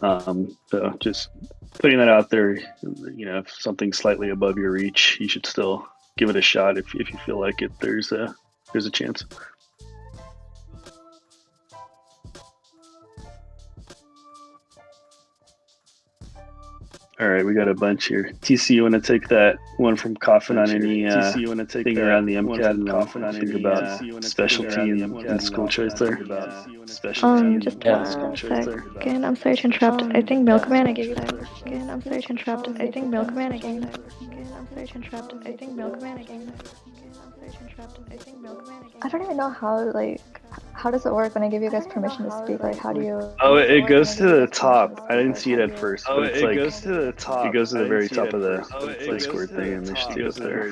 So just putting that out there, if something's slightly above your reach, you should still give it a shot if you feel like it. There's a chance. All right, we got a bunch here. TC, you want to take that one from Coffin on any thing around the MCAT and think about specialty and school choice there? Just one second. I'm sorry to interrupt. I think Milkman, I gave you that. Again, I'm sorry to interrupt. I think Milkman, I gave you that. Again, I'm sorry to interrupt. I think Milkman, I gave you that. I don't even know how does it work when I give you guys permission to speak? Like, how do you? Oh, it goes to the top. I didn't see it at first. Oh, it goes to the top. It goes to the very top of the Discord thing, and there should be up there.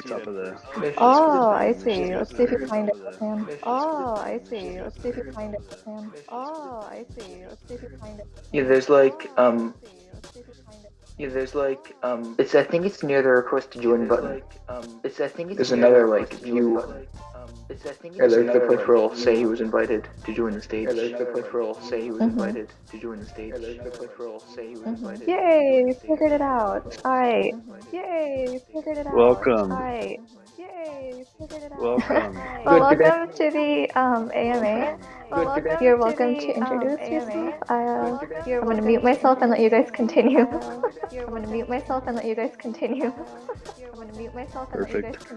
Oh, I see. Let's see if you find it, man. Oh, I see. Let's see if you find it, man. Oh, I see. Let's see if you find it. Yeah, there's it's, I think it's near the request to join button. There's another view. There's the place where it'll say he was invited to join the stage. Yay, figured it out. Alright. Yay, figured it out. Welcome. Alright. Yay, figured it out. Welcome. Well, welcome to the AMA. You're welcome to introduce yourself. I'm going to mute myself and let you guys continue. Perfect.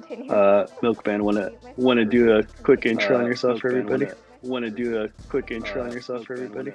Milkman, want to do a quick intro on yourself for everybody? Want to do a quick intro on yourself for everybody?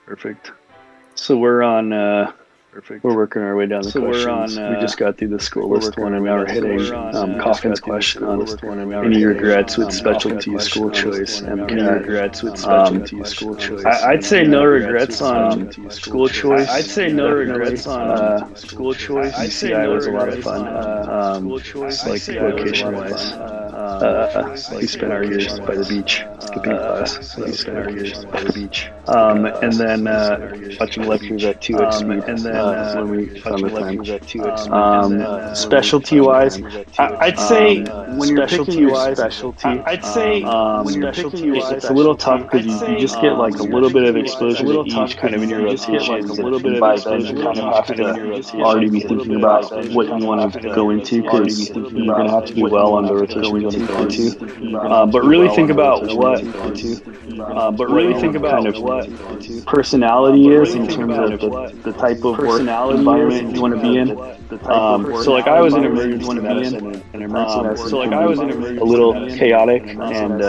Perfect. So we're on. We're working our way down the questions. We just got through the school list one, and now we're hitting Coffin's question on any regrets with specialty school choice. I'd say no regrets on school choice. UCI was a lot of fun. Like location-wise. We spent our years by the beach, skipping class. And then watching lectures at 2x speed. And then when we found the time. Specialty-wise, I'd say when you're picking your specialty, it's a little tough because you just get like a little bit of exposure to each kind of in your rotations. And by then you kind of have to already be thinking about what you want to go into because you're going to have to do well on the rotation you're going to go into. But really think about what kind of personality is in terms of the type of work environment you want to be in. So like I was in emergency medicine, a little chaotic, and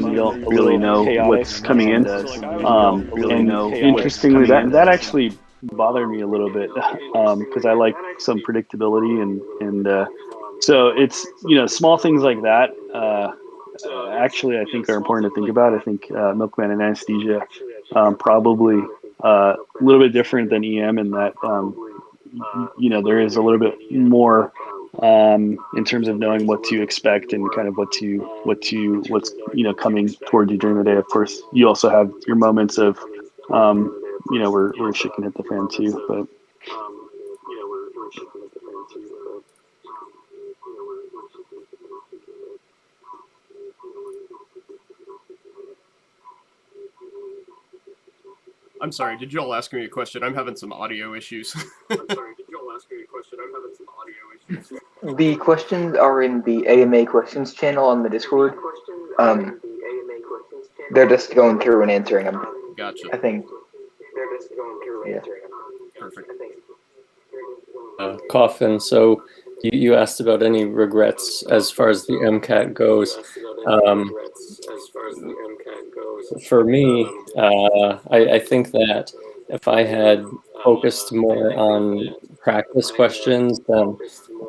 you don't really know what's coming in. And interestingly, that actually bothered me a little bit because I like some predictability and so it's small things like that. Actually, I think are important to think about. I think Milkman and anesthesia probably a little bit different than EM in that there is a little bit more in terms of knowing what to expect and kind of what's coming toward you during the day. Of course, you also have your moments of where shit can hit the fan too, but. I'm sorry, did you all ask me a question? I'm having some audio issues. The questions are in the AMA questions channel on the Discord. They're just going through and answering them. Gotcha. I think. Yeah. Perfect. Coffin, so You asked about any regrets as far as the MCAT goes. For me, I think that if I had focused more on practice questions, then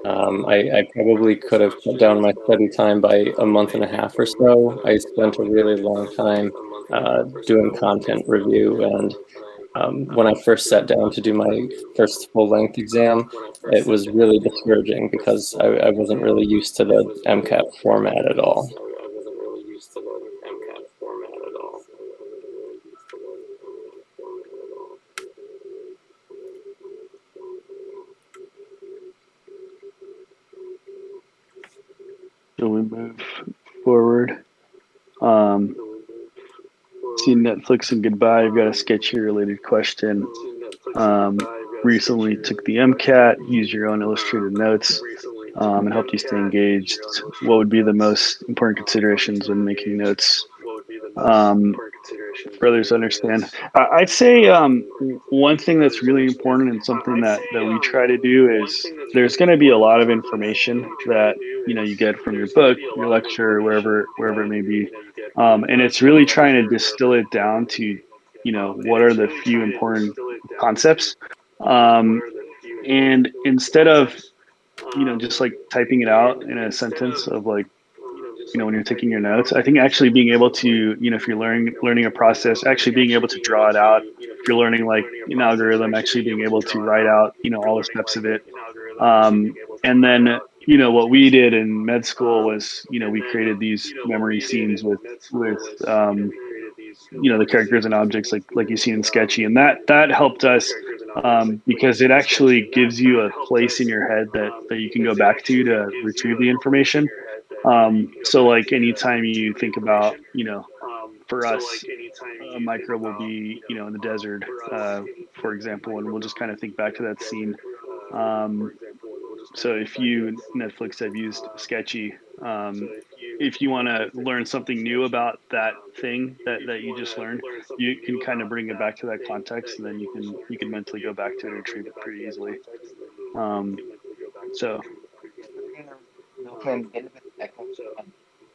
I probably could have cut down my study time by a month and a half or so. I spent a really long time doing content review, and when I first sat down to do my first full-length exam, it was really discouraging because I wasn't really used to the MCAT format at all. So we move forward. Seen Netflix and Goodbye. I've got a sketchy related question. Recently took the MCAT, used your own illustrated notes, and helped you stay engaged. What would be the most important considerations when making notes for others to understand? I'd say one thing that's really important and something that we try to do is there's going to be a lot of information that you get from your book, your lecture, wherever it may be, and it's really trying to distill it down to what are the few important concepts, and instead of just like typing it out in a sentence of like when you're taking your notes, I think actually being able to if you're learning a process, actually being able to draw it out. If you're learning like an algorithm, actually being able to write out all the steps of it, and then what we did in med school was we created these memory scenes with the characters and objects like you see in Sketchy, and that helped us because it actually gives you a place in your head that you can go back to retrieve the information. So like anytime you think about for us a microbe will be in the desert, for example, and we'll just kind of think back to that scene. So if you Netflix have used Sketchy, if you want to learn something new about that thing that you just learned, you can kind of bring it back to that context, and then you can mentally go back to it and retrieve it pretty easily. So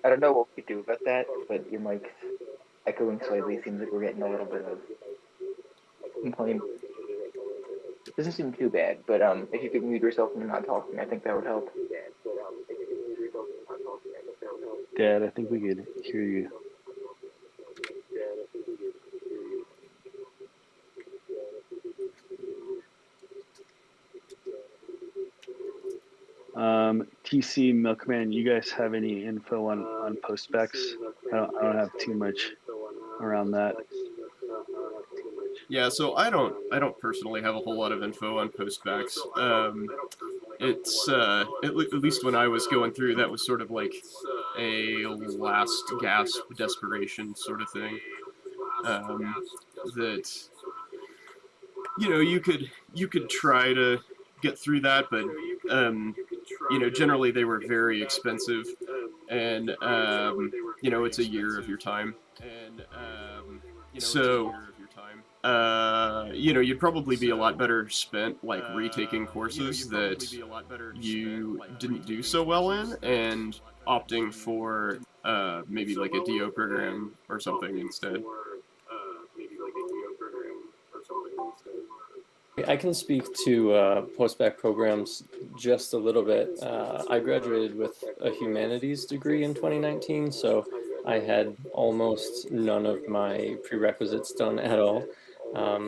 I don't know what we do about that, but your mic echoing slightly seems like we're getting a little bit of complaint. Doesn't seem too bad, but if you could mute yourself when you're not talking, I think that would help. Dad, I think we could hear you. TC Milkman, you guys have any info on post specs? I don't have too much around that. Yeah, so I don't personally have a whole lot of info on postbacks. It's at least when I was going through, that was sort of like a last gasp desperation sort of thing. That you could try to get through that, but generally they were very expensive, and it's a year of your time, and so you'd probably be a lot better spent like retaking courses that you didn't do so well in and opting for maybe like a DO program or something instead. I can speak to postbac programs just a little bit. I graduated with a humanities degree in 2019, so I had almost none of my prerequisites done at all.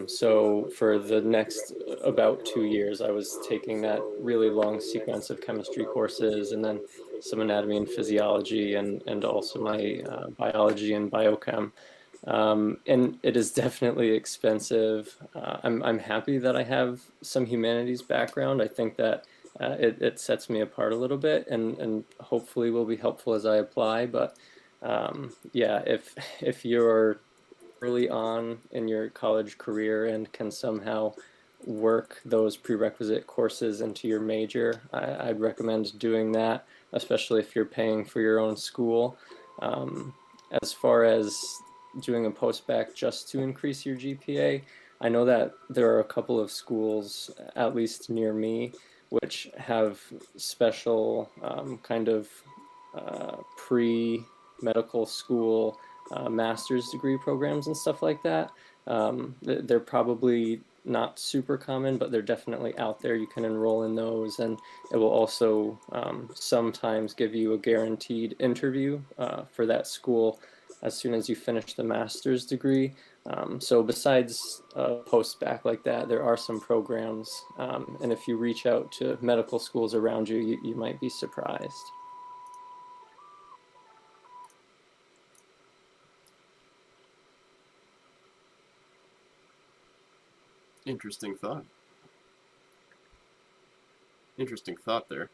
So for the next about 2 years, I was taking that really long sequence of chemistry courses and then some anatomy and physiology and also my biology and biochem. And it is definitely expensive. I'm happy that I have some humanities background. I think that it sets me apart a little bit and hopefully will be helpful as I apply. But yeah, if you're early on in your college career and can somehow work those prerequisite courses into your major, I'd recommend doing that, especially if you're paying for your own school. As far as doing a postbac just to increase your GPA, I know that there are a couple of schools, at least near me, which have special kind of pre-medical school master's degree programs and stuff like that. They're probably not super common, but they're definitely out there. You can enroll in those, and it will also sometimes give you a guaranteed interview for that school as soon as you finish the master's degree. So besides post-bac like that, there are some programs, and if you reach out to medical schools around you, you might be surprised. Interesting thought. Interesting thought there.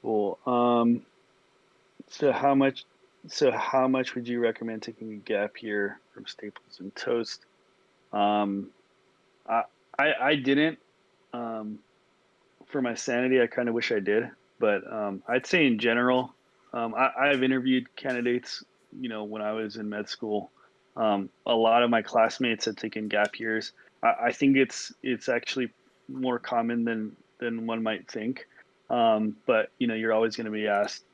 Cool. So how much would you recommend taking a gap year from Staples and Toast? I didn't. For my sanity, I kind of wish I did, but I'd say in general, I've interviewed candidates, when I was in med school. A lot of my classmates had taken gap years. I think it's actually more common than one might think. But you're always going to be asked,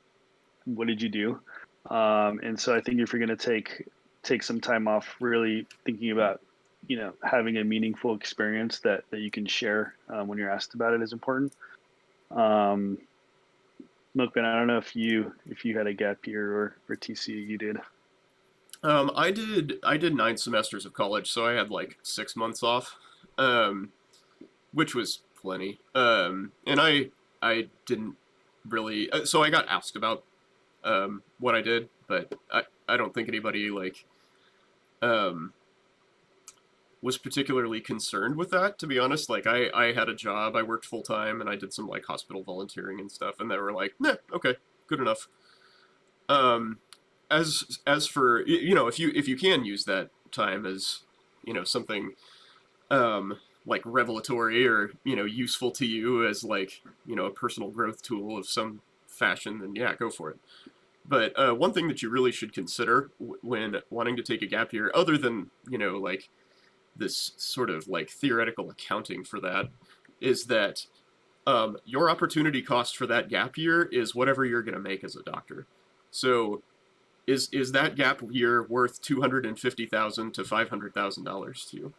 what did you do? And so I think if you're going to take some time off, really thinking about having a meaningful experience that you can share when you're asked about it is important. Milkman, I don't know if you had a gap year or TC you did. I did 9 semesters of college, so I had like 6 months off, which was plenty. And I didn't really. So I got asked about what I did, but I don't think anybody was particularly concerned with that, to be honest. Like, I had a job, I worked full time, and I did some hospital volunteering and stuff, and they were like, nah, okay, good enough. As for if you can use that time as something revelatory or useful to you as a personal growth tool of some fashion, then yeah, go for it. But one thing that you really should consider when wanting to take a gap year, other than this sort of theoretical accounting for that, is that your opportunity cost for that gap year is whatever you're going to make as a doctor. So is that gap year worth $250,000 to $500,000 to you?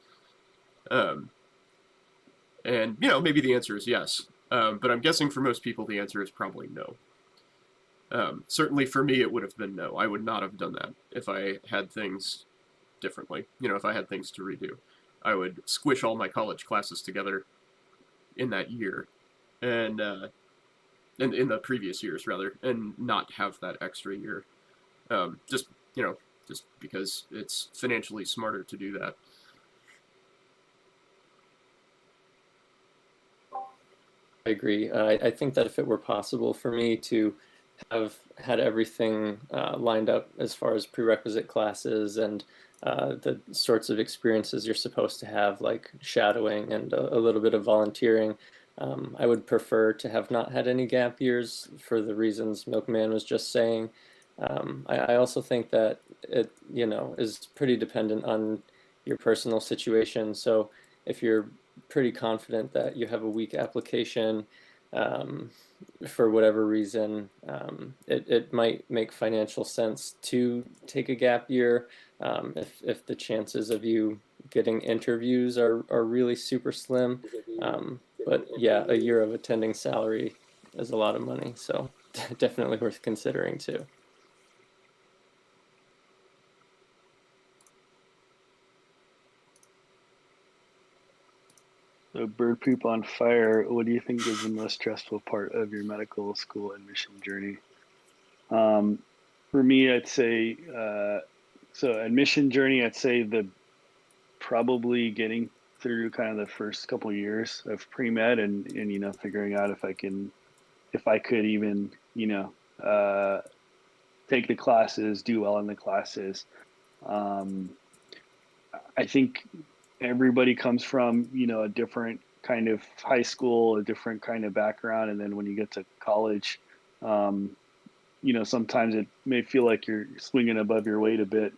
And maybe the answer is yes, but I'm guessing for most people the answer is probably no. Certainly for me it would have been no. I would not have done that if I had things differently. If I had things to redo, I would squish all my college classes together in that year, and in the previous years rather, and not have that extra year. Just because it's financially smarter to do that. I agree. I think that if it were possible for me to have had everything lined up as far as prerequisite classes and the sorts of experiences you're supposed to have, like shadowing and a little bit of volunteering, I would prefer to have not had any gap years for the reasons Milkman was just saying. I also think that it is pretty dependent on your personal situation. So if you're pretty confident that you have a weak application, for whatever reason, it might make financial sense to take a gap year if the chances of you getting interviews are really super slim. But yeah, a year of attending salary is a lot of money, so definitely worth considering too. So bird poop on fire, what do you think is the most stressful part of your medical school admission journey? For me, I'd say, so admission journey, I'd say probably getting through kind of the first couple of years of pre-med and figuring out if I could even, take the classes, do well in the classes. I think everybody comes from a different kind of high school, a different kind of background, and then when you get to college, sometimes it may feel like you're swinging above your weight a bit.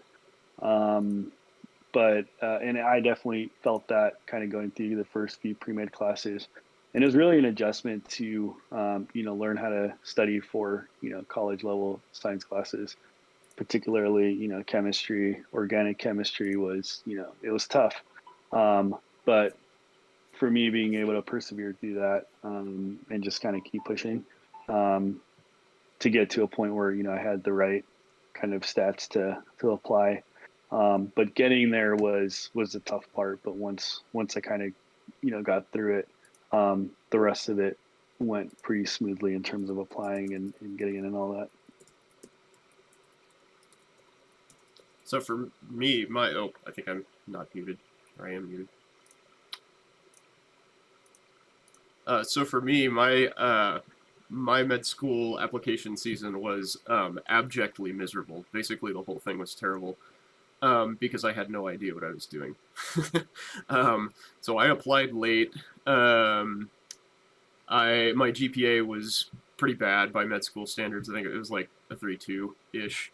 But and I definitely felt that kind of going through the first few pre-med classes, and it was really an adjustment to learn how to study for college level science classes, particularly chemistry. Organic chemistry was it was tough, but for me, being able to persevere through that and just kind of keep pushing to get to a point where I had the right kind of stats to apply. But getting there was the tough part. But once I kind of got through it, the rest of it went pretty smoothly in terms of applying and getting in and all that. So for me, I think I'm not muted. Or I am muted. So for me, my med school application season was abjectly miserable. Basically, the whole thing was terrible because I had no idea what I was doing. So I applied late. My GPA was pretty bad by med school standards. I think it was like a 3.2 ish,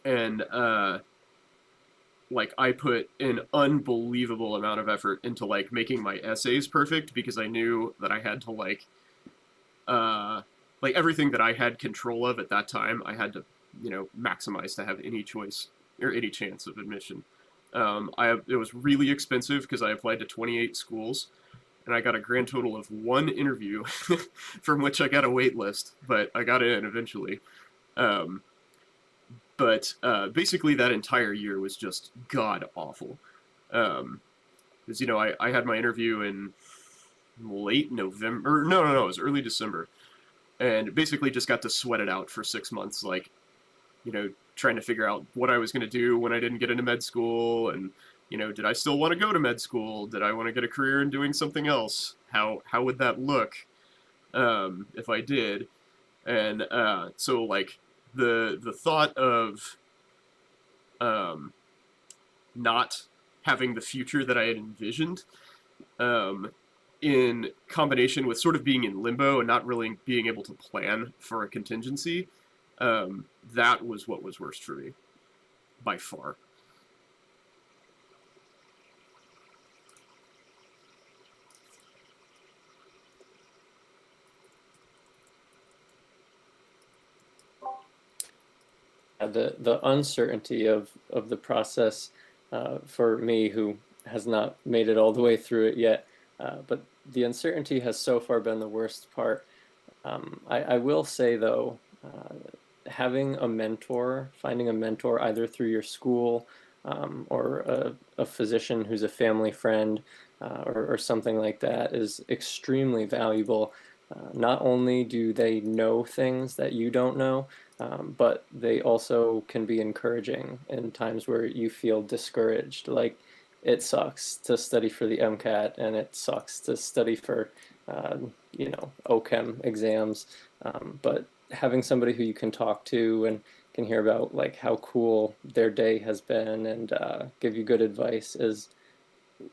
and like I put an unbelievable amount of effort into like making my essays perfect because I knew that I had to like everything that I had control of at that time, I had to maximize to have any choice or any chance of admission. It was really expensive because I applied to 28 schools and I got a grand total of 1 interview from which I got a wait list, but I got in eventually. But basically that entire year was just god awful. Because I had my interview in late November. No, it was early December, and basically just got to sweat it out for 6 months, like trying to figure out what I was going to do when I didn't get into med school, and did I still want to go to med school? Did I want to get a career in doing something else? How would that look if I did? And so like the thought of not having the future that I had envisioned, in combination with sort of being in limbo and not really being able to plan for a contingency, that was what was worst for me, by far. The uncertainty of the process for me, who has not made it all the way through it yet, but the uncertainty has so far been the worst part. I will say though, having a mentor, finding a mentor either through your school or a physician who's a family friend or something like that is extremely valuable. Not only do they know things that you don't know, but they also can be encouraging in times where you feel discouraged. Like, it sucks to study for the MCAT, and it sucks to study for, OChem exams. But having somebody who you can talk to and can hear about like how cool their day has been and give you good advice is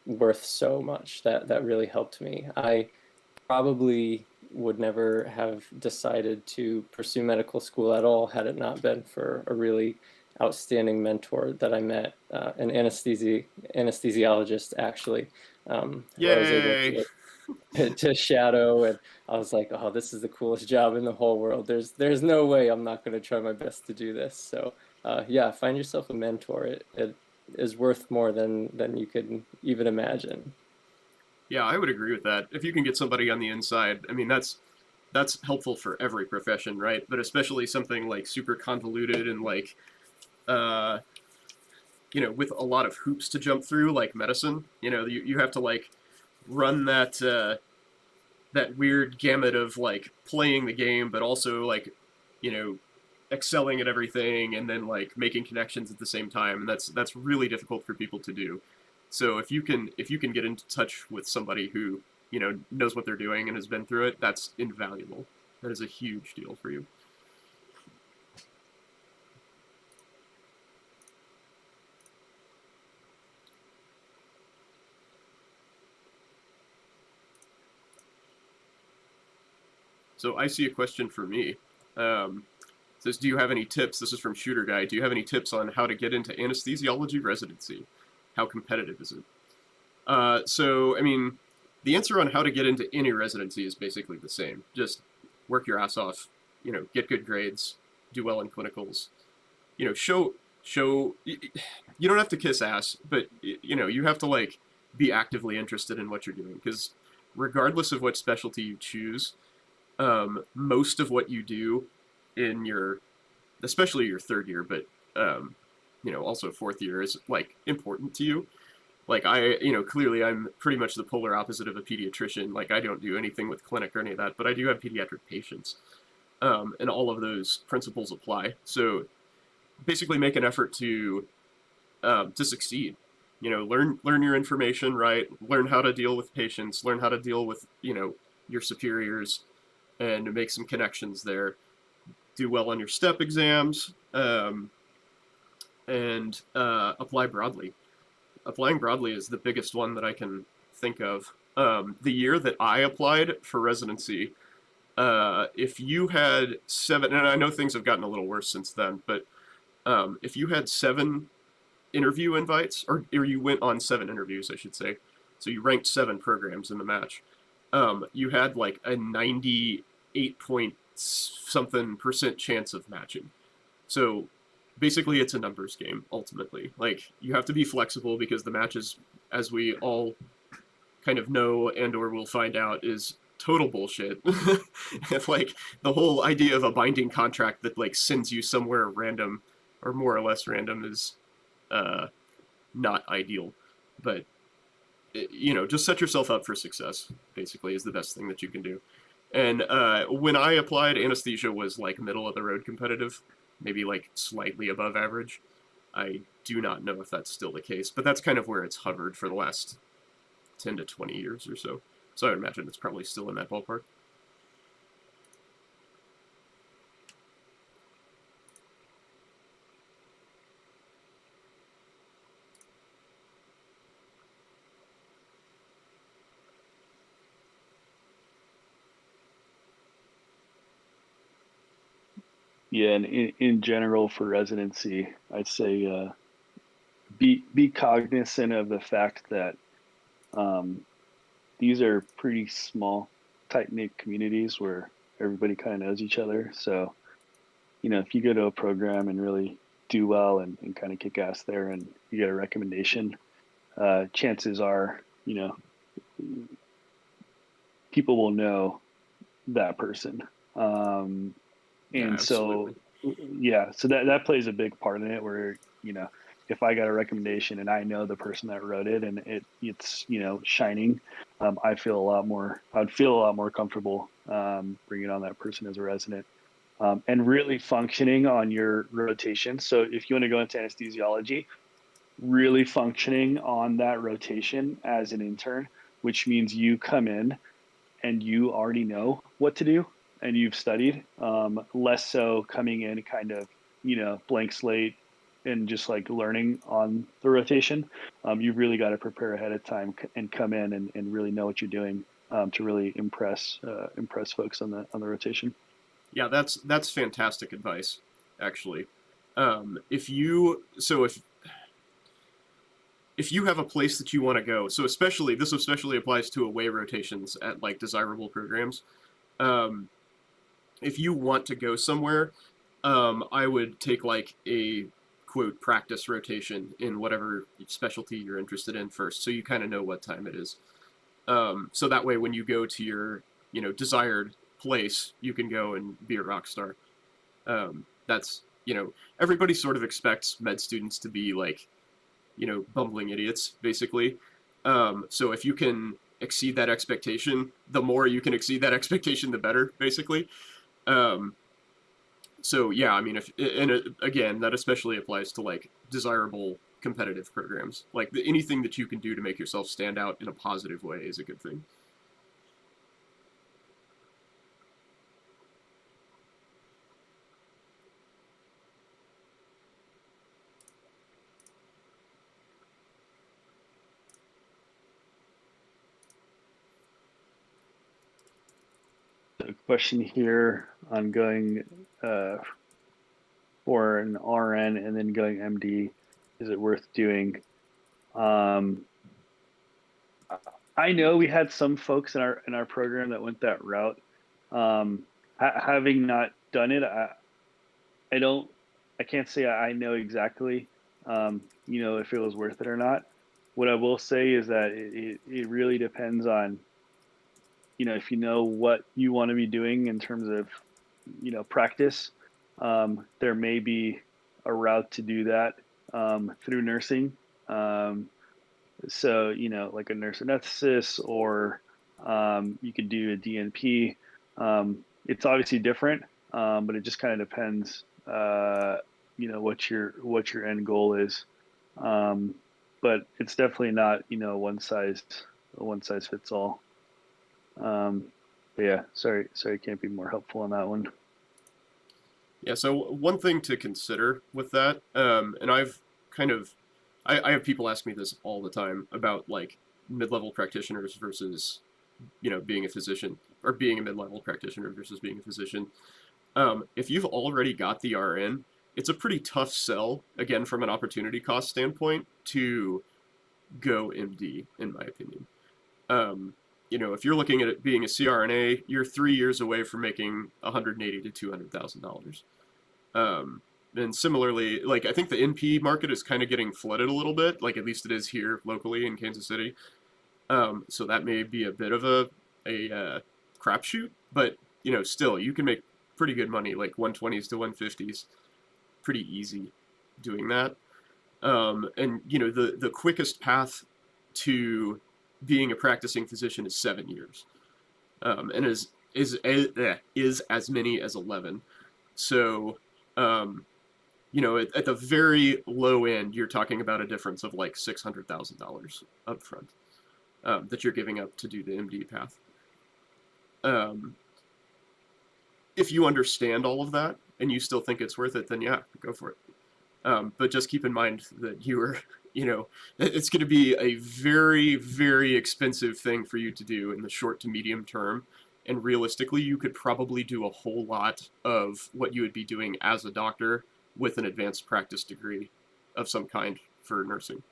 worth so much. That really helped me. I probably would never have decided to pursue medical school at all had it not been for a really outstanding mentor that I met, an anesthesiologist actually. Yay! I was able to shadow, and I was like, oh, this is the coolest job in the whole world. There's no way I'm not going to try my best to do this. So yeah, find yourself a mentor. It is worth more than you could even imagine. Yeah, I would agree with that. If you can get somebody on the inside, I mean, that's helpful for every profession, right? But especially something like super convoluted and like, with a lot of hoops to jump through, like medicine. You have to like run that that weird gamut of like playing the game, but also like, excelling at everything and then like making connections at the same time, and that's really difficult for people to do. So if you can get into touch with somebody who knows what they're doing and has been through it, that's invaluable. That is a huge deal for you. So I see a question for me. says, do you have any tips? This is from Shooter Guy. Do you have any tips on how to get into anesthesiology residency? How competitive is it? So, I mean, the answer on how to get into any residency is basically the same. Just work your ass off, get good grades, do well in clinicals, show, you don't have to kiss ass, but, you have to, like, be actively interested in what you're doing, because regardless of what specialty you choose, most of what you do in especially your third year, but also fourth year is like important to you. Like clearly I'm pretty much the polar opposite of a pediatrician. Like I don't do anything with clinic or any of that, but I do have pediatric patients, and all of those principles apply. So basically, make an effort to succeed. Learn your information right. Learn how to deal with patients. Learn how to deal with your superiors, and make some connections there. Do well on your step exams, and apply broadly. Applying broadly is the biggest one that I can think of. The year that I applied for residency, if you had 7, and I know things have gotten a little worse since then, but if you had 7 interview invites, or you went on 7 interviews, I should say, so you ranked 7 programs in the match, you had like a 98 point something % chance of matching. So basically it's a numbers game ultimately. Like you have to be flexible, because the matches, as we all kind of know and or will find out, is total bullshit. If like the whole idea of a binding contract that like sends you somewhere random or more or less random is not ideal. But just set yourself up for success, basically, is the best thing that you can do. And when I applied, anesthesia was like middle of the road competitive, maybe like slightly above average. I do not know if that's still the case, but that's kind of where it's hovered for the last 10 to 20 years or so. So I would imagine it's probably still in that ballpark. Yeah, and in general for residency, I'd say be cognizant of the fact that these are pretty small, tight-knit communities where everybody kind of knows each other. So, if you go to a program and really do well and kind of kick ass there, and you get a recommendation, chances are, people will know that person. And Yeah, so, yeah, so that plays a big part in it, where, if I got a recommendation and I know the person that wrote it, and it's shining, I'd feel a lot more comfortable bringing on that person as a resident, and really functioning on your rotation. So if you want to go into anesthesiology, really functioning on that rotation as an intern, which means you come in and you already know what to do and you've studied, less so coming in kind of, blank slate and just like learning on the rotation. You've really got to prepare ahead of time and come in and really know what you're doing, to really impress folks on the rotation. Yeah, that's fantastic advice, actually. If you have a place that you want to go, so this especially applies to away rotations at like desirable programs. If you want to go somewhere, I would take like a quote practice rotation in whatever specialty you're interested in first, so you kind of know what time it is. So that way, when you go to your desired place, you can go and be a rock star. That's everybody sort of expects med students to be like bumbling idiots, basically. So if you can exceed that expectation, the more you can exceed that expectation, the better, basically. So yeah, I mean, again, that especially applies to like desirable competitive programs. Like anything that you can do to make yourself stand out in a positive way is a good thing. A question here on going for an RN and then going MD, is it worth doing? Um, I know we had some folks in our program that went that route. Having not done it, I don't, I can't say I know exactly, if it was worth it or not. What I will say is that it really depends on, if you know what you want to be doing in terms of, practice. There may be a route to do that through nursing. So, like a nurse anesthetist, or you could do a DNP. It's obviously different, but it just kind of depends, what your end goal is. But it's definitely not, one size fits all. But yeah, sorry, can't be more helpful on that one. Yeah, so one thing to consider with that, and I've kind of, I have people ask me this all the time about like mid-level practitioners versus, being a physician, or being a mid-level practitioner versus being a physician. If you've already got the RN, it's a pretty tough sell, again, from an opportunity cost standpoint, to go MD, in my opinion. If you're looking at it being a CRNA, you're 3 years away from making $180,000 to $200,000. And similarly, like, I think the NP market is kind of getting flooded a little bit, like at least it is here locally in Kansas City. So that may be a bit of a crapshoot, but still you can make pretty good money, like 120s to 150s, pretty easy doing that. And the quickest path to being a practicing physician is 7 years, and is as many as 11. So, at the very low end, you're talking about a difference of like $600,000 up front, that you're giving up to do the MD path. If you understand all of that and you still think it's worth it, then yeah, go for it. But just keep in mind that it's going to be a very, very expensive thing for you to do in the short to medium term. And realistically, you could probably do a whole lot of what you would be doing as a doctor with an advanced practice degree of some kind for nursing.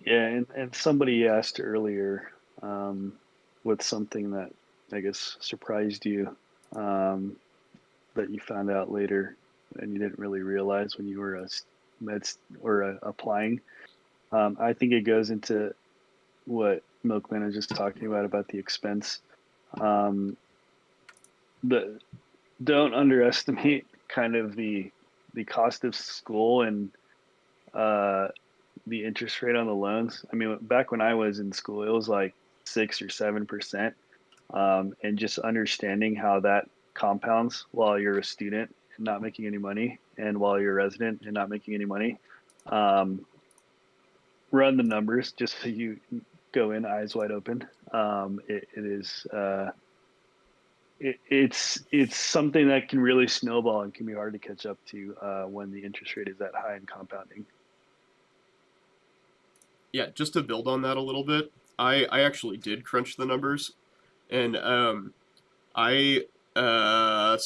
Yeah, and somebody asked earlier, what's something that I guess surprised you, that you found out later and you didn't really realize when you were applying. I think it goes into what Milkman was just talking about the expense. Um, don't underestimate kind of the cost of school and the interest rate on the loans. I mean, back when I was in school, it was like 6 or 7%, and just understanding how that compounds while you're a student and not making any money, and while you're a resident and not making any money. Um, Run the numbers just so you go in eyes wide open. It's something that can really snowball and can be hard to catch up to when the interest rate is that high and compounding. Yeah, just to build on that a little bit, I actually did crunch the numbers, and so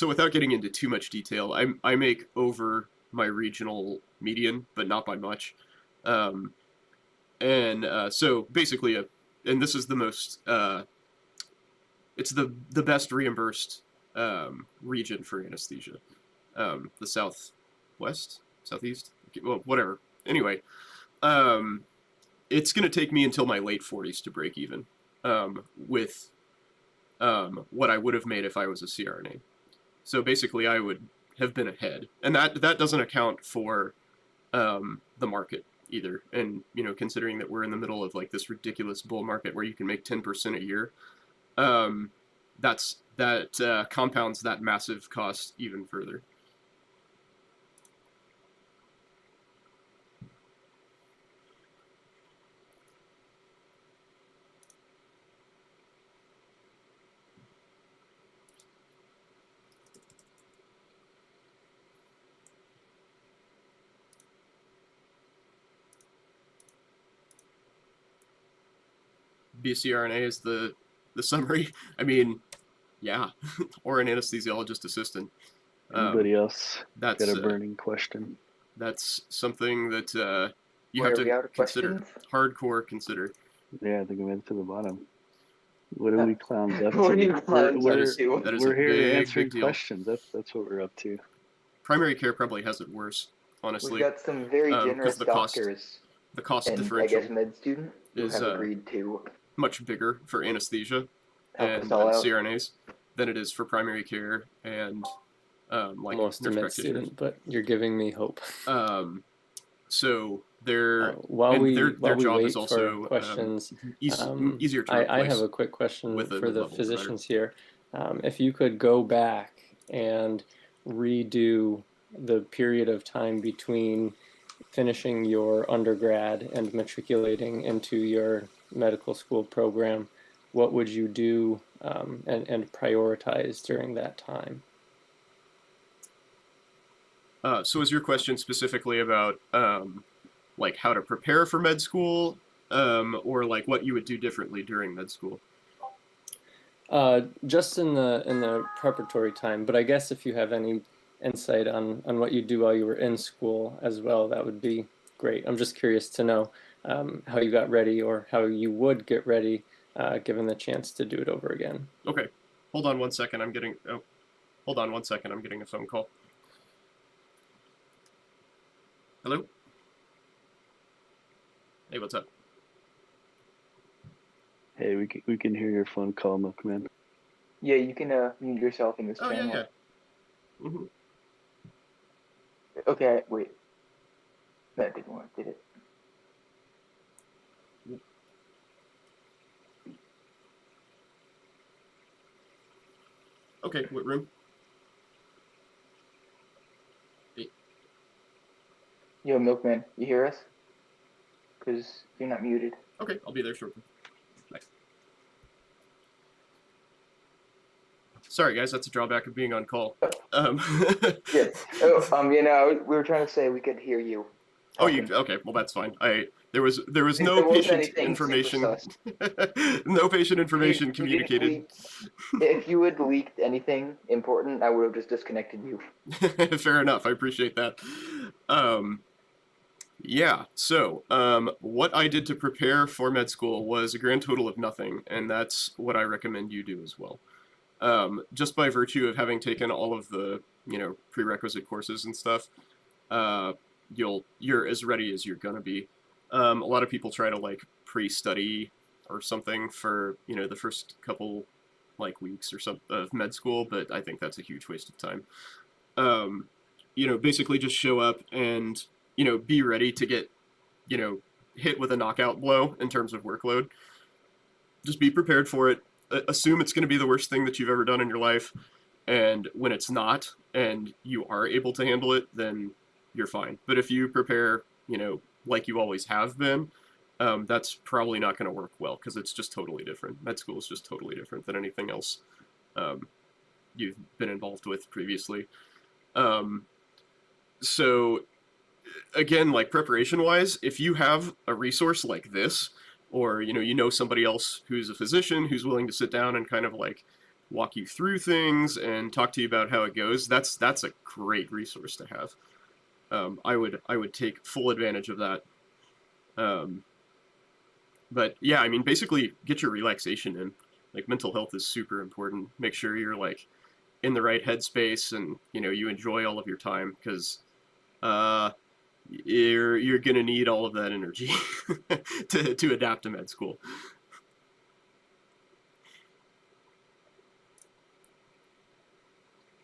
without getting into too much detail, I make over my regional median, but not by much. So basically, and this is the most, it's the best reimbursed region for anesthesia, the southwest, southeast, well, whatever. Anyway, it's going to take me until my late 40s to break even, with what I would have made if I was a CRNA. So basically, I would have been ahead, and that doesn't account for the market either. And considering that we're in the middle of like this ridiculous bull market where you can make 10% a year, that compounds that massive cost even further. BCRNA is the summary. I mean, Yeah, or an anesthesiologist assistant. Anybody else got That's a burning question? that's something that you Boy, have are we to out of consider. questions? Hardcore consider. Yeah, I think I made it to the bottom. What are we clowns up What to? are you clowns That up is to? that is We're a here big answering deal. questions. That's what we're up to. Primary care probably has it worse, We've honestly, got some very generous the doctors cost and I differential guess med student who is have agreed to much bigger for anesthesia help us and all out. CRNAs than it is for primary care and like Almost a nurse med practitioners. student, but you're giving me hope. So their While we job wait is also for questions, easier to replace. I have a quick question with a for the mid-level physicians here. If you could go back and redo the period of time between finishing your undergrad and matriculating into your medical school program, what would you do and prioritize during that time? So is your question specifically about like how to prepare for med school, or like what you would do differently during med school? Just in the preparatory time, but I guess if you have any insight on what you do while you were in school as well, that would be great. I'm just curious to know how you got ready or how you would get ready given the chance to do it over again. Okay, hold on one second. Hold on one second. I'm getting a phone call. Hello? Hey, what's up? Hey, we can hear your phone call, Milkman. Yeah, you can mute yourself in this channel. Yeah. Mm-hmm. Okay, wait. That didn't work, did it? Okay, what room? Hey. Yo, Milkman, you hear us? Because you're not muted. Okay, I'll be there shortly. Bye. Sorry, guys, that's a drawback of being on call. Yes. Oh, we were trying to say we could hear you. Talking. Okay? Well, that's fine. There was no patient information. No patient information communicated. If you had leaked anything important, I would have just disconnected you. Fair enough. I appreciate that. Yeah. So, what I did to prepare for med school was a grand total of nothing, and that's what I recommend you do as well. Just by virtue of having taken all of the prerequisite courses and stuff, you're as ready as you're gonna be. A lot of people try to like pre-study or something for the first couple like weeks or something of med school, but I think that's a huge waste of time. Basically just show up and be ready to get hit with a knockout blow in terms of workload. Just be prepared for it. Assume it's going to be the worst thing that you've ever done in your life, and when it's not and you are able to handle it, then you're fine. But if you prepare like you always have been, that's probably not going to work well, because it's just totally different. Med school is just totally different than anything else you've been involved with previously. So again, like preparation wise, if you have a resource like this, or somebody else who's a physician who's willing to sit down and kind of like walk you through things and talk to you about how it goes, that's a great resource to have. I would take full advantage of that. But yeah, I mean, basically get your relaxation in. Like, mental health is super important. Make sure you're like in the right headspace and you enjoy all of your time, because you're gonna need all of that energy to adapt to med school.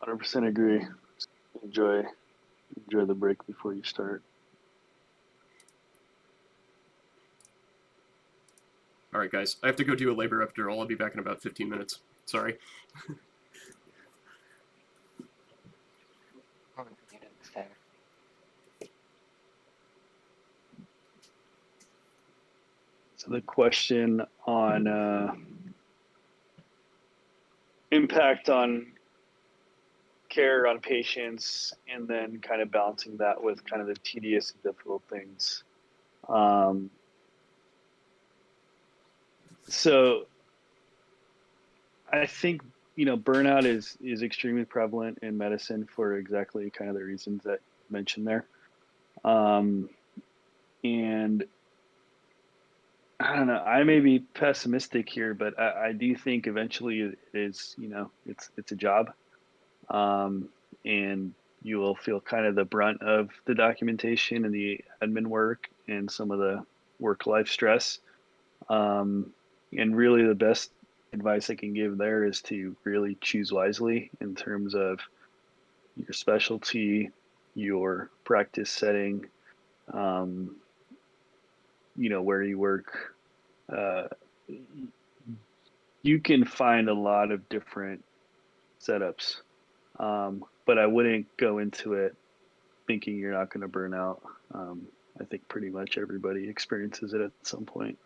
I 100% agree. Enjoy the break before you start. All right, guys, I have to go do a labor epidural. I'll be back in about 15 minutes. Sorry. So the question on impact on care on patients, and then kind of balancing that with kind of the tedious and difficult things. So I think burnout is extremely prevalent in medicine for exactly kind of the reasons that you mentioned there. And I don't know, I may be pessimistic here, but I do think eventually it is, it's a job. And you will feel kind of the brunt of the documentation and the admin work and some of the work life stress. And really, the best advice I can give there is to really choose wisely in terms of your specialty, your practice setting, um, where you work. Uh, you can find a lot of different setups, but I wouldn't go into it thinking you're not going to burn out. I think pretty much everybody experiences it at some point.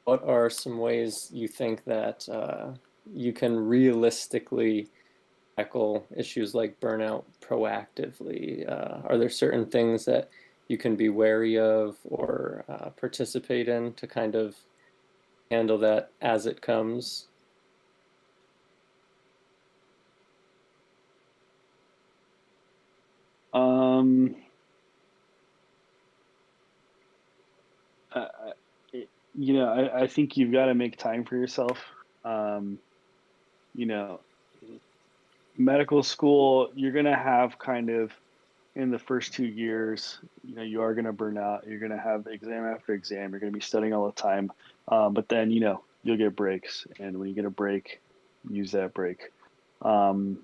What are some ways you think that you can realistically tackle issues like burnout proactively? Are there certain things that you can be wary of or participate in to kind of handle that as it comes? Um, I think you've got to make time for yourself. Um, you know, medical school, you're going to have kind of in the first 2 years, you are going to burn out. You're going to have exam after exam. You're going to be studying all the time. But then, you'll get breaks. And when you get a break, use that break. And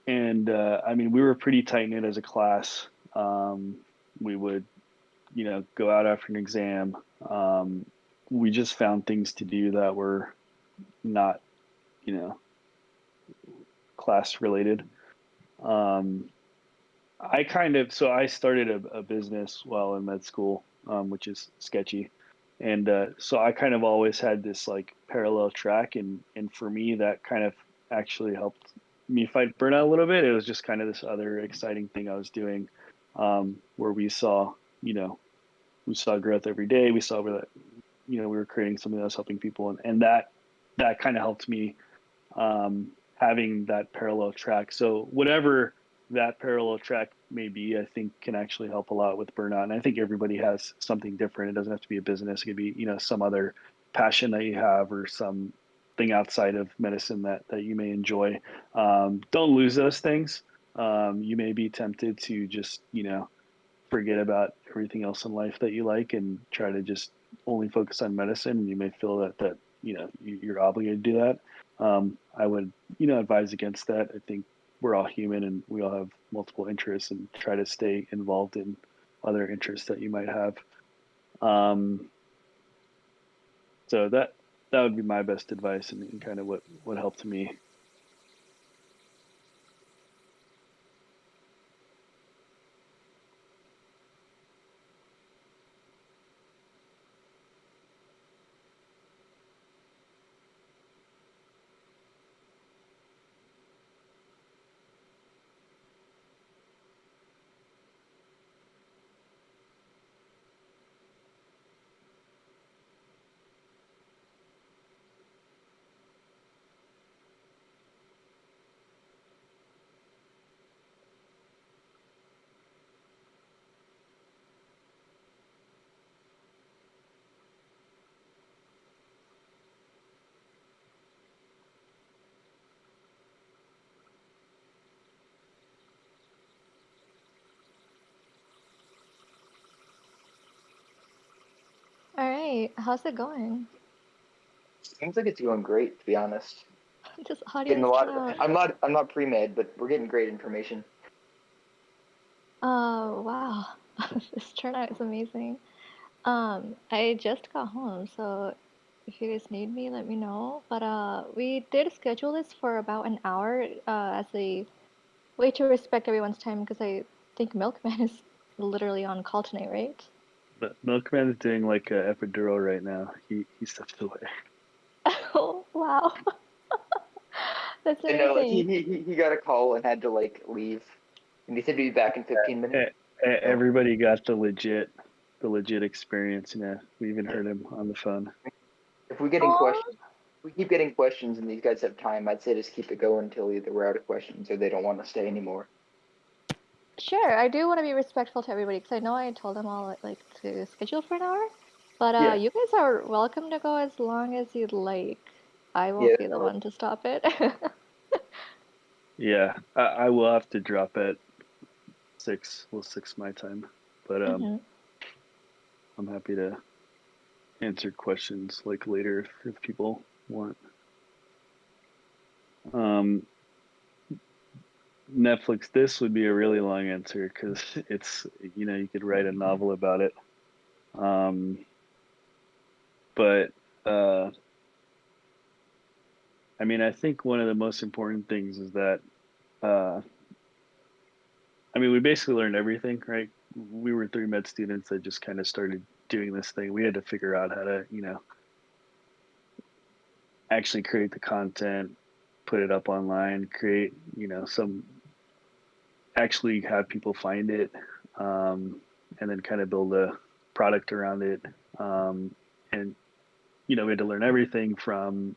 I mean, we were pretty tight knit as a class. We would, go out after an exam. We just found things to do that were not, you know, class related. Um, I started a business while in med school, which is sketchy. And so I kind of always had this like parallel track. And for me, that kind of actually helped me fight burnout a little bit. It was just kind of this other exciting thing I was doing, where we saw growth every day. We saw that, we were creating something that was helping people. And that kind of helped me, having that parallel track. So whatever that parallel track may be, I think can actually help a lot with burnout. And I think everybody has something different. It doesn't have to be a business. It could be, some other passion that you have or some thing outside of medicine that you may enjoy. Don't lose those things. You may be tempted to just, forget about everything else in life that you like and try to just only focus on medicine. You may feel that you're obligated to do that. I would, advise against that. I think we're all human and we all have multiple interests, and try to stay involved in other interests that you might have. So that would be my best advice and kind of what helped me. All right, how's it going? Seems like it's going great, to be honest. This Getting a audio lot. turnout. I'm not pre-med, but we're getting great information. Wow. This turnout is amazing. I just got home, so if you guys need me, let me know. But we did schedule this for about an hour as a way to respect everyone's time because I think Milkman is literally on call tonight, right? But Milkman is doing like a epidural right now. He stepped away. Oh, wow. That's I know, like, amazing. he got a call and had to like leave, and he said he'd be back in 15 minutes. Everybody got the legit experience. Yeah, we even heard him on the phone. If we keep getting questions, and these guys have time, I'd say just keep it going until either we're out of questions or they don't want to stay anymore. Sure, I do want to be respectful to everybody because I know I told them all like to schedule for an hour, but Yeah. you guys are welcome to go as long as you'd like. I won't Yeah. be the one to stop it. Yeah, I will have to drop at 6. Well, 6 my time, but Mhm. I'm happy to answer questions like later if people want. Netflix, this would be a really long answer because it's, you could write a novel about it. But I mean, I think one of the most important things is that, I mean, we basically learned everything, right? We were 3 med students that just kind of started doing this thing. We had to figure out how to, actually create the content, put it up online, create, some actually have people find it, and then kind of build a product around it. And we had to learn everything from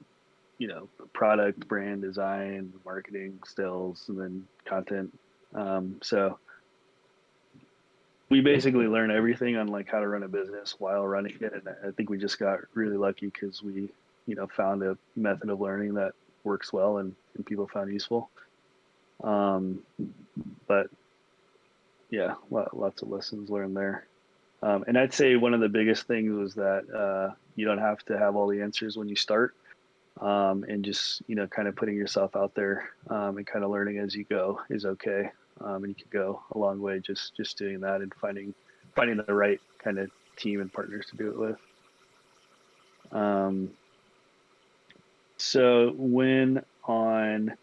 product, brand, design, marketing, sales, and then content. So we basically learn everything on like how to run a business while running it. And I think we just got really lucky because we found a method of learning that works well and people found useful. But yeah, lots of lessons learned there. And I'd say one of the biggest things was that you don't have to have all the answers when you start, and just kind of putting yourself out there, and kind of learning as you go is okay. And you can go a long way just doing that and finding the right kind of team and partners to do it with. So when on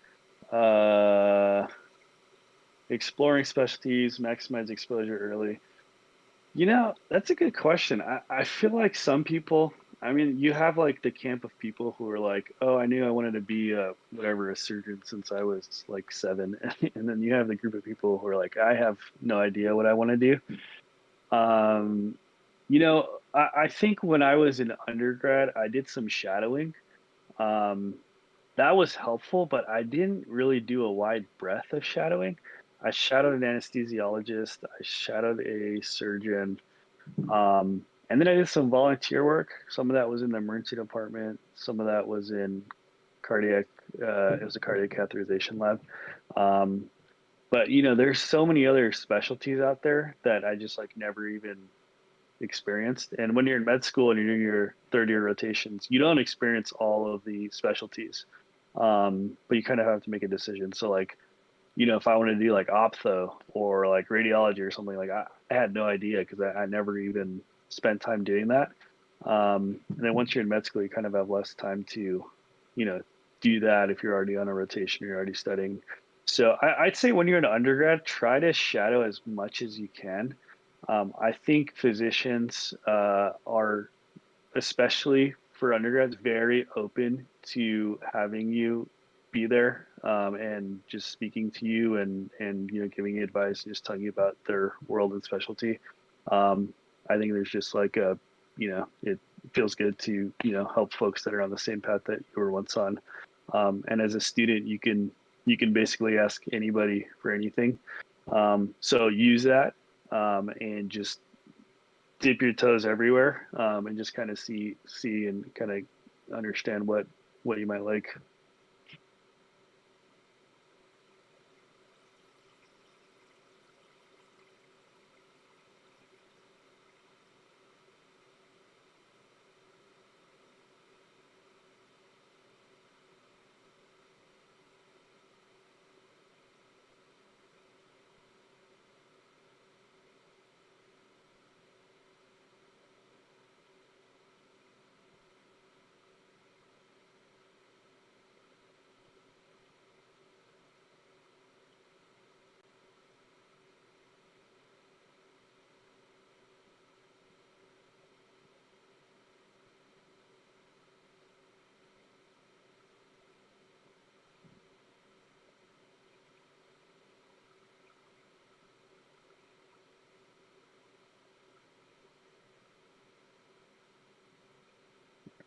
exploring specialties, maximize exposure early. That's a good question. I feel like some people, I mean, you have like the camp of people who are like, oh, I knew I wanted to be a surgeon since I was like 7. And then you have the group of people who are like, I have no idea what I want to do. I think when I was in undergrad, I did some shadowing. Um, that was helpful, but I didn't really do a wide breadth of shadowing. I shadowed an anesthesiologist. I shadowed a surgeon. And then I did some volunteer work. Some of that was in the emergency department. Some of that was in cardiac. It was a cardiac catheterization lab. But there's so many other specialties out there that I just like never even experienced. And when you're in med school and you're doing your third year rotations, you don't experience all of the specialties. But you kind of have to make a decision. So like, if I wanted to do like optho or like radiology or something, like I had no idea because I never even spent time doing that. And then once you're in med school, you kind of have less time to, do that if you're already on a rotation or you're already studying. So I'd say when you're an undergrad, try to shadow as much as you can. I think physicians are, especially for undergrads, very open to having you be there, and just speaking to you and giving you advice, just telling you about their world and specialty. I think there's just like it feels good to help folks that are on the same path that you were once on. And as a student, you can basically ask anybody for anything. So use that, and just dip your toes everywhere, and just kind of see and kind of understand what you might like.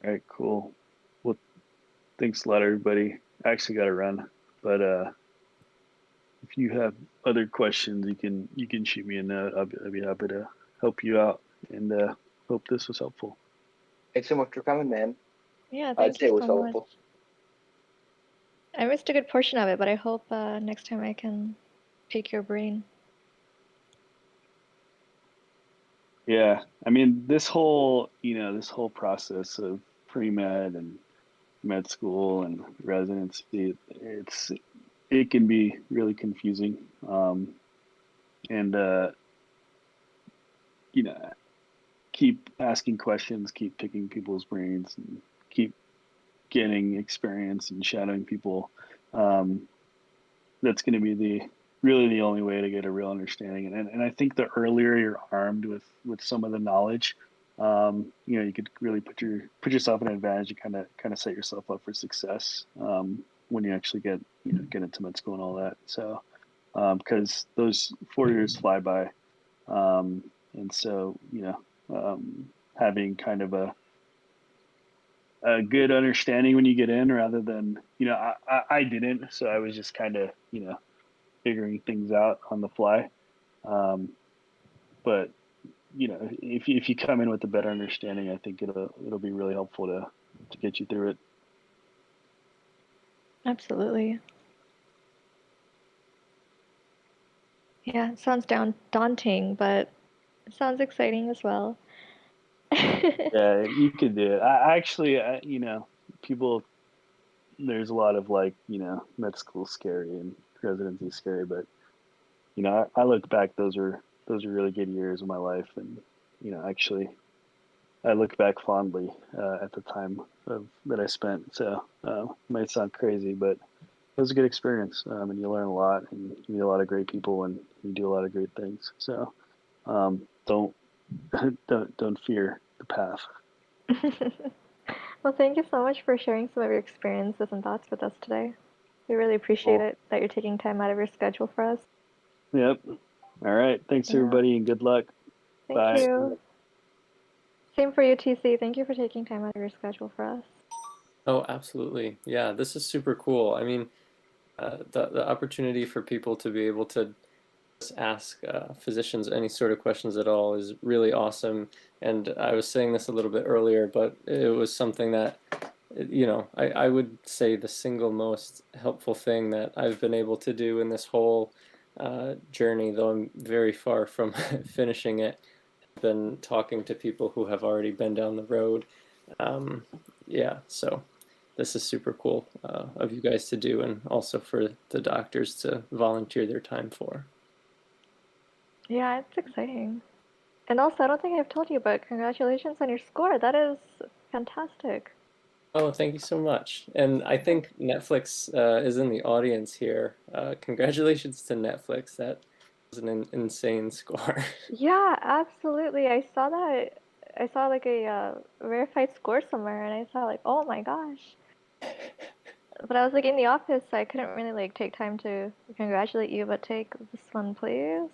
All right, cool. Well, thanks a lot, everybody. I actually got to run, but if you have other questions, you can shoot me a note. I'll be happy to help you out, and hope this was helpful. Thanks so much for coming, man. Yeah, I'd thank say you it was so much. helpful. I missed a good portion of it, but I hope next time I can pick your brain. Yeah, I mean, this whole process of pre-med and med school and residency, it can be really confusing. And you know, keep asking questions, keep picking people's brains, and keep getting experience and shadowing people. That's going to be really the only way to get a real understanding. And I think the earlier you're armed with some of the knowledge, you could really put yourself in an advantage. You kind of set yourself up for success when you actually get into med school and all that. So because those 4 years fly by, and so having kind of a good understanding when you get in, rather than I didn't, so I was just kind of figuring things out on the fly. But if you come in with a better understanding, I think it'll be really helpful to get you through it. Absolutely. Yeah, it sounds daunting, but it sounds exciting as well. Yeah, you could do it. I actually, people. There's a lot of med school scary and residency scary, but I look back. Those are really good years of my life, and actually, I look back fondly at the time that I spent. So it might sound crazy, but it was a good experience, and you learn a lot, and you meet a lot of great people, and you do a lot of great things. So don't don't fear the path. Well, thank you so much for sharing some of your experiences and thoughts with us today. We really appreciate Cool. it that you're taking time out of your schedule for us. Yep. All right. Thanks, Yeah. everybody, and good luck. Thank Bye. you. Same for you, TC. Thank you for taking time out of your schedule for us. Oh, absolutely. Yeah, this is super cool. I mean, the opportunity for people to be able to just ask physicians any sort of questions at all is really awesome. And I was saying this a little bit earlier, but it was something that, I would say the single most helpful thing that I've been able to do in this whole journey, though I'm very far from finishing it, been talking to people who have already been down the road. Yeah, so this is super cool of you guys to do, and also for the doctors to volunteer their time for. Yeah, it's exciting. And also, I don't think I've told you, but congratulations on your score. That is fantastic. Oh, thank you so much. And I think Netflix is in the audience here. Congratulations to Netflix. That was an insane score. Yeah, absolutely. I saw that. I saw like a verified score somewhere, and I saw like, oh my gosh. But I was like in the office, so I couldn't really like take time to congratulate you. But take this one, please.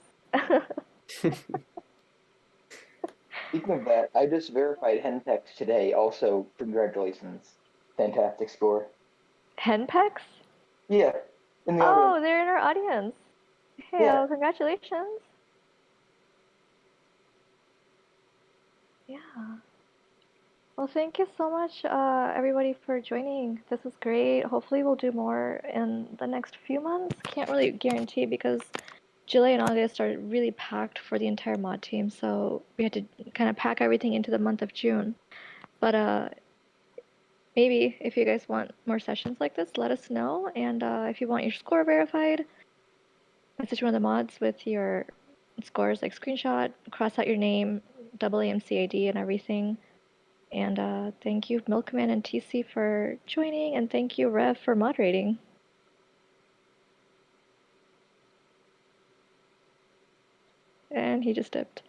Speaking of that, I just verified Henpex today. Also, congratulations. Fantastic score. Henpex? Yeah, in the Oh, audience. they're in our audience. Hey, Yeah. congratulations. Yeah. Well, thank you so much, everybody, for joining. This was great. Hopefully, we'll do more in the next few months. Can't really guarantee because July and August are really packed for the entire mod team, so we had to kind of pack everything into the month of June. But maybe if you guys want more sessions like this, let us know. And if you want your score verified, message one of the mods with your scores, like screenshot, cross out your name, double AMCID, and everything. And thank you, Milkman and TC, for joining, and thank you, Rev, for moderating. And he just dipped.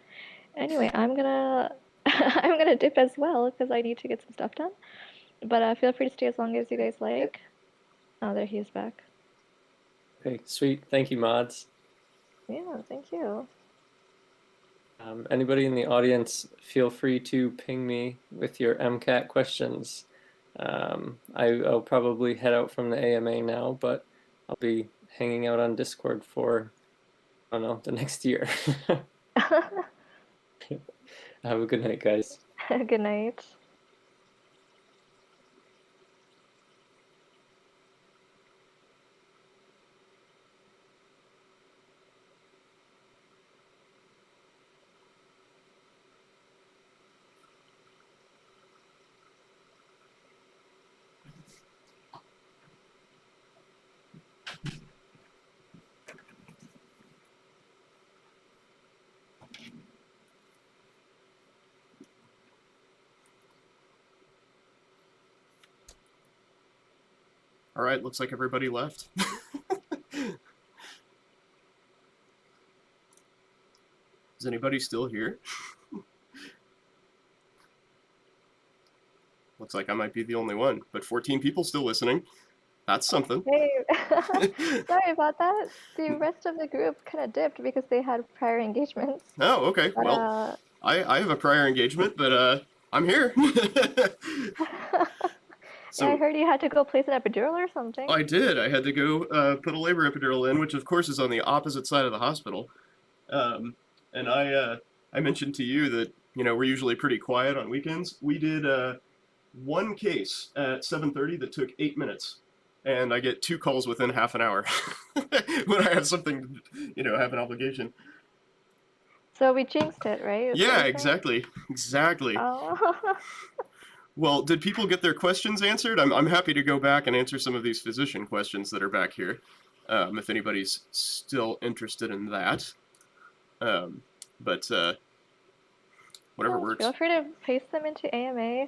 Anyway, I'm gonna I'm gonna dip as well because I need to get some stuff done. But feel free to stay as long as you guys like. Oh, there he is back. Okay, sweet. Thank you, mods. Yeah, thank you. Anybody in the audience, feel free to ping me with your MCAT questions. I'll probably head out from the AMA now, but I'll be hanging out on Discord for, I don't know, the next year. Have a good night, guys. Good night. All right, looks like everybody left. Is anybody still here? Looks like I might be the only one, but 14 people still listening. That's something. Hey, sorry about that. The rest of the group kind of dipped because they had prior engagements. Oh, okay. But, Well, I have a prior engagement, but I'm here. So, yeah, I heard you had to go place an epidural or something. I did. I had to go put a labor epidural in, which of course is on the opposite side of the hospital. And I mentioned to you that, you know, we're usually pretty quiet on weekends. We did one case at 7:30 that took 8 minutes, and I get 2 calls within half an hour when I have something, you know, have an obligation. So we jinxed it, right? Yeah, exactly. Oh. Well, did people get their questions answered? I'm happy to go back and answer some of these physician questions that are back here, if anybody's still interested in that. But whatever works. Feel free to paste them into AMA.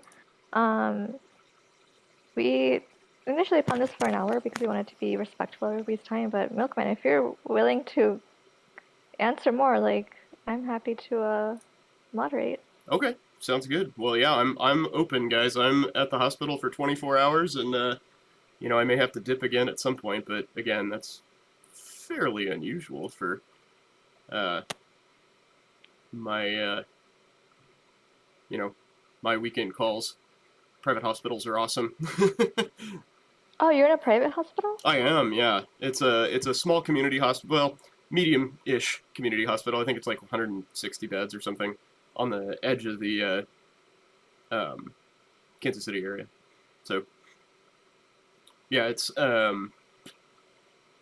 We initially planned this for an hour because we wanted to be respectful of everybody's time, but Milkman, if you're willing to answer more, like, I'm happy to moderate. Okay, sounds good. Well, yeah, I'm open, guys. I'm at the hospital for 24 hours, and you know, I may have to dip again at some point, but again, that's fairly unusual for my you know, my weekend calls. Private hospitals are awesome. Oh, you're in a private hospital? I am, yeah. It's a small community hospital, well, medium-ish community hospital. I think it's like 160 beds or something on the edge of the Kansas City area. So, yeah, it's I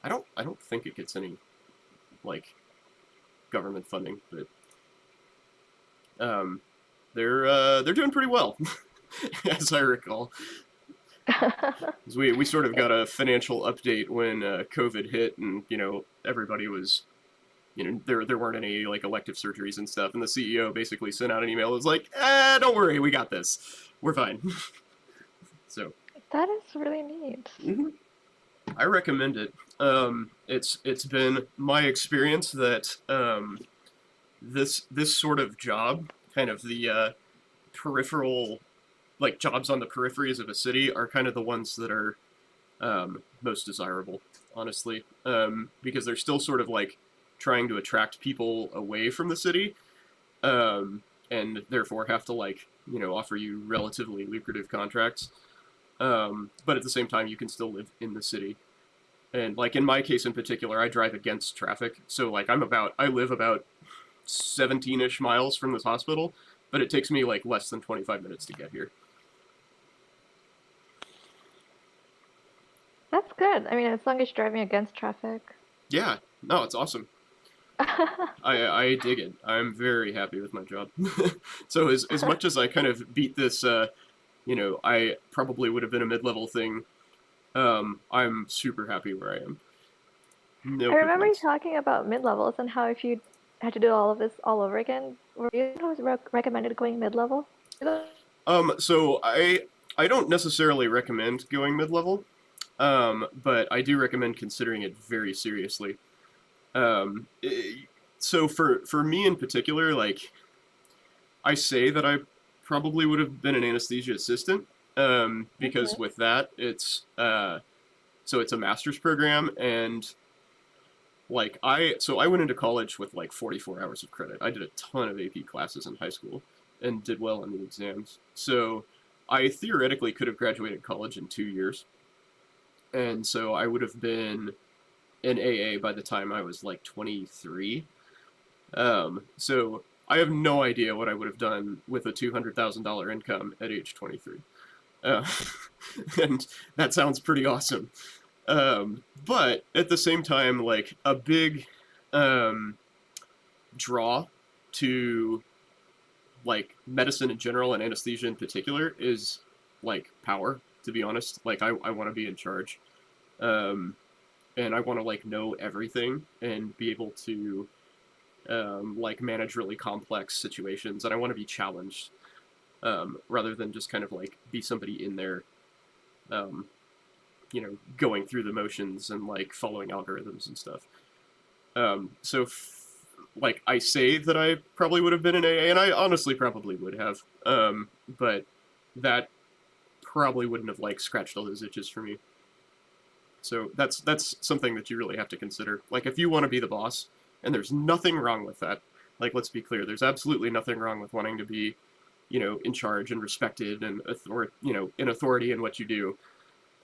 don't think it gets any like government funding, but they're doing pretty well, as I recall. We sort of got a financial update when COVID hit, and you know, everybody was, you know, there weren't any like elective surgeries and stuff, and the CEO basically sent out an email. It was like, don't worry, we got this, we're fine. So that is really neat. Mm-hmm. I recommend it. It's been my experience that this sort of job, kind of the peripheral, like jobs on the peripheries of a city, are kind of the ones that are most desirable, honestly, because they're still sort of like trying to attract people away from the city, and therefore have to, like, you know, offer you relatively lucrative contracts. But at the same time, you can still live in the city. And like in my case in particular, I drive against traffic, so like I live about 17-ish miles from this hospital, but it takes me like less than 25 minutes to get here. That's good. I mean, as long as you're driving against traffic. Yeah, no, it's awesome. I dig it. I'm very happy with my job. So as much as I kind of beat this, you know, I probably would have been a mid-level thing, I'm super happy where I am. No I remember you complaints. talking about mid-levels and how if you had to do all of this all over again, were you always recommended going mid-level? So I don't necessarily recommend going mid-level, but I do recommend considering it very seriously. So for me in particular, like, I say that I probably would have been an anesthesia assistant, because with that, it's so it's a master's program, and like I went into college with like 44 hours of credit. I did a ton of AP classes in high school and did well on the exams. So I theoretically could have graduated college in 2 years. And so I would have been in AA by the time I was like 23. So I have no idea what I would have done with a $200,000 income at age 23. Uh, and that sounds pretty awesome. But at the same time, like a big draw to like medicine in general and anesthesia in particular is like power, to be honest. Like I want to be in charge. And I want to like know everything and be able to like manage really complex situations, and I want to be challenged rather than just kind of like be somebody in there, going through the motions and like following algorithms and stuff. So like I say that I probably would have been in AA, and I honestly probably would have, but that probably wouldn't have like scratched all those itches for me. So that's something that you really have to consider. Like if you want to be the boss, and there's nothing wrong with that. Like let's be clear, there's absolutely nothing wrong with wanting to be, in charge and respected and in authority in what you do.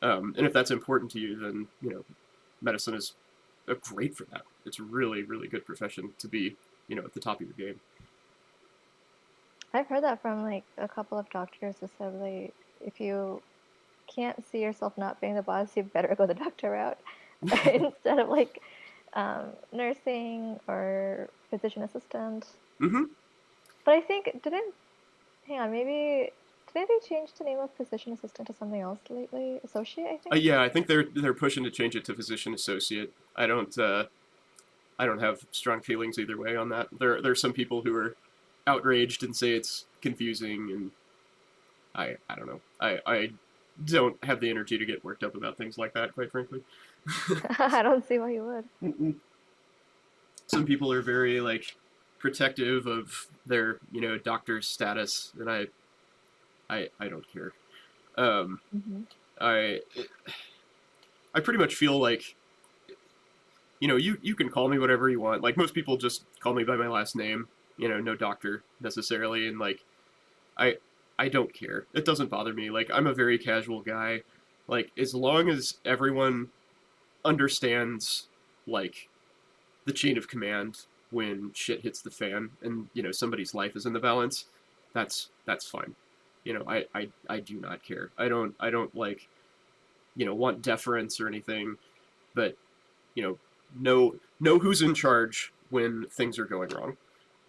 And if that's important to you, then medicine is great for that. It's a really, really good profession to be, at the top of your game. I've heard that from like a couple of doctors who said like if you can't see yourself not being the boss, you better go the doctor route instead of like nursing or physician assistant. Mm-hmm. But I think maybe didn't they change the name of physician assistant to something else lately? Associate, I think. Yeah, I think they're pushing to change it to physician associate. I don't have strong feelings either way on that. There's some people who are outraged and say it's confusing, and I don't know. I don't have the energy to get worked up about things like that, quite frankly. I don't see why you would. Mm-mm. Some people are very like protective of their doctor's status, and I don't care. Mm-hmm. I pretty much feel like you can call me whatever you want. Like most people just call me by my last name, no doctor necessarily, and like I don't care. It doesn't bother me. Like I'm a very casual guy. Like as long as everyone understands like the chain of command when shit hits the fan and somebody's life is in the balance, that's fine. I do not care. I don't like want deference or anything, but know who's in charge when things are going wrong,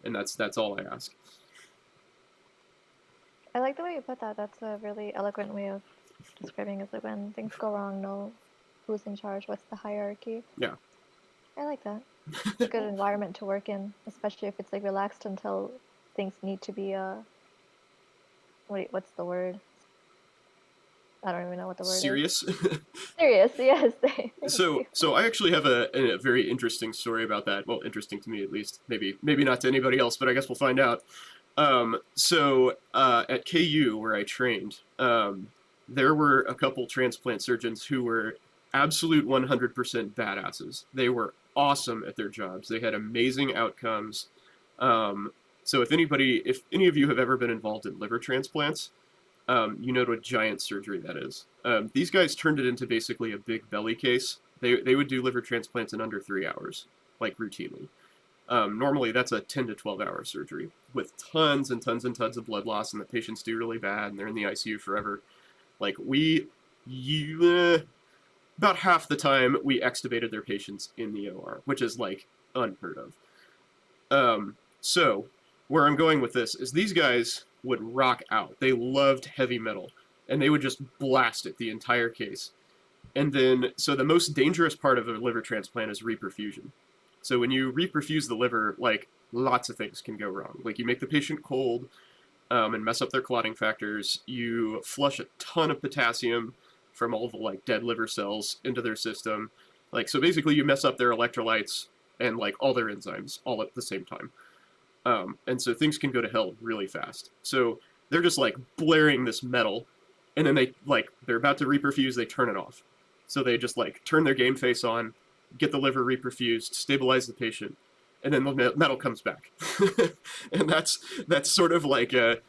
and that's all I ask. I like the way you put that. That's a really eloquent way of describing it. Like when things go wrong, know who's in charge, what's the hierarchy. Yeah. I like that. It's a good environment to work in, especially if it's like relaxed until things need to be what's the word? I don't even know what the word Serious? is. Serious, yes. So I actually have a very interesting story about that. Well, interesting to me at least. Maybe not to anybody else, but I guess we'll find out. So at KU where I trained, there were a couple transplant surgeons who were absolute 100% badasses. They were awesome at their jobs. They had amazing outcomes. So if any of you have ever been involved in liver transplants, you know what a giant surgery that is. These guys turned it into basically a big belly case. They would do liver transplants in under 3 hours, like routinely. Normally that's a 10 to 12 hour surgery with tons and tons and tons of blood loss, and the patients do really bad and they're in the ICU forever. Like about half the time we extubated their patients in the OR, which is like unheard of. So where I'm going with this is these guys would rock out. They loved heavy metal, and they would just blast it the entire case. And then, so the most dangerous part of a liver transplant is reperfusion. So when you reperfuse the liver, like lots of things can go wrong. Like you make the patient cold and mess up their clotting factors. You flush a ton of potassium from all the like dead liver cells into their system. Like, so basically you mess up their electrolytes and like all their enzymes all at the same time. And so things can go to hell really fast. So they're just like blaring this metal, and then they're about to reperfuse, they turn it off. So they just like turn their game face on, get the liver reperfused, stabilize the patient, and then the metal comes back. And that's sort of like a,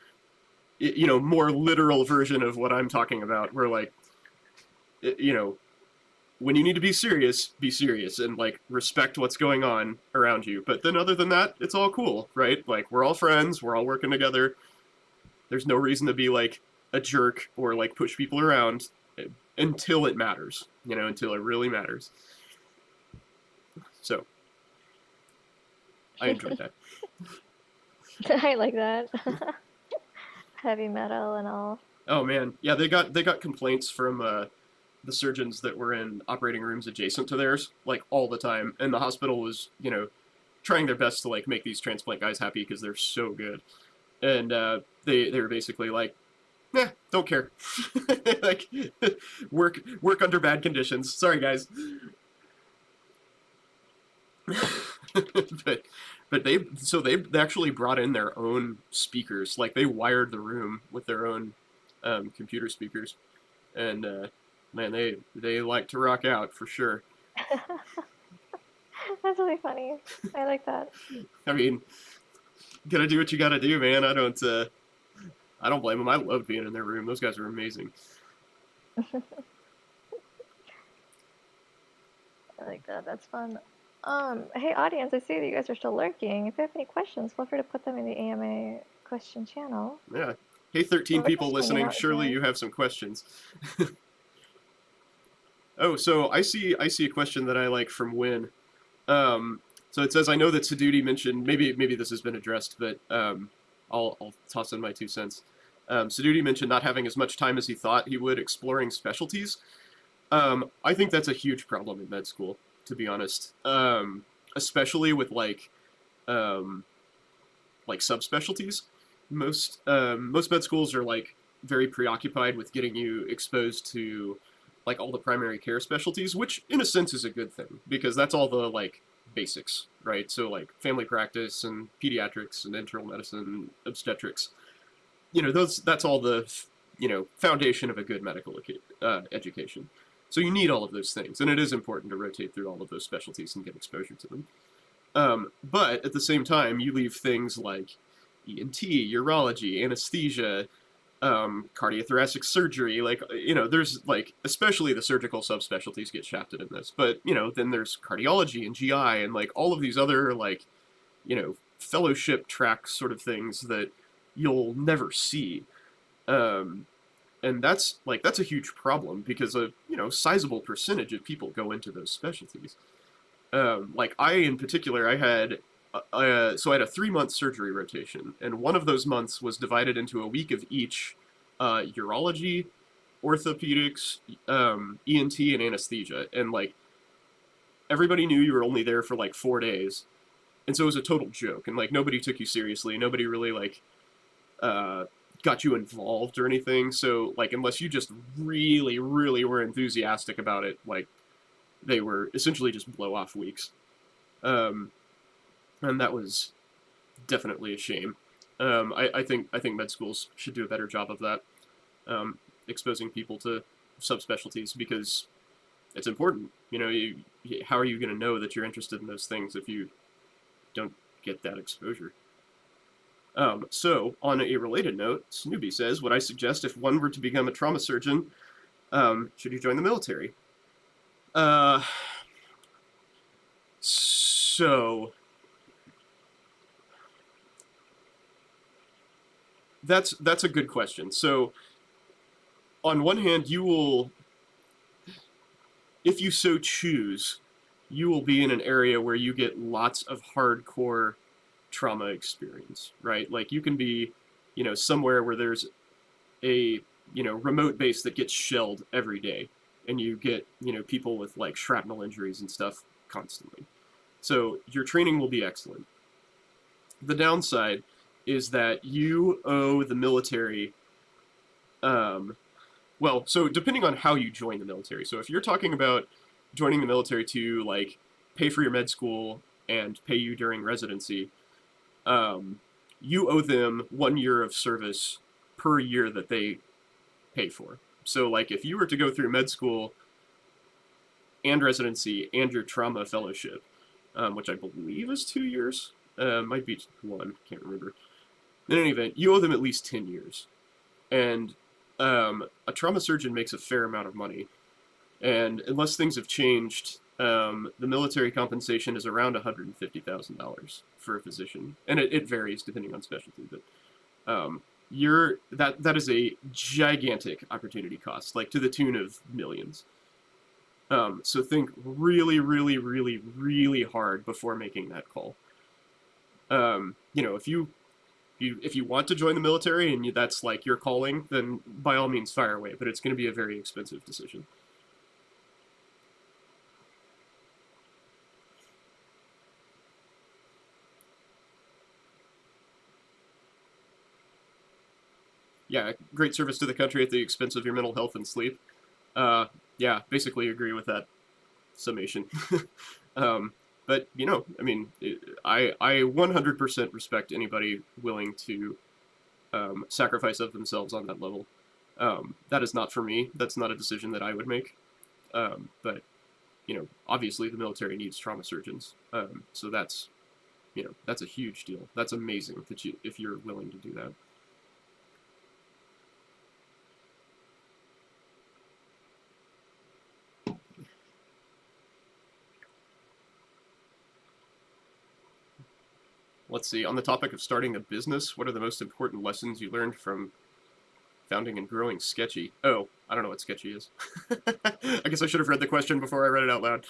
you know, more literal version of what I'm talking about, where like, you know, when you need to be serious, and like respect what's going on around you. But then other than that, it's all cool, right? Like we're all friends, we're all working together. There's no reason to be like a jerk or like push people around until it matters, you know, until it really matters. So I enjoyed that. I like that. Heavy metal and all. Oh man, yeah, they got complaints from the surgeons that were in operating rooms adjacent to theirs, like all the time, and the hospital was, you know, trying their best to like make these transplant guys happy because they're so good, and they were basically like, nah, don't care, like work under bad conditions. Sorry guys. but they actually brought in their own speakers, like they wired the room with their own computer speakers, and man, they like to rock out for sure. That's really funny. I like that. I mean, gotta do what you gotta do, man. I don't blame them. I loved being in their room. Those guys are amazing. I like that. That's fun. Hey audience, I see that you guys are still lurking. If you have any questions, feel free to put them in the AMA question channel. Yeah. Hey, 13 Well, people we're just hanging listening. out Surely here. you have some questions. Oh, so I see a question that I like from Win. So it says, I know that Sadudi mentioned, maybe this has been addressed, but I'll toss in my 2 cents. Sadudi mentioned not having as much time as he thought he would exploring specialties. I think that's a huge problem in med school, to be honest. Especially with like subspecialties. Most med schools are like very preoccupied with getting you exposed to like all the primary care specialties, which in a sense is a good thing because that's all the like basics, right? So like family practice and pediatrics and internal medicine, obstetrics, you know, that's all the, you know, foundation of a good medical education. So you need all of those things, and it is important to rotate through all of those specialties and get exposure to them. But at the same time, you leave things like ENT, urology, anesthesia, cardiothoracic surgery, like, you know, there's like, especially the surgical subspecialties get shafted in this, but, you know, then there's cardiology and GI and like all of these other like, you know, fellowship track sort of things that you'll never see. And that's a huge problem because a, you know, sizable percentage of people go into those specialties. Like I, in particular, I had a 3-month surgery rotation, and one of those months was divided into a week of each urology, orthopedics, ENT, and anesthesia. And like everybody knew you were only there for like 4 days, and so it was a total joke. And like nobody took you seriously. Nobody really like got you involved or anything. So like unless you just really, really were enthusiastic about it, like they were essentially just blow-off weeks. And that was definitely a shame. I think med schools should do a better job of that, exposing people to subspecialties, because it's important. You know, how are you going to know that you're interested in those things if you don't get that exposure? So, on a related note, Snoopy says, would I suggest if one were to become a trauma surgeon, should you join the military? So that's a good question. So on one hand, you will, if you so choose, you will be in an area where you get lots of hardcore trauma experience, right? Like you can be, you know, somewhere where there's a, you know, remote base that gets shelled every day, and you get, you know, people with like shrapnel injuries and stuff constantly. So your training will be excellent. The downside is that you owe the military, well, so depending on how you join the military. So if you're talking about joining the military to like pay for your med school and pay you during residency, you owe them 1 year of service per year that they pay for. So like if you were to go through med school and residency and your trauma fellowship, which I believe is 2 years. Might be 1, can't remember. In any event, you owe them at least 10 years. And a trauma surgeon makes a fair amount of money. And unless things have changed, the military compensation is around $150,000 for a physician. And it varies depending on specialty, but that is a gigantic opportunity cost, like to the tune of millions. So think really, really, really, really hard before making that call. If you want to join the military and that's like your calling, then by all means fire away. But it's going to be a very expensive decision. Yeah, great service to the country at the expense of your mental health and sleep. Yeah, basically agree with that summation. But, I 100% respect anybody willing to sacrifice of themselves on that level. That is not for me. That's not a decision that I would make. But, obviously the military needs trauma surgeons. So that's a huge deal. That's amazing if you're willing to do that. Let's see, on the topic of starting a business, what are the most important lessons you learned from founding and growing Sketchy? Oh, I don't know what Sketchy is. I guess I should have read the question before I read it out loud.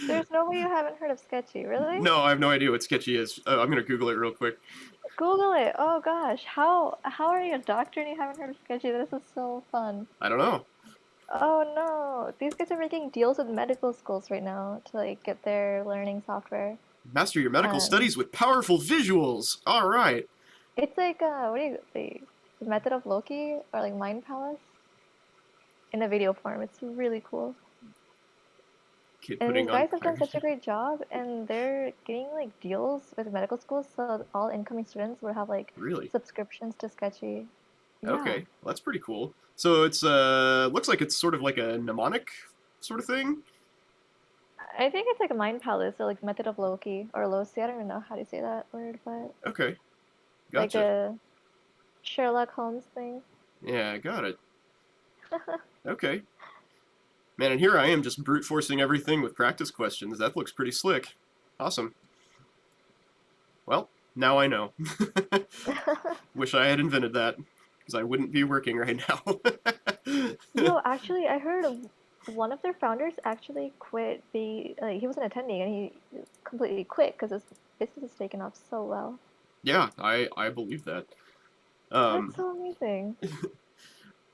There's no way you haven't heard of Sketchy, really? No, I have no idea what Sketchy is. I'm going to Google it real quick. Google it. Oh gosh, how are you a doctor and you haven't heard of Sketchy? This is so fun. I don't know. Oh no, these guys are making deals with medical schools right now to like get their learning software. Master your medical studies with powerful visuals. All right. It's like what do you say? The Method of Loki or like Mind Palace in a video form. It's really cool. Kid And these putting on guys have done pirate- such a great job, and they're getting like deals with medical schools, so all incoming students would have like Really? subscriptions to Sketchy. Yeah. Okay, well, that's pretty cool. So it's looks like it's sort of like a mnemonic sort of thing. I think it's like a Mind Palace or like Method of Loki or Loci. I don't even know how to say that word, but Okay, like gotcha. a Sherlock Holmes thing. Yeah, I got it. Okay. Man, and here I am just brute forcing everything with practice questions. That looks pretty slick. Awesome. Well, now I know. Wish I had invented that, because I wouldn't be working right now. Yo, actually, I heard one of their founders actually quit. He wasn't attending, and he completely quit because his business is taken off so well. Yeah, I believe that. That's so amazing.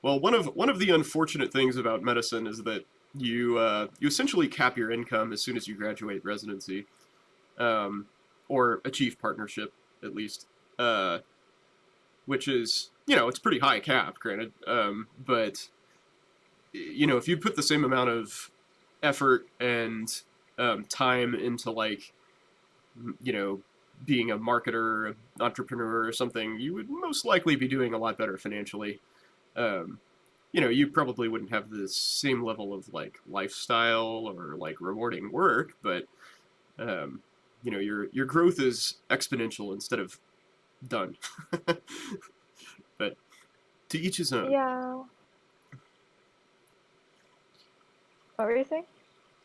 Well, one of the unfortunate things about medicine is that you essentially cap your income as soon as you graduate residency, or achieve partnership at least, which is it's pretty high cap, granted, but if you put the same amount of effort and time into like being a marketer, an entrepreneur, or something, you would most likely be doing a lot better financially. You probably wouldn't have the same level of like lifestyle or like rewarding work, but your growth is exponential instead of done. But to each his own. Yeah. What were you saying?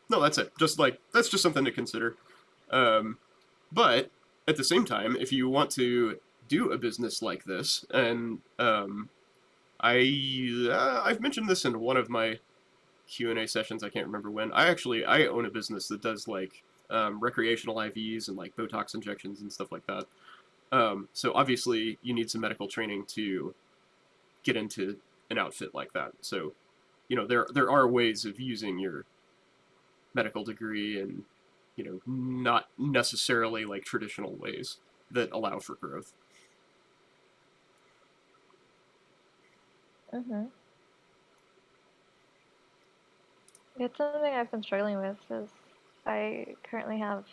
No, that's it. That's just something to consider. But at the same time, if you want to do a business like this, and I've mentioned this in one of my Q&A sessions. I can't remember when. I own a business that does like recreational IVs and like Botox injections and stuff like that. So obviously you need some medical training to get into an outfit like that. So there are ways of using your medical degree and not necessarily like traditional ways that allow for growth. Mm-hmm. It's something I've been struggling with because I currently have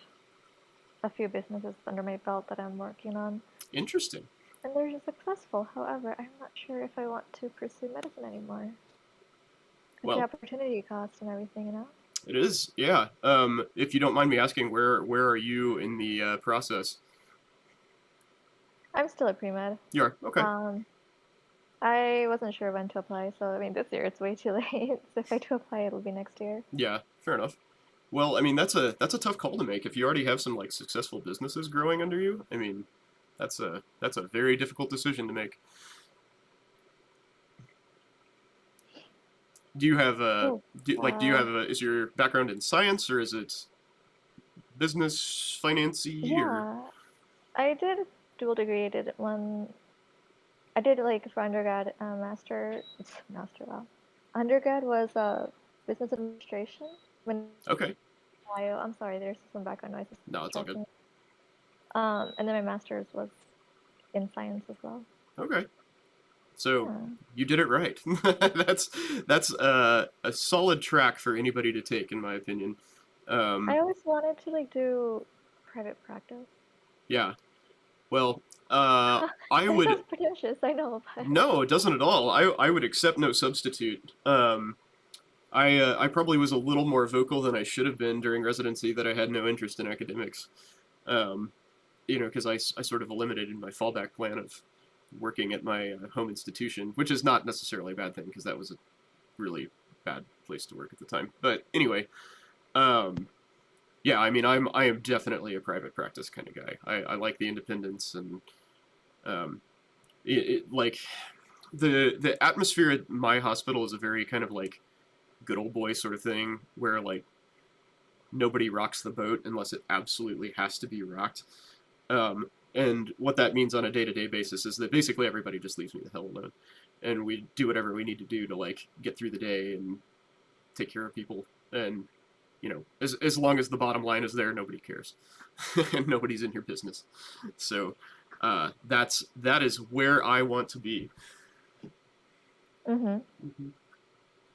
a few businesses under my belt that I'm working on. Interesting. And they're just successful. However, I'm not sure if I want to pursue medicine anymore. Because the opportunity cost and everything, It is, yeah. If you don't mind me asking, where are you in the process? I'm still at pre-med. You are? Okay. I wasn't sure when to apply, so I mean, this year it's way too late. So if I do apply, it'll be next year. Yeah, fair enough. Well, I mean, that's a tough call to make. If you already have some like successful businesses growing under you, I mean, that's a very difficult decision to make. Do you have Oh, do you have is your background in science, or is it business, financy, or? yeah, I did dual degree. I did one. I did like for undergrad, master. Wow. Undergrad was business administration. When Okay. Ohio, I'm sorry, there's some background noise. No, it's all good. And then my master's was in science as well. Okay. So Yeah. you did it right. that's a solid track for anybody to take, in my opinion. I always wanted to like do private practice. Yeah. Well, I That would. sounds pretentious, I know, but No, it doesn't at all. I would accept no substitute. I probably was a little more vocal than I should have been during residency that I had no interest in academics. Because I sort of eliminated my fallback plan of working at my home institution, which is not necessarily a bad thing because that was a really bad place to work at the time. But anyway, yeah, I mean, I am definitely a private practice kind of guy. I like the independence and like the atmosphere at my hospital is a very kind of like good old boy sort of thing where like nobody rocks the boat unless it absolutely has to be rocked. And what that means on a day-to-day basis is that basically everybody just leaves me the hell alone, and we do whatever we need to do to like get through the day and take care of people. And as long as the bottom line is there, nobody cares, and nobody's in your business. So that is where I want to be. Wait,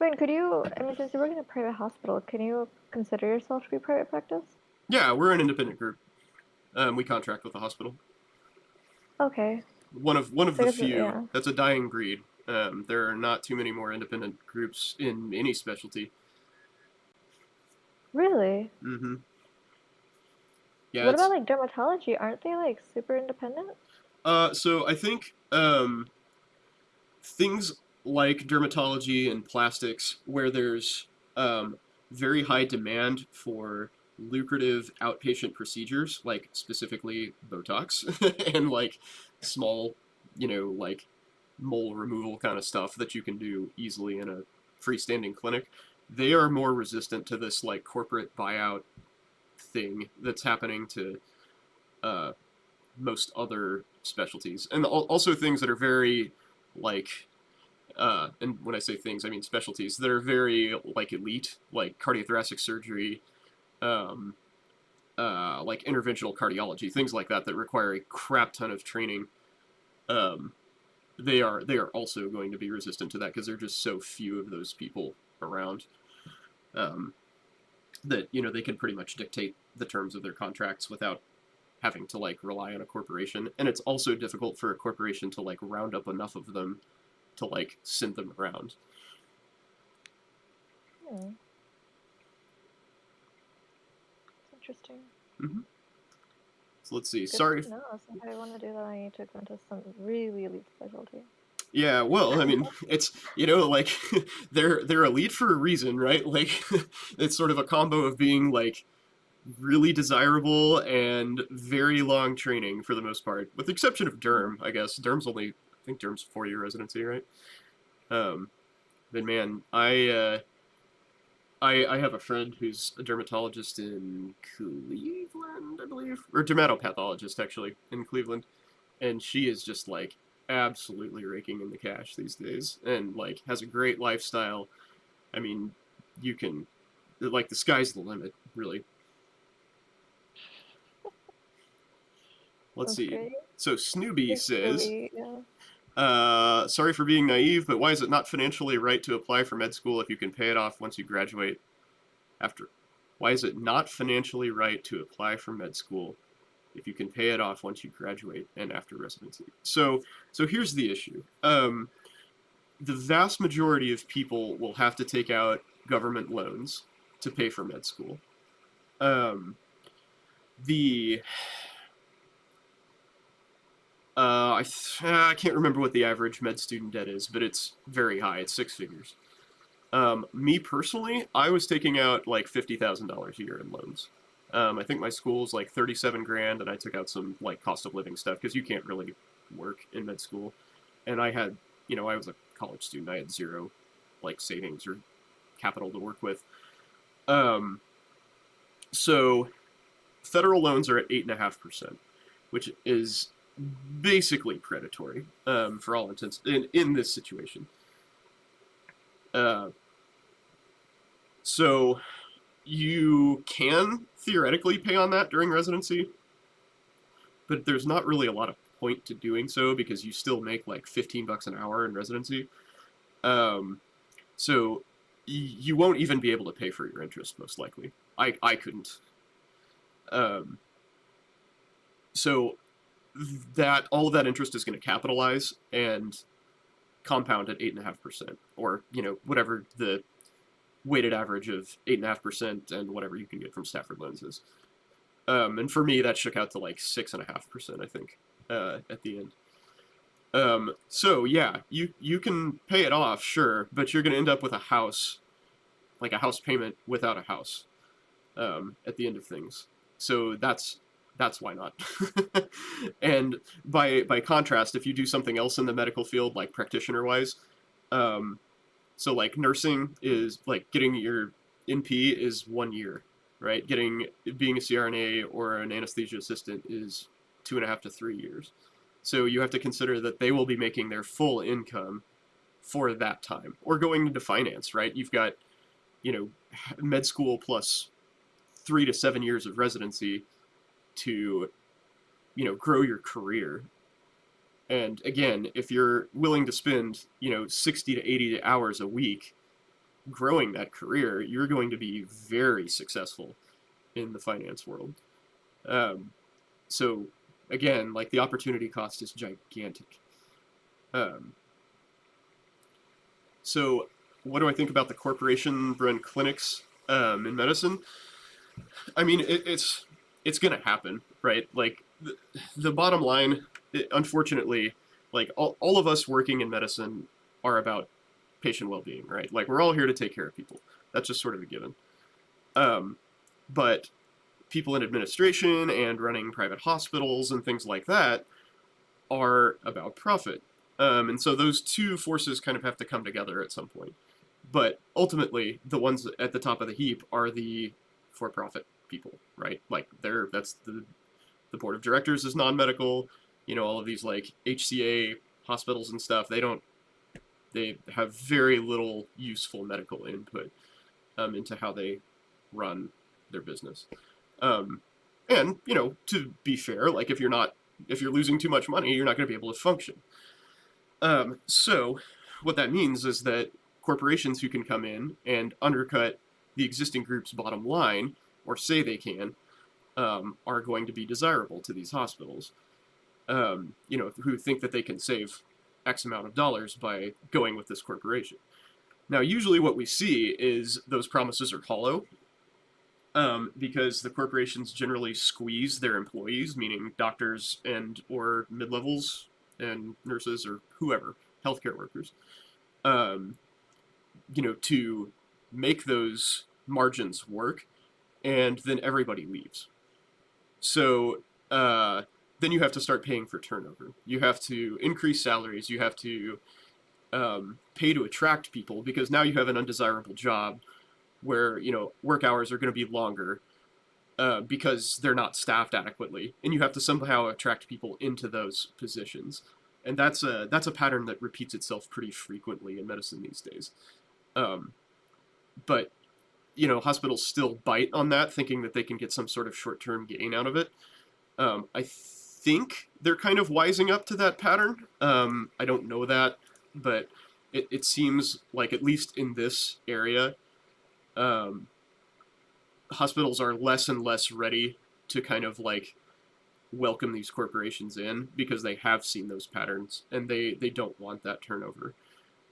I mean, since you work in a private hospital, can you consider yourself to be private practice? Yeah, we're an independent group. We contract with the hospital. Okay. One of the few. Yeah. That's a dying breed. There are not too many more independent groups in any specialty. Really? Mm-hmm. Yeah. What about like dermatology? Aren't they like super independent? So I think things like dermatology and plastics, where there's very high demand for lucrative outpatient procedures, like specifically Botox and like small, like mole removal kind of stuff that you can do easily in a freestanding clinic, they are more resistant to this like corporate buyout thing that's happening to most other specialties, and also things that are very like and when I say things, I mean specialties that are very like elite, like cardiothoracic surgery, like interventional cardiology, things like that require a crap ton of training. They are also going to be resistant to that because there are just so few of those people around. That they can pretty much dictate the terms of their contracts without having to like rely on a corporation, and it's also difficult for a corporation to like round up enough of them to like send them around. Interesting. Mm-hmm. So let's see. Good Sorry. No, if I want to do that, I need to go into some really elite specialty. Yeah, well, I mean, it's like they're elite for a reason, right? Like it's sort of a combo of being like really desirable and very long training for the most part, with the exception of derm, I guess. I think derm's 4-year residency, right? Then man, I have a friend who's a dermatologist in Cleveland, I believe, or dermatopathologist actually in Cleveland, and she is just like absolutely raking in the cash these days, and like has a great lifestyle. I mean, you can like the sky's the limit, really. Let's see. Great. So Snooby says, yeah. sorry for being naive, but why is it not financially right to apply for med school if you can pay it off once you graduate? Why is it not financially right to apply for med school if you can pay it off once you graduate and after residency? So here's the issue. The vast majority of people will have to take out government loans to pay for med school. The I can't remember what the average med student debt is, but it's very high. It's 6 figures. Me personally, I was taking out like $50,000 a year in loans. I think my school's like 37 grand, and I took out some like cost of living stuff because you can't really work in med school. And I had, I was a college student. I had zero like savings or capital to work with. So federal loans are at 8.5%, which is basically predatory for all intents in this situation. So you can theoretically pay on that during residency, but there's not really a lot of point to doing so because you still make like $15 an hour in residency. So you won't even be able to pay for your interest, most likely. I couldn't. So that all of that interest is going to capitalize and compound at 8.5%, or whatever the weighted average of 8.5% and whatever you can get from Stafford loans is. And for me, that shook out to like 6.5%, I think, at the end. So yeah, you can pay it off, sure, but you're going to end up with a house, like a house payment without a house, at the end of things. So that's why not. And by contrast, if you do something else in the medical field, like practitioner-wise, so like nursing is like getting your NP is 1 year, right? Being a CRNA or an anesthesia assistant is 2.5 to 3 years. So you have to consider that they will be making their full income for that time, or going into finance, right? You've got, med school plus 3 to 7 years of residency to, grow your career. And again, if you're willing to spend, 60 to 80 hours a week growing that career, you're going to be very successful in the finance world. So again, like the opportunity cost is gigantic. So what do I think about the corporation-run clinics in medicine? I mean, it's going to happen, right? Like the bottom line, unfortunately, like all of us working in medicine are about patient well-being, right? Like we're all here to take care of people. That's just sort of a given. But people in administration and running private hospitals and things like that are about profit. And so those two forces kind of have to come together at some point. But ultimately, the ones at the top of the heap are the for-profit people, right? Like that's the board of directors is non-medical. All of these like HCA hospitals and stuff, they have very little useful medical input into how they run their business. And to be fair, like if you're losing too much money, you're not going to be able to function. So what that means is that corporations who can come in and undercut the existing group's bottom line, or say they can, are going to be desirable to these hospitals. Who think that they can save X amount of dollars by going with this corporation. Now, usually what we see is those promises are hollow, because the corporations generally squeeze their employees, meaning doctors and or mid-levels and nurses or whoever, healthcare workers, to make those margins work, and then everybody leaves. So then you have to start paying for turnover. You have to increase salaries. You have to pay to attract people, because now you have an undesirable job where work hours are going to be longer because they're not staffed adequately, and you have to somehow attract people into those positions. And that's a pattern that repeats itself pretty frequently in medicine these days. But hospitals still bite on that, thinking that they can get some sort of short-term gain out of it. I think they're kind of wising up to that pattern. I don't know that, but it seems like, at least in this area, hospitals are less and less ready to kind of like welcome these corporations in, because they have seen those patterns and they don't want that turnover.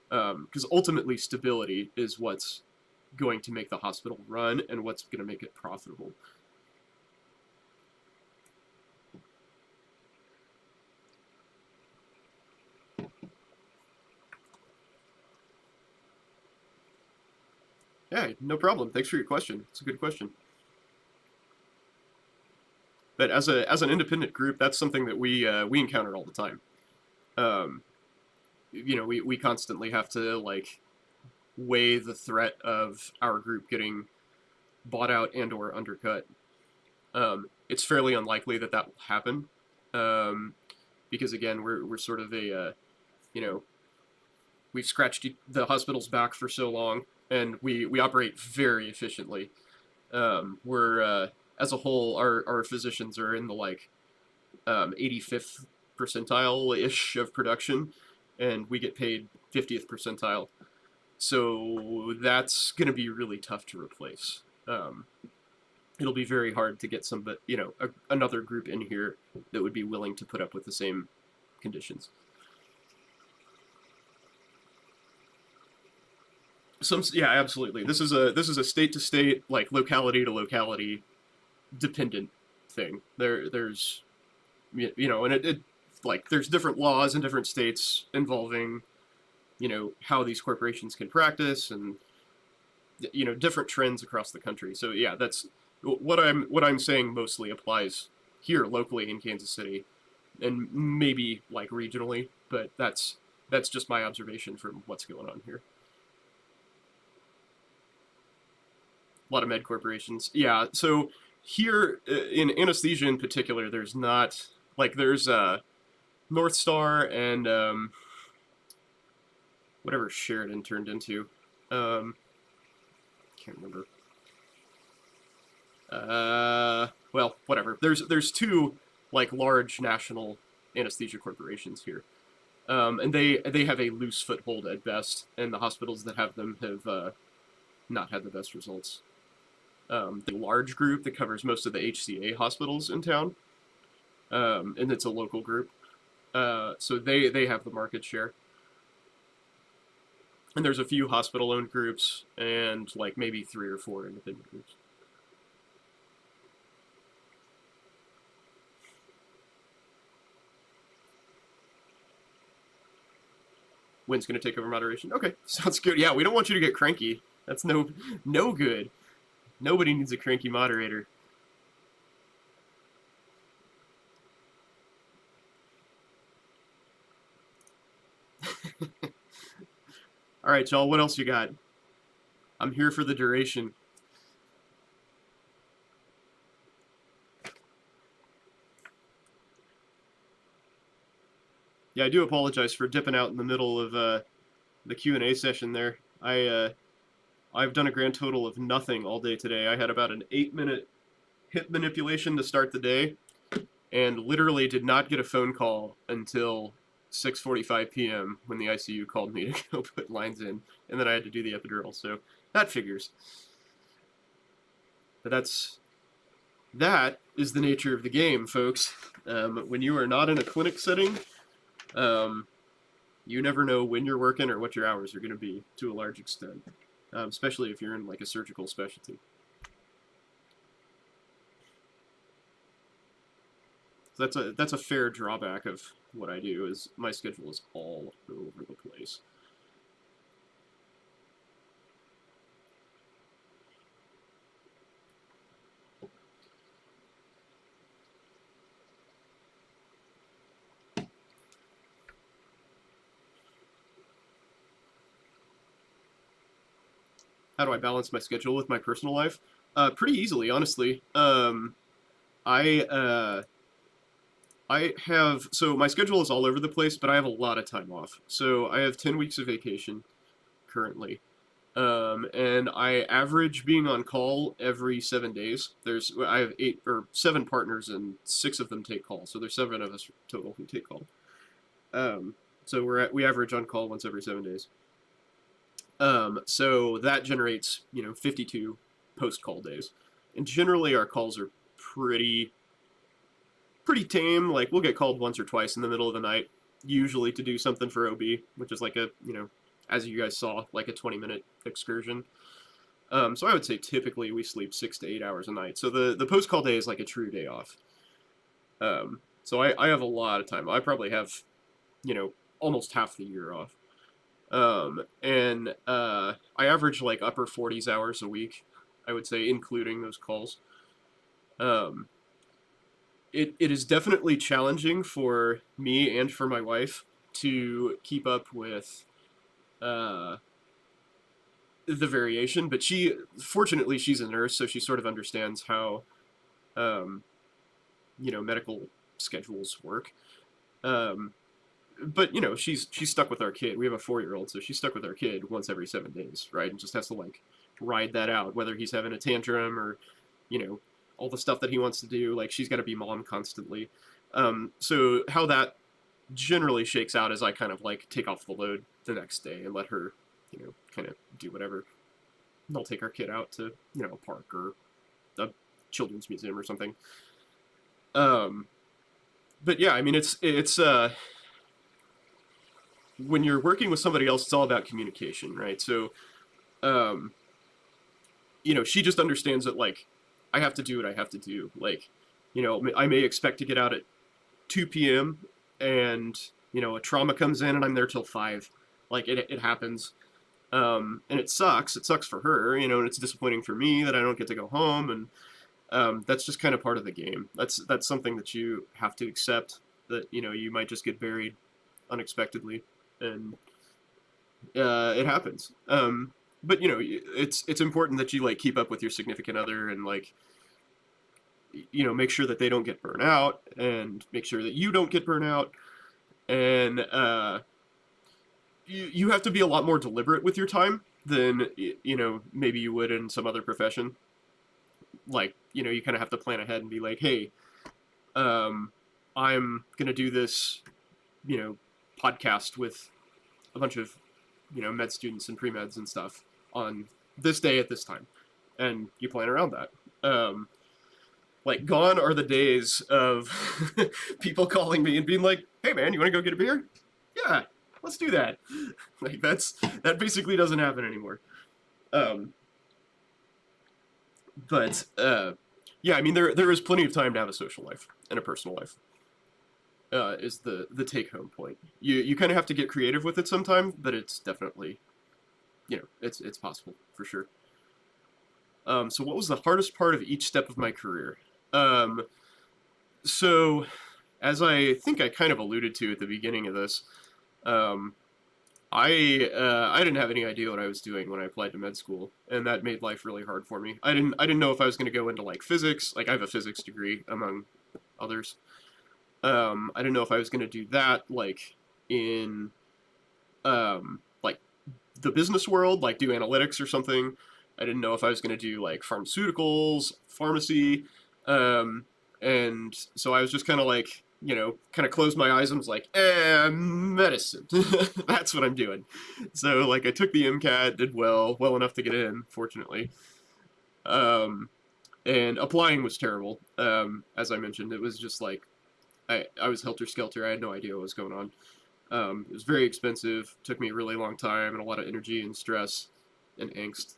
Because ultimately stability is what's going to make the hospital run and what's going to make it profitable. Yeah, no problem. Thanks for your question. It's a good question. But as an independent group, that's something that we encounter all the time. We constantly have to like weigh the threat of our group getting bought out and or undercut. It's fairly unlikely that will happen, because again, we're sort of a we've scratched the hospital's back for so long, and we operate very efficiently. We're as a whole, our physicians are in the like 85th percentile-ish of production, and we get paid 50th percentile. So that's going to be really tough to replace. It'll be very hard to get another group in here that would be willing to put up with the same conditions. Yeah, absolutely. This is a state to state, like locality to locality dependent thing. There's and it like there's different laws in different states involving how these corporations can practice, and different trends across the country. So yeah, that's what I'm saying mostly applies here locally in Kansas City, and maybe like regionally, but that's just my observation from what's going on here. A lot of med corporations. Yeah, so here in anesthesia in particular, there's not like there's North Star and whatever Sheridan turned into. Can't remember. Well, whatever. There's two like large national anesthesia corporations here, and they have a loose foothold at best, and the hospitals that have them have not had the best results. The large group that covers most of the HCA hospitals in town, and it's a local group, so they have the market share. And there's a few hospital-owned groups, and like maybe 3 or 4 independent groups. Wynn's going to take over moderation. Okay, sounds good. Yeah, we don't want you to get cranky. That's no good. Nobody needs a cranky moderator. All right, y'all, what else you got? I'm here for the duration. Yeah, I do apologize for dipping out in the middle of the Q&A session there. I've done a grand total of nothing all day today. I had about an 8-minute hip manipulation to start the day, and literally did not get a phone call until 6:45 p.m. when the ICU called me to go put lines in, and then I had to do the epidural, so that figures. But that is the nature of the game, folks. When you are not in a clinic setting, you never know when you're working or what your hours are going to be to a large extent, especially if you're in like a surgical specialty. So that's a fair drawback of what I do, is my schedule is all over the place. How do I balance my schedule with my personal life? Pretty easily, honestly. So my schedule is all over the place, but I have a lot of time off. So I have 10 weeks of vacation currently. And I average being on call every 7 days. I have 8 or 7 partners, and 6 of them take call. So there's 7 of us total who take call. So we average on call once every 7 days. So that generates, 52 post-call days. And generally our calls are pretty tame. Like, we'll get called once or twice in the middle of the night, usually to do something for OB, which is like a, as you guys saw, like a 20-minute excursion. So I would say typically we sleep 6 to 8 hours a night. So the post-call day is like a true day off. So I have a lot of time. I probably have, almost half the year off. And I average like upper 40s hours a week, I would say, including those calls. It is definitely challenging for me and for my wife to keep up with the variation, but fortunately, she's a nurse, so she sort of understands how, medical schedules work. But she's stuck with our kid. We have a 4-year-old, so she's stuck with our kid once every 7 days, right? And just has to like ride that out, whether he's having a tantrum or, all the stuff that he wants to do. Like she's got to be mom constantly. So how that generally shakes out is I kind of like take off the load the next day and let her, kind of do whatever. They'll take our kid out to, a park or a children's museum or something. But yeah, I mean, it's when you're working with somebody else, it's all about communication, right? So, she just understands that, like, I have to do what I have to do. Like, I may expect to get out at 2 p.m. and, a trauma comes in and I'm there till 5. Like, it happens. And it sucks. It sucks for her, and it's disappointing for me that I don't get to go home. And that's just kind of part of the game. That's something that you have to accept, that, you might just get buried unexpectedly. And it happens. But it's important that you like keep up with your significant other and like make sure that they don't get burnt out, and make sure that you don't get burnt out. And you have to be a lot more deliberate with your time than maybe you would in some other profession. Like you kind of have to plan ahead and be like, hey, I'm gonna do this podcast with a bunch of med students and pre-meds and stuff on this day at this time, and you plan around that. Like, gone are the days of people calling me and being like, hey man, you want to go get a beer? Yeah, let's do that. Like, that basically doesn't happen anymore. But yeah, I mean, there is plenty of time to have a social life and a personal life. Is the take home point. You kind of have to get creative with it sometimes, but it's definitely, it's possible for sure. So what was the hardest part of each step of my career? So as I think I kind of alluded to at the beginning of this, I didn't have any idea what I was doing when I applied to med school, and that made life really hard for me. I didn't know if I was going to go into like physics. Like, I have a physics degree among others. I didn't know if I was going to do that, like, in, like, the business world, like, do analytics or something. I didn't know if I was going to do, like, pharmaceuticals, pharmacy, and so I was just kind of, like, kind of closed my eyes and was like, medicine. That's what I'm doing. So, like, I took the MCAT, did well enough to get in, fortunately. And applying was terrible. As I mentioned, it was just, like, I was helter-skelter. I had no idea what was going on. It was very expensive. Took me a really long time and a lot of energy and stress and angst.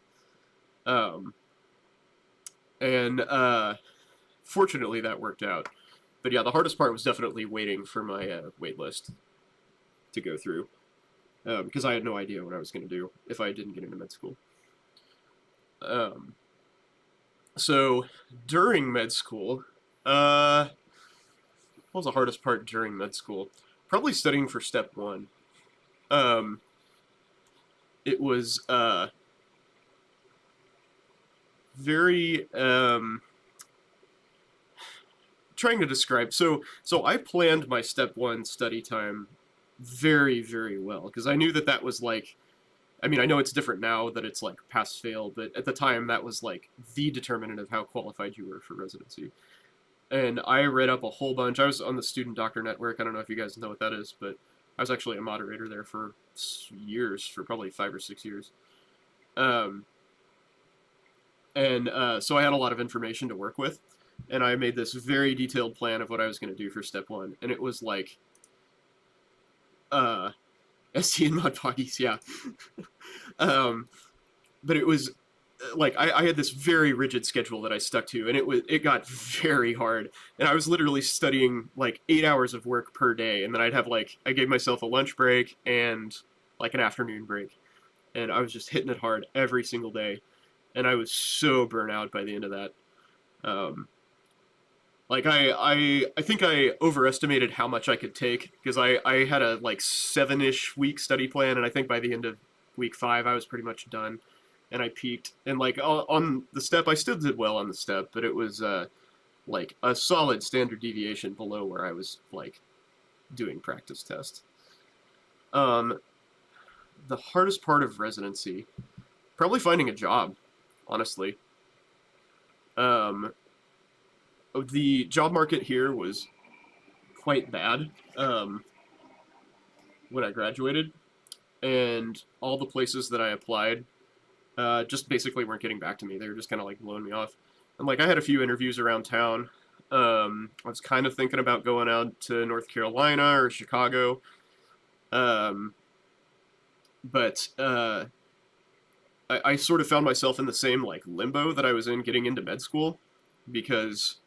And fortunately, that worked out. But yeah, the hardest part was definitely waiting for my wait list to go through. Because I had no idea what I was going to do if I didn't get into med school. So during med school, what was the hardest part during med school? Probably studying for step 1. It was very trying to describe. So I planned my step 1 study time very, very well, because I knew that was like, I mean, I know it's different now that it's like pass fail, but at the time that was like the determinant of how qualified you were for residency. And I read up a whole bunch. I was on the Student Doctor Network. I don't know if you guys know what that is, but I was actually a moderator there for years, for probably 5 or 6 years. So I had a lot of information to work with, and I made this very detailed plan of what I was going to do for step 1, and it was like, ST and mod poggies, yeah. But it was like I had this very rigid schedule that I stuck to, and it got very hard. And I was literally studying like 8 hours of work per day, and then I gave myself a lunch break and like an afternoon break, and I was just hitting it hard every single day, and I was so burnt out by the end of that. Like I think I overestimated how much I could take, because I had a like 7-ish week study plan, and I think by the end of week 5 I was pretty much done, and I peaked. And like on the step, I still did well on the step, but it was like a solid standard deviation below where I was like doing practice tests. The hardest part of residency, probably finding a job, honestly. The job market here was quite bad when I graduated, and all the places that I applied just basically weren't getting back to me. They were just kind of like blowing me off. And like I had a few interviews around town. I was kind of thinking about going out to North Carolina or Chicago, but I sort of found myself in the same like limbo that I was in getting into med school, because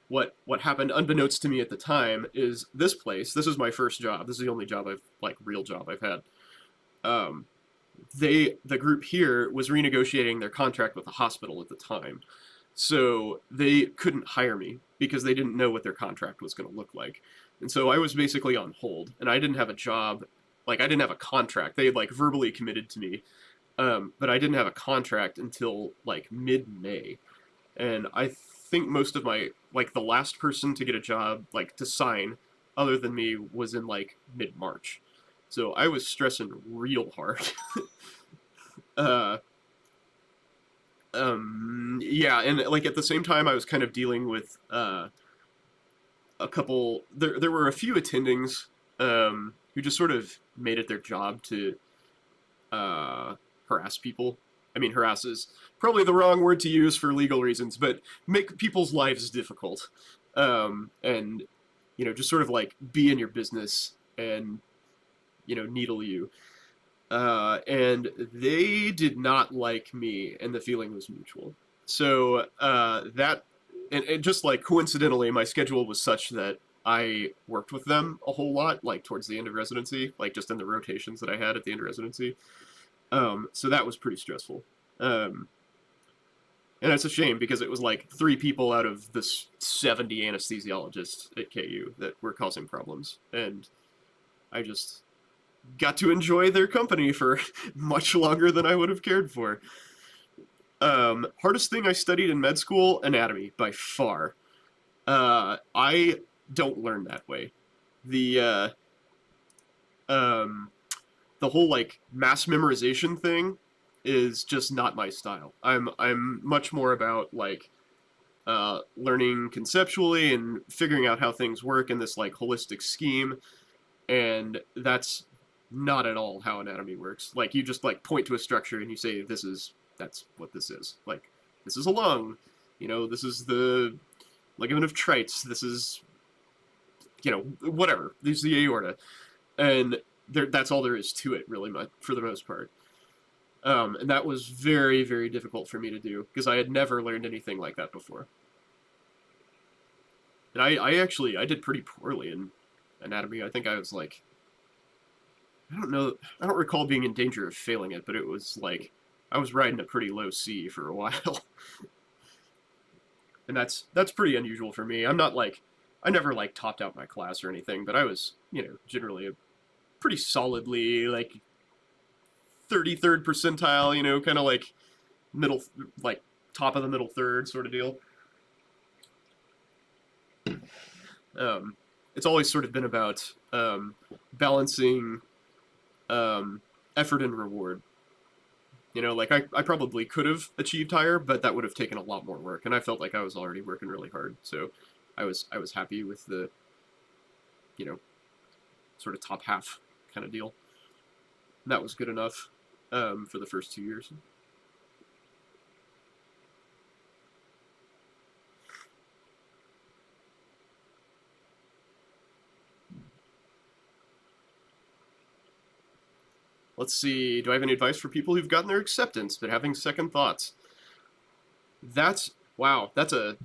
what happened, unbeknownst to me at the time, is this place. This is my first job. This is the only job real job I've had. The group here was renegotiating their contract with the hospital at the time, so they couldn't hire me because they didn't know what their contract was going to look like, and so I was basically on hold, and I didn't have a job. Like I didn't have a contract. They had like verbally committed to me, but I didn't have a contract until like mid-May, and I think most of my the last person to get a job like to sign other than me was in like mid-March, so I was stressing real hard. Yeah, and like at the same time I was kind of dealing with a couple. There were a few attendings who just sort of made it their job to harass people. I mean, harass is probably the wrong word to use for legal reasons, but make people's lives difficult. And, just sort of like be in your business and, needle you. And they did not like me, and the feeling was mutual. So and just like coincidentally, my schedule was such that I worked with them a whole lot, like towards the end of residency, like just in the rotations that I had at the end of residency. So that was pretty stressful. And it's a shame because it was like 3 people out of the 70 anesthesiologists at KU that were causing problems. And I just got to enjoy their company for much longer than I would have cared for. Hardest thing I studied in med school, anatomy, by far. I don't learn that way. The whole like mass memorization thing is just not my style. I'm much more about like learning conceptually and figuring out how things work in this like holistic scheme, and that's not at all how anatomy works. Like you just like point to a structure and you say that's what this is. Like this is a lung, this is the ligament of Treitz, this is whatever. This is the aorta, and that's all there is to it, really, for the most part. And that was very, very difficult for me to do because I had never learned anything like that before. And I did pretty poorly in anatomy. I think I was like, I don't recall being in danger of failing it, but it was like I was riding a pretty low C for a while. And that's pretty unusual for me. I'm not like, I never like topped out my class or anything, but I was, generally a pretty solidly like 33rd percentile, kind of like middle, like top of the middle third sort of deal. It's always sort of been about balancing effort and reward. Like I probably could have achieved higher, but that would have taken a lot more work, and I felt like I was already working really hard, so I was happy with the, sort of top half kind of deal. And that was good enough for the first 2 years. Let's see, do I have any advice for people who've gotten their acceptance but having second thoughts? Wow, that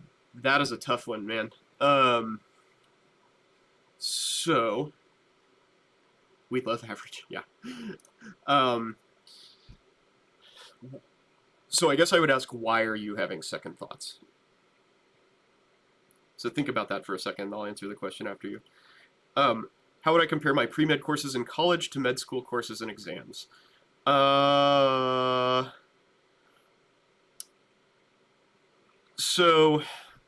is a tough one, man. So we love average, yeah. So I guess I would ask, why are you having second thoughts? So think about that for a second. I'll answer the question after you. How would I compare my pre-med courses in college to med school courses and exams? So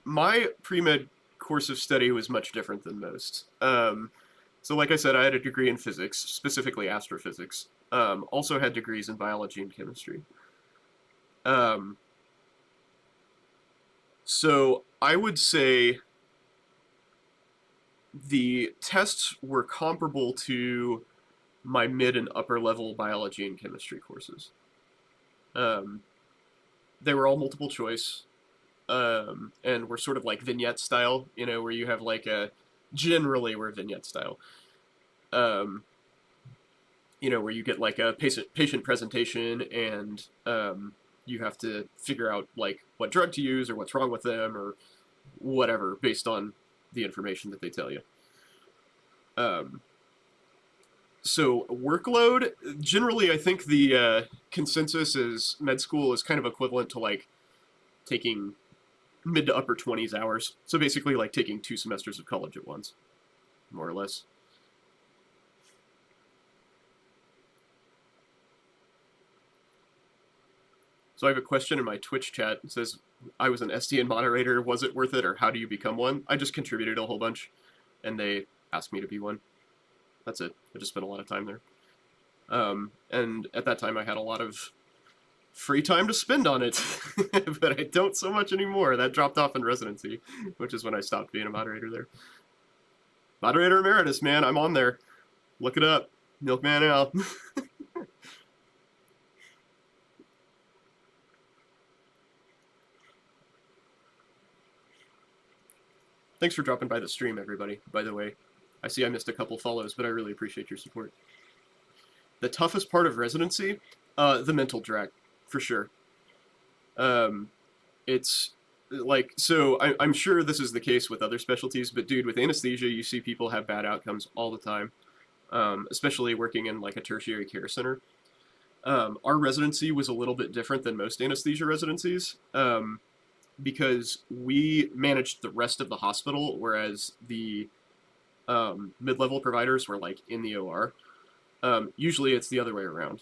my pre-med course of study was much different than most. So like I said, I had a degree in physics, specifically astrophysics. Also had degrees in biology and chemistry. So I would say the tests were comparable to my mid and upper level biology and chemistry courses. They were all multiple choice, and were sort of like vignette style, where you have like generally we're vignette style, where you get like a patient presentation, and you have to figure out like what drug to use or what's wrong with them or whatever based on the information that they tell you. So workload, generally I think the consensus is med school is kind of equivalent to like taking mid to upper 20s hours. So basically like taking 2 semesters of college at once, more or less. So I have a question in my Twitch chat. It says, I was an SDN moderator. Was it worth it, or how do you become one? I just contributed a whole bunch, and they asked me to be one. That's it. I just spent a lot of time there. And at that time, I had a lot of free time to spend on it, but I don't so much anymore. That dropped off in residency, which is when I stopped being a moderator there. Moderator Emeritus, man, I'm on there. Look it up. Milkman Al. Thanks for dropping by the stream, everybody, by the way. I see I missed a couple follows, but I really appreciate your support. The toughest part of residency? The mental drag, for sure. It's like, so I'm sure this is the case with other specialties, but dude, with anesthesia, you see people have bad outcomes all the time, especially working in like a tertiary care center. Our residency was a little bit different than most anesthesia residencies, because we managed the rest of the hospital, whereas the mid-level providers were like in the OR. Usually it's the other way around,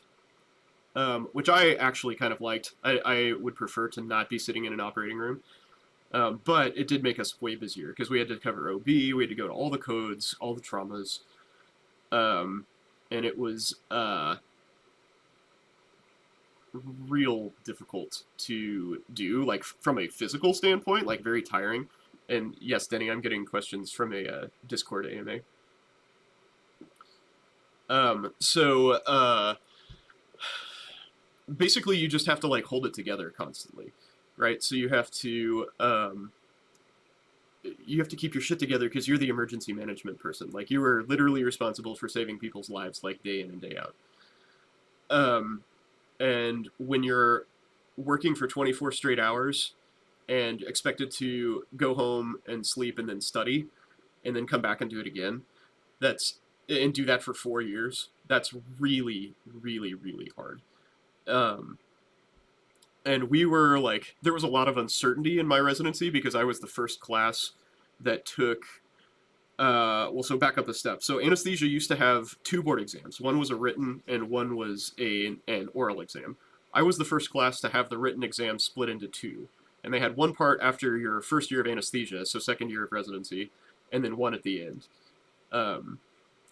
which I actually kind of liked. I would prefer to not be sitting in an operating room, but it did make us way busier because we had to cover OB, we had to go to all the codes, all the traumas, and it was real difficult to do, like from a physical standpoint, like very tiring. And yes, Denny, I'm getting questions from a Discord AMA. So basically you just have to like hold it together constantly, right? So you have to keep your shit together because you're the emergency management person. Like you are literally responsible for saving people's lives like day in and day out. And when you're working for 24 straight hours and expected to go home and sleep and then study and then come back and do it again, and do that for 4 years, that's really, really, really hard. And we were like, there was a lot of uncertainty in my residency because I was the first class that took, so back up a step. So anesthesia used to have 2 board exams. One was a written and one was an oral exam. I was the first class to have the written exam split into 2. And they had one part after your first year of anesthesia, so second year of residency, and then one at the end.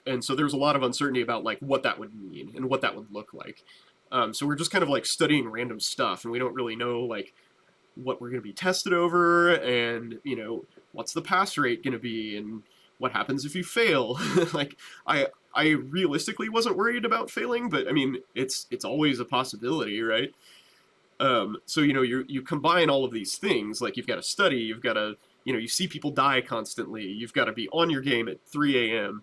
And so there was a lot of uncertainty about like what that would mean and what that would look like. So we're just kind of like studying random stuff, and we don't really know like what we're going to be tested over, and what's the pass rate going to be, and what happens if you fail. Like I realistically wasn't worried about failing, but I mean it's always a possibility, right? So you combine all of these things, like you've got to study, you've got to you see people die constantly, you've got to be on your game at 3 a.m.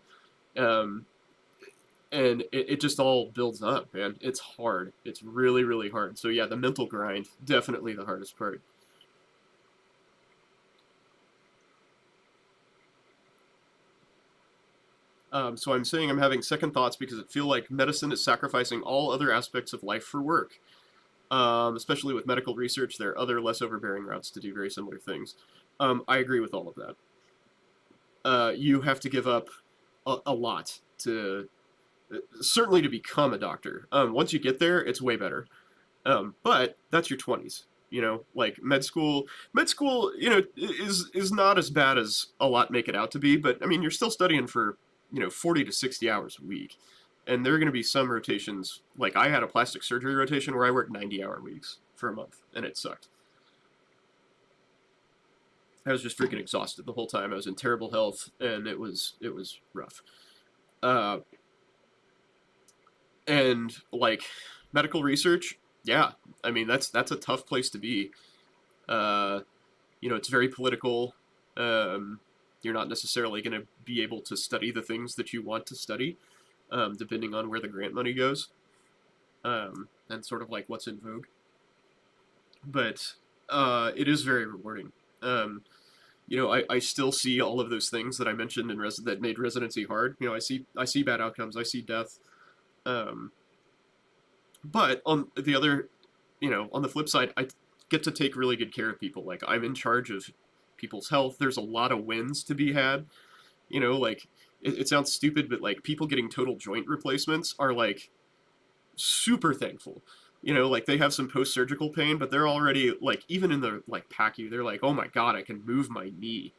And it just all builds up, man. It's hard. It's really, really hard. So yeah, the mental grind, definitely the hardest part. So I'm saying I'm having second thoughts because I feel like medicine is sacrificing all other aspects of life for work. Especially with medical research, there are other less overbearing routes to do very similar things. I agree with all of that. You have to give up a lot to certainly to become a doctor. Once you get there, it's way better. But that's your 20s. You know, like med school, you know, is not as bad as a lot make it out to be. But I mean, you're still studying for 40 to 60 hours a week, and there are going to be some rotations. Like I had a plastic surgery rotation where I worked 90-hour weeks for a month, and it sucked. I was just freaking exhausted the whole time. I was in terrible health, and it was rough. And like medical research, yeah, I mean that's a tough place to be. It's very political. You're not necessarily going to be able to study the things that you want to study, depending on where the grant money goes, and sort of like what's in vogue. But it is very rewarding. I still see all of those things that I mentioned that made residency hard. I see bad outcomes. I see death. But on the other, on the flip side, I get to take really good care of people. Like I'm in charge of people's health. There's a lot of wins to be had. Like it sounds stupid, but like people getting total joint replacements are like super thankful. Like they have some post-surgical pain, but they're already like, even in the like PACU, they're like, oh my God, I can move my knee.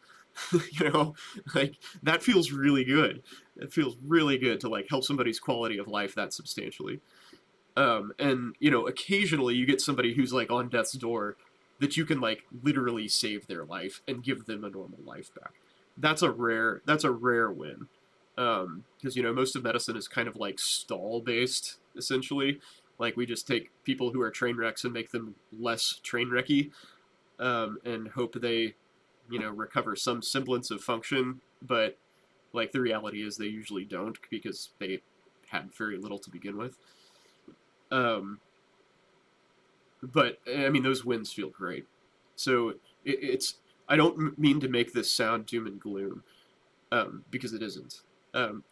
Like that feels really good. It feels really good to like help somebody's quality of life that substantially. And occasionally you get somebody who's like on death's door that you can like literally save their life and give them a normal life back. That's a rare win. Because most of medicine is kind of like stall based essentially. Like we just take people who are train wrecks and make them less train wrecky, and hope they recover some semblance of function. But like the reality is they usually don't, because they had very little to begin with. But I mean, those wins feel great. So it's I don't mean to make this sound doom and gloom, because it isn't.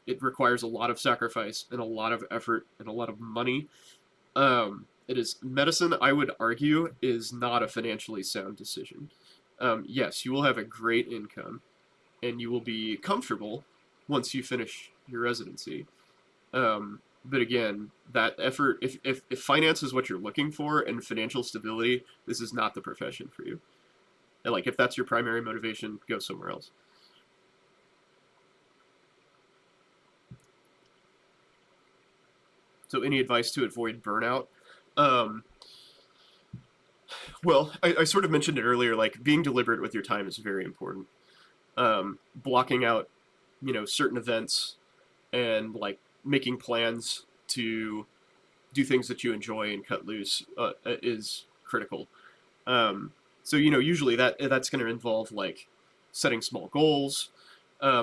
It requires a lot of sacrifice and a lot of effort and a lot of money. It is medicine, I would argue, is not a financially sound decision. Yes, you will have a great income and you will be comfortable once you finish your residency. But again, that effort, if finance is what you're looking for and financial stability, this is not the profession for you. And like if that's your primary motivation, go somewhere else. So any advice to avoid burnout? Well, I sort of mentioned it earlier, like being deliberate with your time is very important. Blocking out, certain events and like making plans to do things that you enjoy and cut loose is critical. So, usually that's going to involve like setting small goals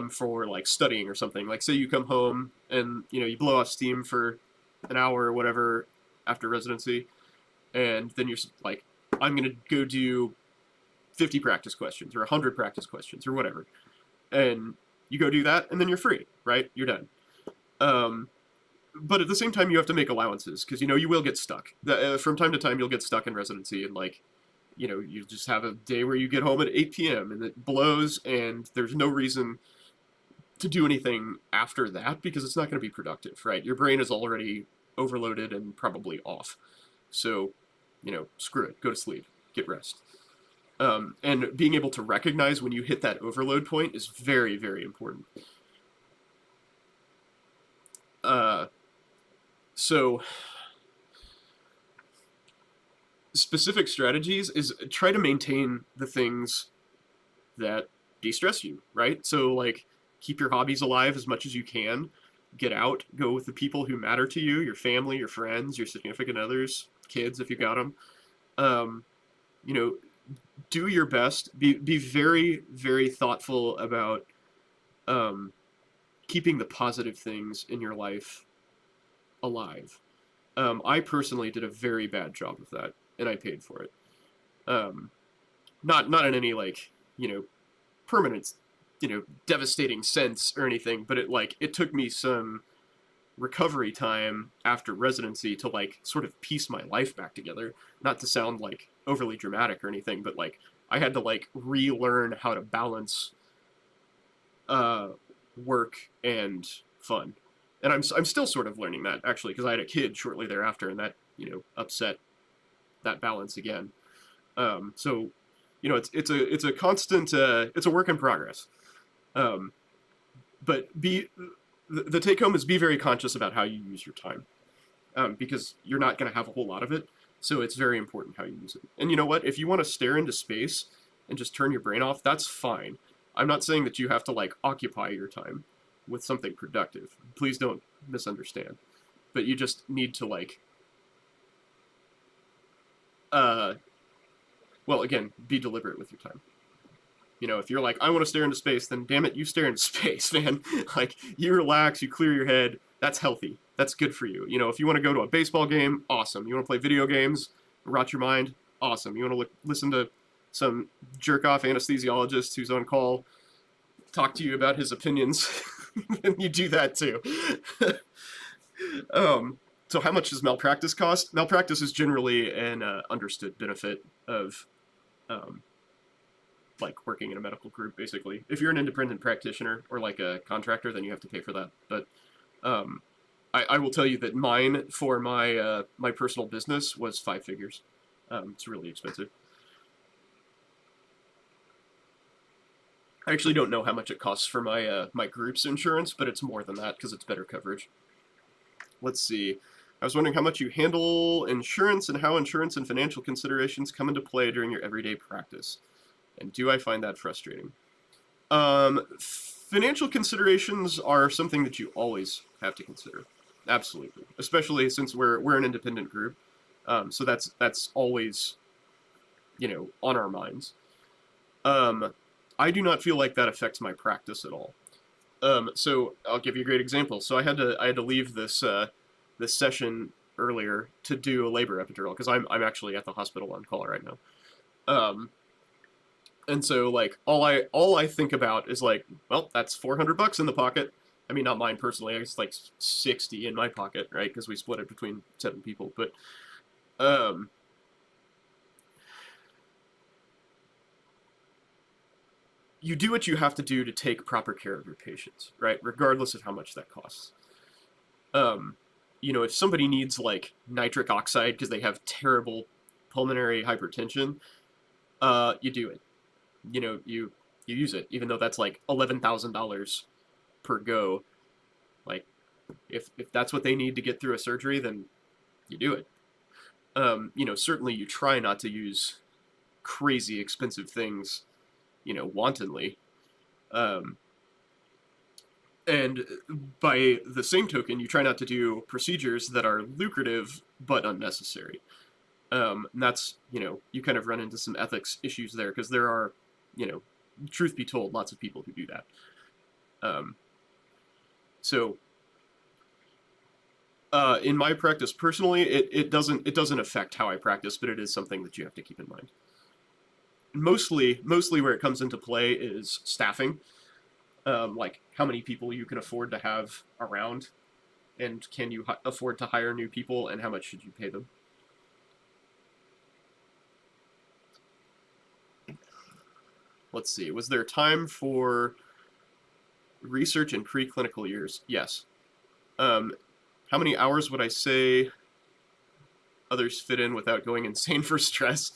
for like studying or something. Like say you come home and, you blow off steam for an hour or whatever after residency, and then you're like, I'm going to go do 50 practice questions or 100 practice questions or whatever. And you go do that, and then you're free, right? You're done. But at the same time, you have to make allowances, because, you will get stuck. From time to time, you'll get stuck in residency, and, like, you just have a day where you get home at 8 p.m., and it blows, and there's no reason to do anything after that, because it's not going to be productive, right? Your brain is already overloaded and probably off. So, screw it. Go to sleep. Get rest. And being able to recognize when you hit that overload point is very, very important. So specific strategies is try to maintain the things that de-stress you, right? So like keep your hobbies alive as much as you can. Get out, go with the people who matter to you, your family, your friends, your significant others, kids if you got them. Do your best. Be very, very thoughtful about keeping the positive things in your life alive. I personally did a very bad job of that, and I paid for it. Not in any like permanent devastating sense or anything, but it took me some recovery time after residency to sort of piece my life back together. Not to sound overly dramatic or anything, but I had to relearn how to balance work and fun. And I'm still sort of learning that, actually, because I had a kid shortly thereafter, and that upset that balance again. So it's a constant, it's a work in progress. But the take home is be very conscious about how you use your time, because you're not going to have a whole lot of it. So it's very important how you use it. And you know what? If you want to stare into space and just turn your brain off, that's fine. I'm not saying that you have to occupy your time with something productive. Please don't misunderstand. But you just need to well, again, be deliberate with your time. If you're I want to stare into space, then damn it, you stare into space, man. You relax, you clear your head. That's healthy. That's good for you. If you want to go to a baseball game, awesome. You want to play video games, rot your mind, awesome. You want to listen to some jerk-off anesthesiologist who's on call talk to you about his opinions, then you do that too. So how much does malpractice cost? Malpractice is generally an understood benefit of working in a medical group, basically. If you're an independent practitioner or a contractor, then you have to pay for that. But I will tell you that mine for my my personal business was 5 figures. It's really expensive. I actually don't know how much it costs for my my group's insurance, but it's more than that because it's better coverage. Let's see. I was wondering how much you handle insurance and how insurance and financial considerations come into play during your everyday practice. And do I find that frustrating? Financial considerations are something that you always have to consider. Absolutely. Especially since we're an independent group. So that's always, on our minds. I do not feel like that affects my practice at all. So I'll give you a great example. So I had to leave this this session earlier to do a labor epidural because I'm actually at the hospital on call right now. And so all I think about is well, that's $400 in the pocket. I mean, not mine personally. It's 60 in my pocket, right? Because we split it between 7 people. But you do what you have to do to take proper care of your patients, right? Regardless of how much that costs. If somebody needs nitric oxide because they have terrible pulmonary hypertension, you do it. You use it, even though that's $11,000 per go. If that's what they need to get through a surgery, then you do it. Certainly you try not to use crazy expensive things, wantonly. And by the same token, you try not to do procedures that are lucrative but unnecessary. And that's, you kind of run into some ethics issues there because there are, truth be told, lots of people who do that. So in my practice personally, it doesn't affect how I practice, but it is something that you have to keep in mind. Mostly where it comes into play is staffing. How many people you can afford to have around, and can you afford to hire new people, and how much should you pay them? Let's see. Was there time for research in preclinical years? Yes. How many hours would I say others fit in without going insane for stress?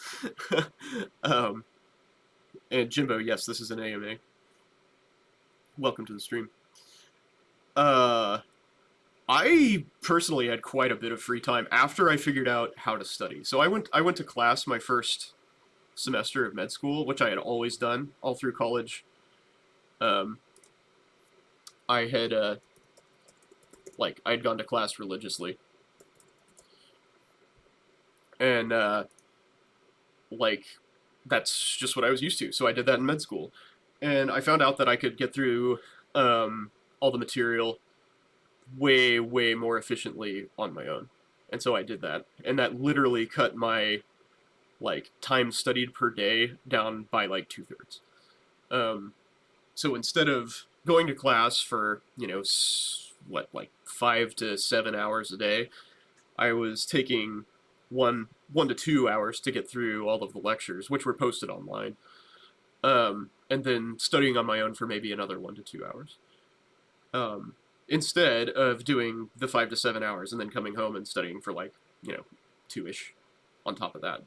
And Jimbo, yes, this is an AMA. Welcome to the stream. I personally had quite a bit of free time after I figured out how to study. So I went to class my first semester of med school, which I had always done all through college. I had I'd gone to class religiously, and that's just what I was used to. So I did that in med school, and I found out that I could get through all the material way more efficiently on my own, and so I did that, and that literally cut my time studied per day down by 2/3. So instead of going to class for, like 5 to 7 hours a day, I was taking 1 to 2 hours to get through all of the lectures, which were posted online, and then studying on my own for maybe another 1 to 2 hours. Instead of doing the 5 to 7 hours and then coming home and studying for like, 2-ish on top of that.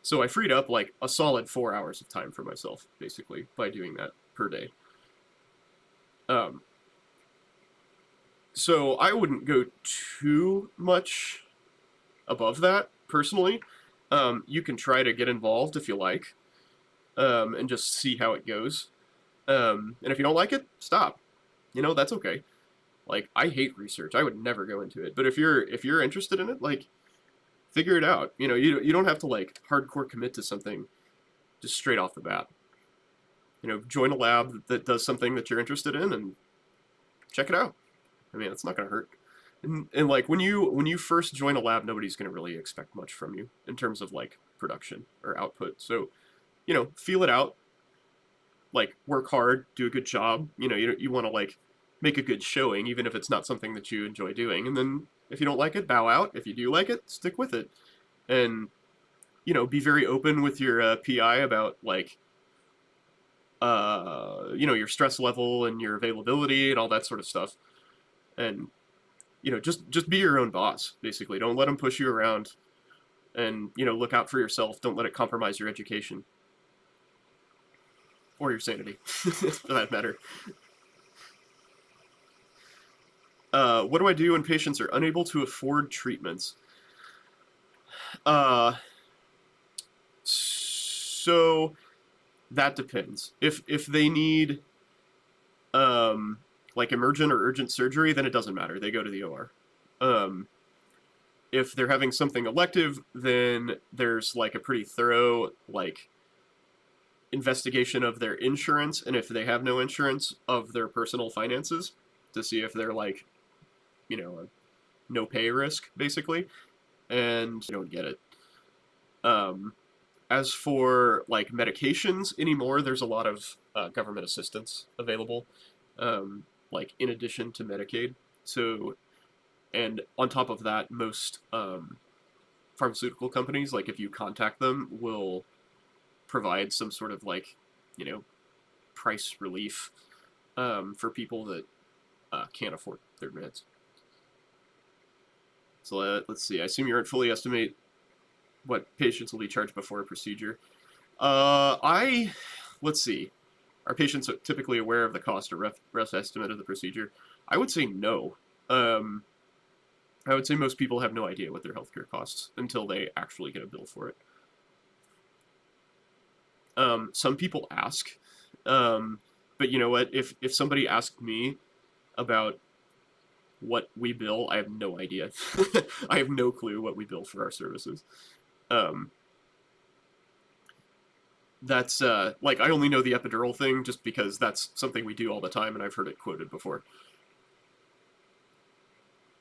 So I freed up like a solid 4 hours of time for myself, basically, by doing that per day. So I wouldn't go too much above that, personally. You can try to get involved if you like, and just see how it goes. And if you don't like it, stop. That's okay. Like, I hate research. I would never go into it. But if you're interested in it, like, figure it out. You don't have to like hardcore commit to something just straight off the bat. Join a lab that does something that you're interested in and check it out. I mean, it's not gonna hurt. And like when you first join a lab, nobody's gonna really expect much from you in terms of like production or output. So, feel it out. Like, work hard, do a good job. You want to like make a good showing, even if it's not something that you enjoy doing. And then if you don't like it, bow out. If you do like it, stick with it. And, be very open with your PI about like, your stress level and your availability and all that sort of stuff. And, just be your own boss, basically. Don't let them push you around. And, look out for yourself. Don't let it compromise your education. Or your sanity, for that matter. What do I do when patients are unable to afford treatments? So that depends. If they need like emergent or urgent surgery, then it doesn't matter. They go to the OR. If they're having something elective, then there's like a pretty thorough like investigation of their insurance, and if they have no insurance, of their personal finances, to see if they're like, a no pay risk, basically, and you don't get it. As for like medications anymore, there's a lot of government assistance available, like in addition to Medicaid. So, and on top of that, most pharmaceutical companies, like if you contact them, will provide some sort of like, price relief for people that can't afford their meds. So let's see. I assume you aren't fully estimate what patients will be charged before a procedure. Let's see. Are patients typically aware of the cost or rough estimate of the procedure? I would say no. I would say most people have no idea what their healthcare costs until they actually get a bill for it. Some people ask, but you know what? If somebody asked me about what we bill, I have no idea. I have no clue what we bill for our services. That's like, I only know the epidural thing just because that's something we do all the time and I've heard it quoted before.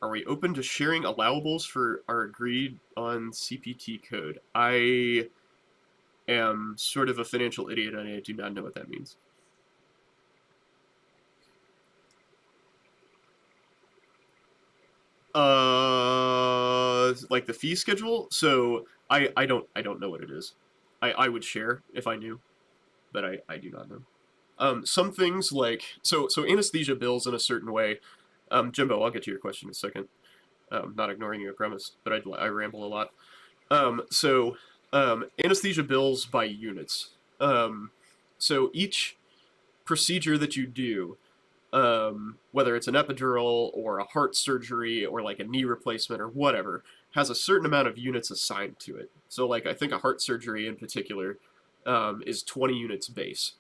Are we open to sharing allowables for our agreed on CPT code? I am sort of a financial idiot and I do not know what that means. Like the fee schedule? So I don't know what it is. I would share if I knew, but I do not know. Some things like, so anesthesia bills in a certain way. Jimbo, I'll get to your question in a second. Not ignoring you, I promise, but I ramble a lot. Anesthesia bills by units. So each procedure that you do, whether it's an epidural or a heart surgery or like a knee replacement or whatever, has a certain amount of units assigned to it. So like, I think a heart surgery in particular is 20 units base.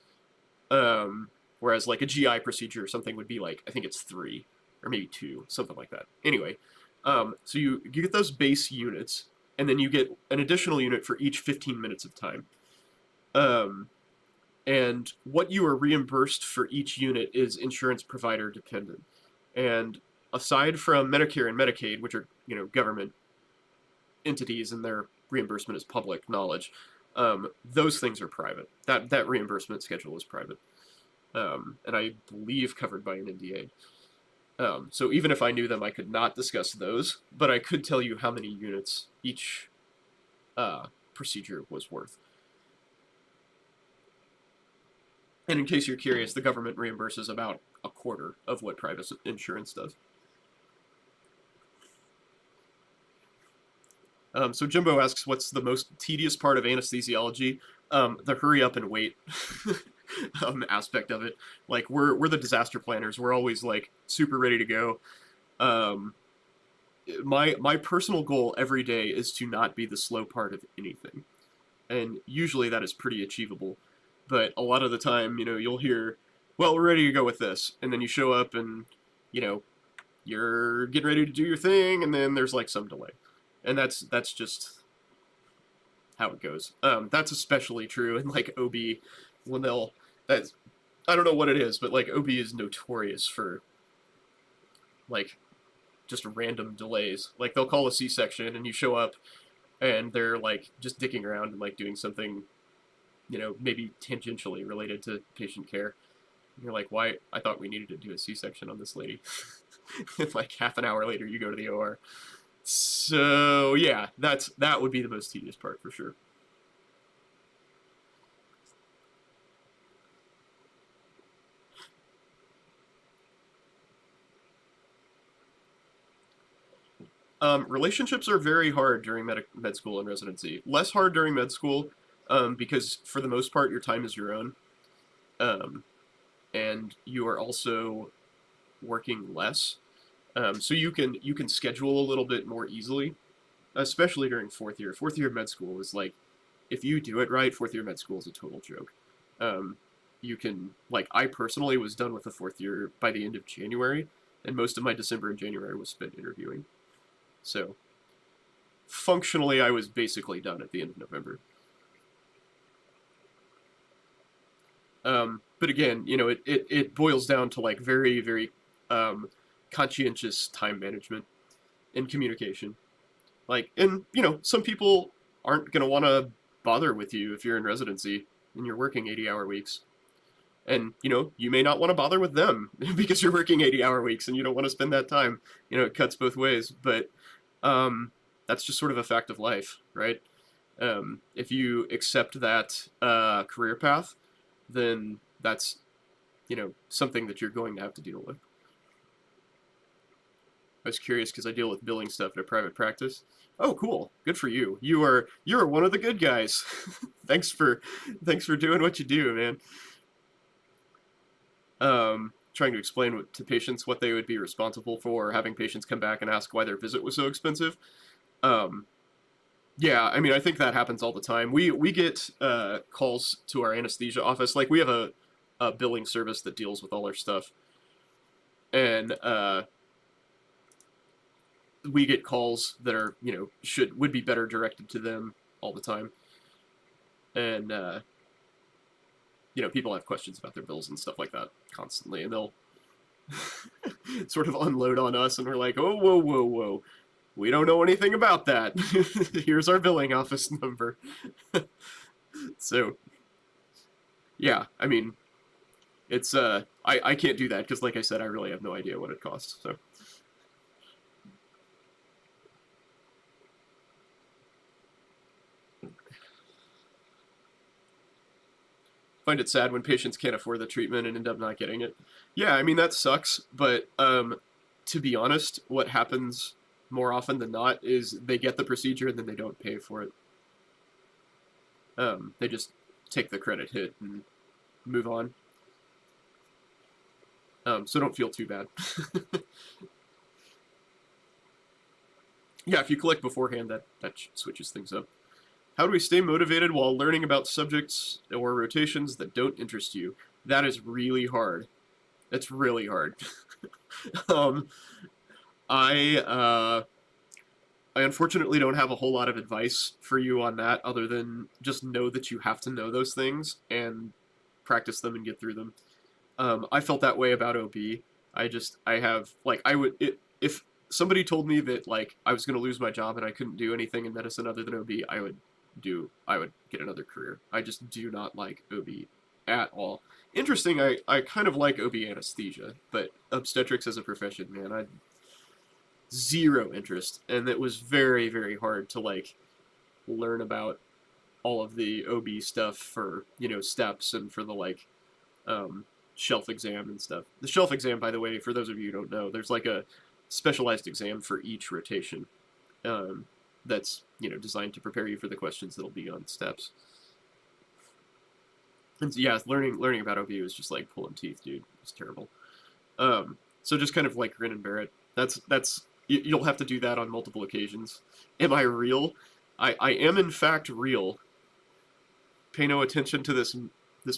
Whereas like a GI procedure or something would be like, I think it's 3 or maybe 2, something like that. Anyway, so you get those base units, and then you get an additional unit for each 15 minutes of time. And what you are reimbursed for each unit is insurance provider dependent. And aside from Medicare and Medicaid, which are, government entities and their reimbursement is public knowledge, those things are private. That reimbursement schedule is private. and I believe covered by an NDA. So even if I knew them, I could not discuss those, but I could tell you how many units each procedure was worth. And in case you're curious, the government reimburses about a quarter of what private insurance does. So Jimbo asks, what's the most tedious part of anesthesiology? The hurry up and wait aspect of it. Like, we're the disaster planners. We're always, like, super ready to go. My personal goal every day is to not be the slow part of anything. And usually that is pretty achievable. But a lot of the time, you know, you'll hear, well, we're ready to go with this. And then you show up and, you know, you're getting ready to do your thing, and then there's, like, some delay. And that's just how it goes. That's especially true in, like, OB, when I don't know what it is, but, like, OB is notorious for, like, just random delays. Like, they'll call a C-section, and you show up, and they're, like, just dicking around and, like, doing something, you know, maybe tangentially related to patient care. And you're like, why? I thought we needed to do a C-section on this lady. And, like, half an hour later, you go to the OR. So, yeah, that would be the most tedious part, for sure. Relationships are very hard during med school and residency. Less hard during med school, because for the most part, your time is your own. And you are also working less. So you can schedule a little bit more easily, especially during fourth year. Fourth year med school is like, if you do it right, fourth year med school is a total joke. You can, like, I personally was done with the fourth year by the end of January, and most of my December and January was spent interviewing. So, functionally, I was basically done at the end of November. But again, you know, it boils down to, like, very, very conscientious time management and communication. Like, and, you know, some people aren't going to want to bother with you if you're in residency and you're working 80-hour weeks. And, you know, you may not want to bother with them because you're working 80-hour weeks and you don't want to spend that time. You know, it cuts both ways. But that's just sort of a fact of life, right? If you accept that career path, then that's, you know, something that you're going to have to deal with. I was curious because I deal with billing stuff in a private practice. Oh, cool. Good for you. You're one of the good guys. Thanks for doing what you do, man. Trying to explain to patients what they would be responsible for, having patients come back and ask why their visit was so expensive. Yeah, I mean, I think that happens all the time. We get calls to our anesthesia office. Like, we have a billing service that deals with all our stuff. And we get calls that are, you know, would be better directed to them all the time. And you know, people have questions about their bills and stuff like that constantly, and they'll sort of unload on us, and we're like, oh, whoa, whoa, whoa. We don't know anything about that. Here's our billing office number. So, yeah, I mean, it's, I can't do that, because like I said, I really have no idea what it costs, so. Find it sad when patients can't afford the treatment and end up not getting it. Yeah, I mean, that sucks, but to be honest, what happens more often than not is they get the procedure and then they don't pay for it. They just take the credit hit and move on. So don't feel too bad. Yeah, if you collect beforehand, that switches things up. How do we stay motivated while learning about subjects or rotations that don't interest you? That is really hard. It's really hard. I unfortunately don't have a whole lot of advice for you on that, other than just know that you have to know those things and practice them and get through them. I felt that way about OB. If somebody told me that, like, I was going to lose my job and I couldn't do anything in medicine other than OB, I would get another career. I just do not like OB at all. Interesting, I kind of like OB anesthesia, but obstetrics as a profession, man, I zero interest, and it was very, very hard to like learn about all of the OB stuff for, you know, steps and for the like shelf exam and stuff. The shelf exam, by the way, for those of you who don't know, there's like a specialized exam for each rotation that's, you know, designed to prepare you for the questions that'll be on steps. And yeah, learning about OB was just like pulling teeth, dude. It's terrible. So just kind of like grin and bear it. That's you'll have to do that on multiple occasions. Am I real? I am in fact real. Pay no attention to this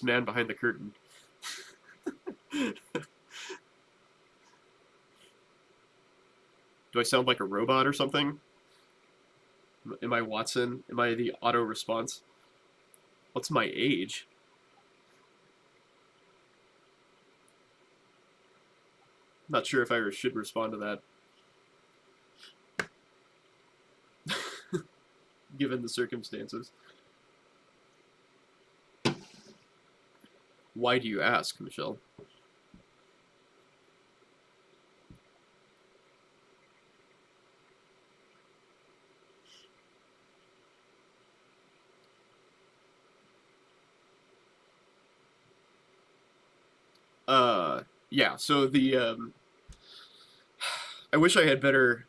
man behind the curtain. Do I sound like a robot or something? Am I Watson? Am I the auto response? What's my age? Not sure if I should respond to that. Given the circumstances. Why do you ask, Michelle? Yeah, so the, I wish I had better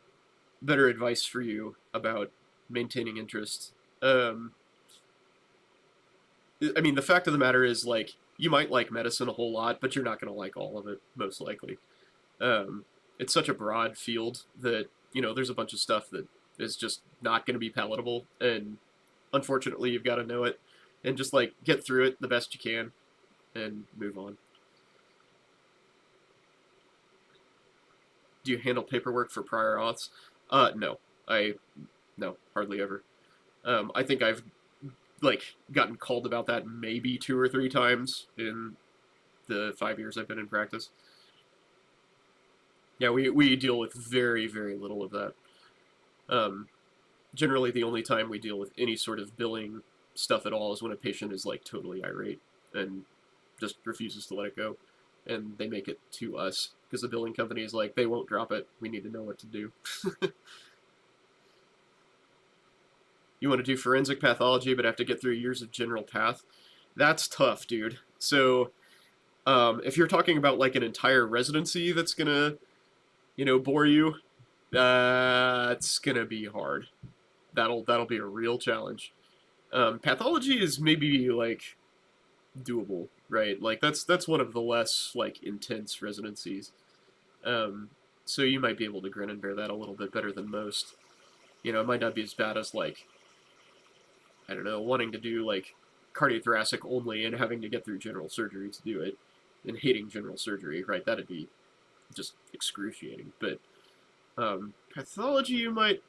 advice for you about maintaining interest. I mean, the fact of the matter is, like, you might like medicine a whole lot, but you're not going to like all of it, most likely. It's such a broad field that, you know, there's a bunch of stuff that is just not going to be palatable, and unfortunately, you've got to know it, and just, like, get through it the best you can, and move on. Do you handle paperwork for prior auths? No. No, hardly ever. I think I've, like, gotten called about that maybe 2 or 3 times in the 5 years I've been in practice. Yeah, we deal with very, very little of that. Generally, the only time we deal with any sort of billing stuff at all is when a patient is, like, totally irate and just refuses to let it go. And they make it to us, because the billing company is like, they won't drop it. We need to know what to do. You want to do forensic pathology, but have to get through years of general path? That's tough, dude. So, if you're talking about, like, an entire residency that's gonna, you know, bore you, it's gonna be hard. That'll be a real challenge. Pathology is maybe, like, doable, right? Like, that's one of the less, like, intense residencies. So you might be able to grin and bear that a little bit better than most. You know, it might not be as bad as, like, I don't know, wanting to do, like, cardiothoracic only and having to get through general surgery to do it, and hating general surgery, right? That'd be just excruciating. But pathology, you might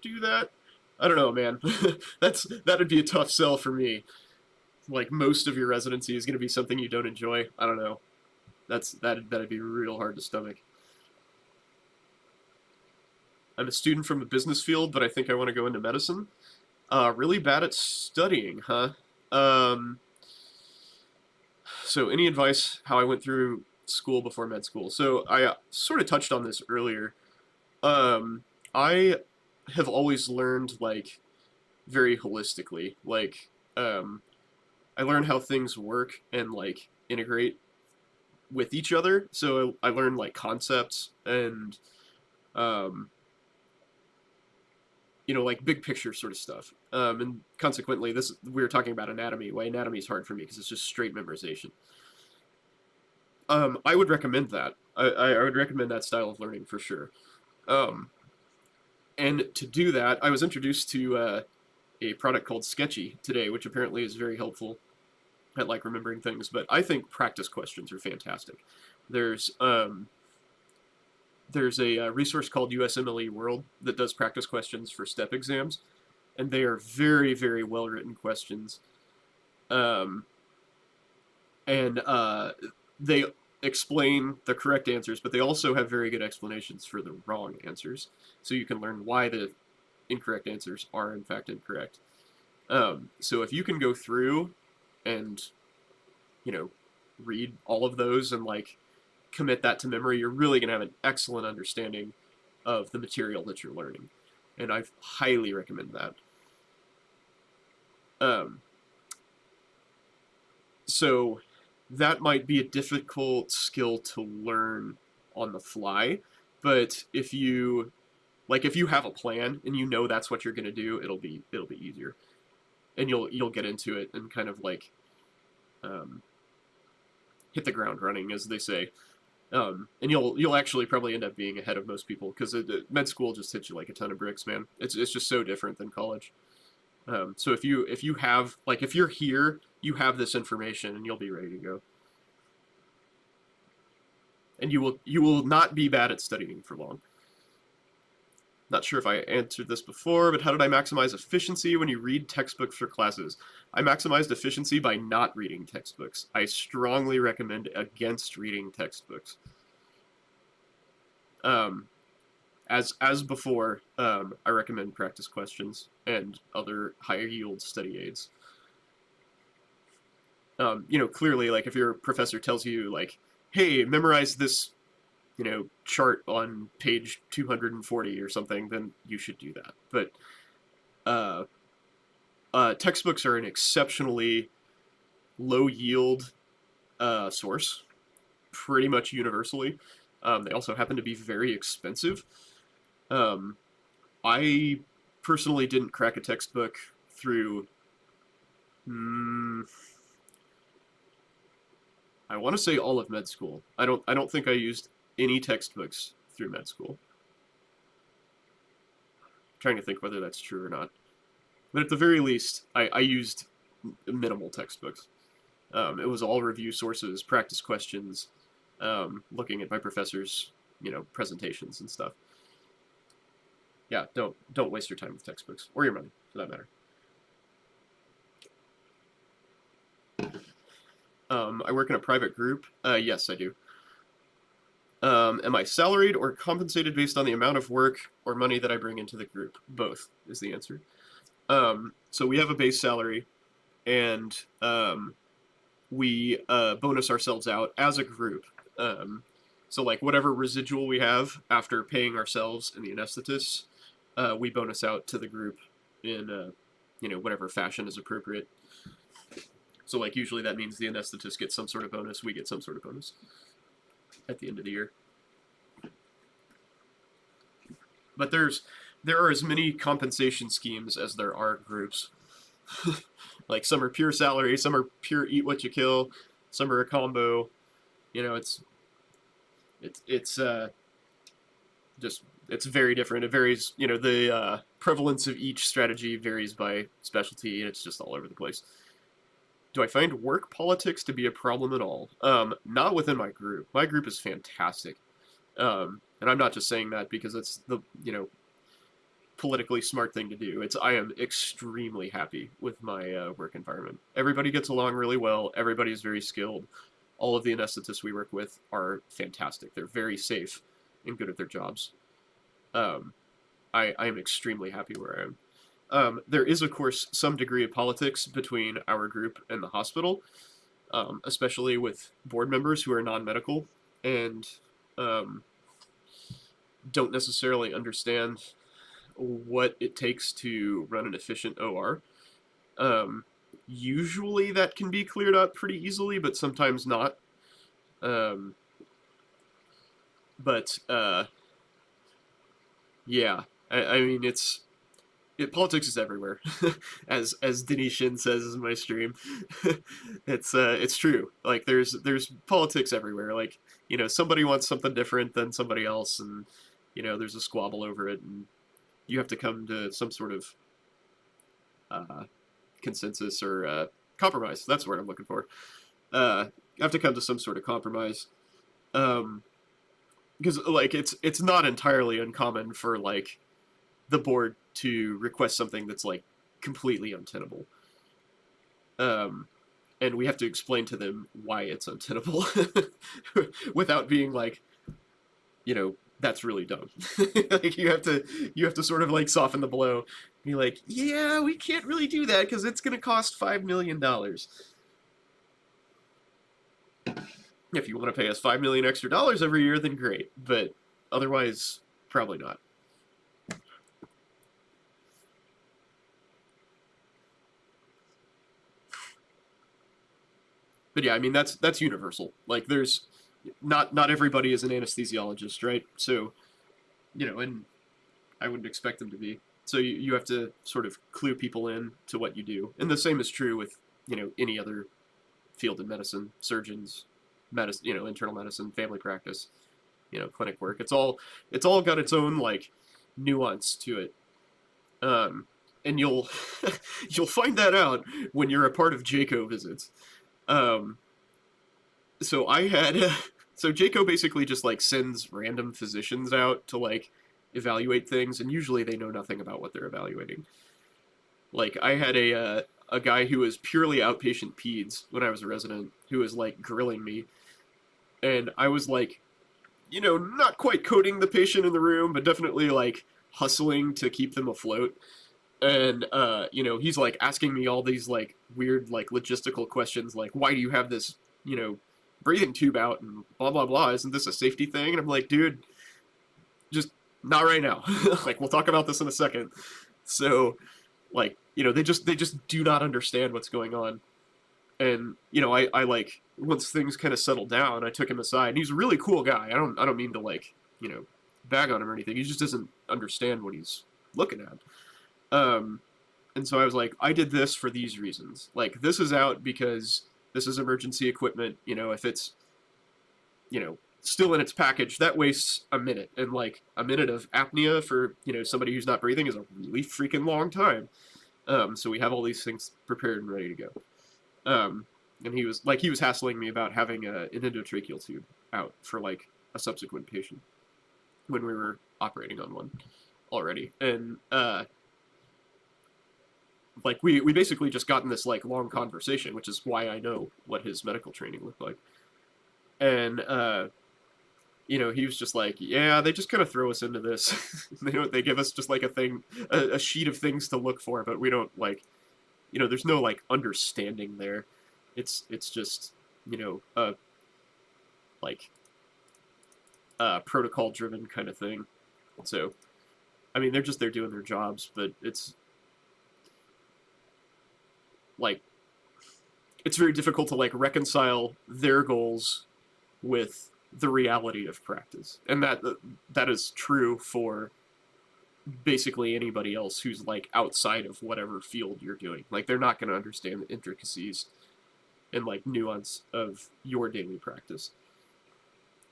do that. I don't know, man. That'd be a tough sell for me. Like, most of your residency is going to be something you don't enjoy. I don't know. That'd be real hard to stomach. I'm a student from a business field, but I think I want to go into medicine. Really bad at studying, huh? So any advice how I went through school before med school? So I sort of touched on this earlier. I have always learned, like, very holistically. Like, I learn how things work and, like, integrate with each other. So I learned, like, concepts and, you know, like, big picture sort of stuff. And consequently, we were talking about anatomy. Why anatomy is hard for me, because it's just straight memorization. I would recommend that. I would recommend that style of learning for sure. And to do that, I was introduced to a product called Sketchy today, which apparently is very helpful at, like, remembering things. But I think practice questions are fantastic. There's a resource called USMLE World that does practice questions for STEP exams, and they are very, very well-written questions. And they explain the correct answers, but they also have very good explanations for the wrong answers, so you can learn why the incorrect answers are in fact incorrect. So if you can go through and, you know, read all of those and like commit that to memory, you're really going to have an excellent understanding of the material that you're learning. And I highly recommend that. So that might be a difficult skill to learn on the fly, but if you have a plan and you know that's what you're going to do, it'll be easier, and you'll get into it and kind of like hit the ground running, as they say. And you'll actually probably end up being ahead of most people, because med school just hits you like a ton of bricks, man. It's just so different than college. So if you have, like, if you're here, you have this information and you'll be ready to go. And you will not be bad at studying for long. Not sure if I answered this before, but how did I maximize efficiency when you read textbooks for classes? I maximized efficiency by not reading textbooks. I strongly recommend against reading textbooks. As before, I recommend practice questions and other higher yield study aids. Clearly, like, if your professor tells you, like, hey, memorize this, chart on page 240 or something, then you should do that. But textbooks are an exceptionally low yield source, pretty much universally. They also happen to be very expensive. I personally didn't crack a textbook through I want to say all of med school. I don't think I used any textbooks through med school. I'm trying to think whether that's true or not. But at the very least, I used minimal textbooks. It was all review sources, practice questions, looking at my professor's, presentations and stuff. Yeah, don't waste your time with textbooks, or your money, for that matter. I work in a private group. Yes, I do. Am I salaried or compensated based on the amount of work or money that I bring into the group? Both is the answer. So we have a base salary, and we bonus ourselves out as a group. So like whatever residual we have after paying ourselves and the anesthetists, we bonus out to the group in whatever fashion is appropriate. So like usually that means the anesthetist gets some sort of bonus, we get some sort of bonus at the end of the year. But there are as many compensation schemes as there are groups. Like some are pure salary, some are pure eat what you kill, some are a combo. It's very different. It varies. The prevalence of each strategy varies by specialty, and it's just all over the place. Do I find work politics to be a problem at all? Not within my group. My group is fantastic. And I'm not just saying that because it's the, politically smart thing to do. I am extremely happy with my work environment. Everybody gets along really well. Everybody's very skilled. All of the anesthetists we work with are fantastic. They're very safe and good at their jobs. I am extremely happy where I am. There is, of course, some degree of politics between our group and the hospital, especially with board members who are non-medical and don't necessarily understand what it takes to run an efficient OR. Usually that can be cleared up pretty easily, but sometimes not. Yeah, I mean, politics is everywhere, as Denny Shin says in my stream. It's true. Like there's politics everywhere. Like somebody wants something different than somebody else, and there's a squabble over it, and you have to come to some sort of consensus or compromise. That's the word I'm looking for. You have to come to some sort of compromise, because like it's not entirely uncommon for like the board to request something that's like completely untenable. And we have to explain to them why it's untenable without being like, that's really dumb. Like you have to sort of like soften the blow. Be like, yeah, we can't really do that because it's going to cost $5 million. If you want to pay us $5 million extra every year, then great. But otherwise, probably not. But yeah, I mean that's universal. Like there's not everybody is an anesthesiologist, right? So, and I wouldn't expect them to be. So you have to sort of clue people in to what you do. And the same is true with, any other field in medicine, surgeons, medicine, internal medicine, family practice, clinic work. It's all got its own like nuance to it. And you'll you'll find that out when you're a part of JACO visits. So I had so JACO basically just like sends random physicians out to like evaluate things, and usually they know nothing about what they're evaluating. Like I had a guy who was purely outpatient peds when I was a resident who was like grilling me, and I was like, not quite coding the patient in the room, but definitely like hustling to keep them afloat. And he's like asking me all these like weird like logistical questions, like why do you have this breathing tube out and blah blah blah, isn't this a safety thing? And I'm like, dude, just not right now. Like we'll talk about this in a second. So like they just do not understand what's going on. And I like once things kind of settled down, I took him aside, and he's a really cool guy. I don't mean to like bag on him or anything. He just doesn't understand what he's looking at. And so I was like, I did this for these reasons. Like, this is out because this is emergency equipment. If it's, still in its package, that wastes a minute. And, like, a minute of apnea for, somebody who's not breathing is a really freaking long time. So we have all these things prepared and ready to go. And he was hassling me about having an endotracheal tube out for, like, a subsequent patient when we were operating on one already. And, like we basically just got in this like long conversation, which is why I know what his medical training looked like. And he was just like, yeah, they just kind of throw us into this. They give us just like a sheet of things to look for, but we don't like, there's no like understanding there. It's just protocol driven kind of thing. So I mean, they're doing their jobs, but it's like it's very difficult to like reconcile their goals with the reality of practice, and that is true for basically anybody else who's like outside of whatever field you're doing. Like they're not going to understand the intricacies and like nuance of your daily practice.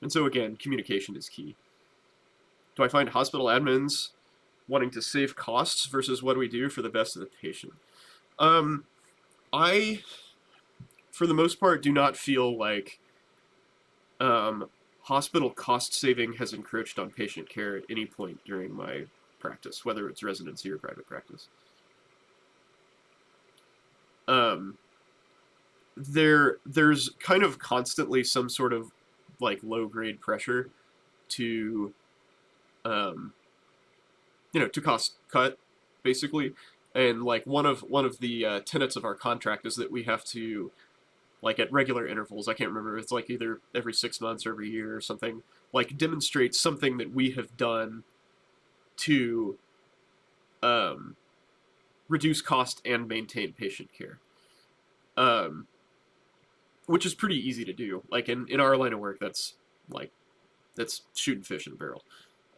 And so again, communication is key. Do I find hospital admins wanting to save costs versus what do we do for the best of the patient? I, for the most part, do not feel like hospital cost saving has encroached on patient care at any point during my practice, whether it's residency or private practice. There's kind of constantly some sort of like low grade pressure to to cost cut, basically. And like one of the tenets of our contract is that we have to, like at regular intervals, I can't remember, it's like either every 6 months or every year or something, like demonstrate something that we have done to reduce cost and maintain patient care. Which is pretty easy to do. Like in our line of work, that's shooting fish in a barrel.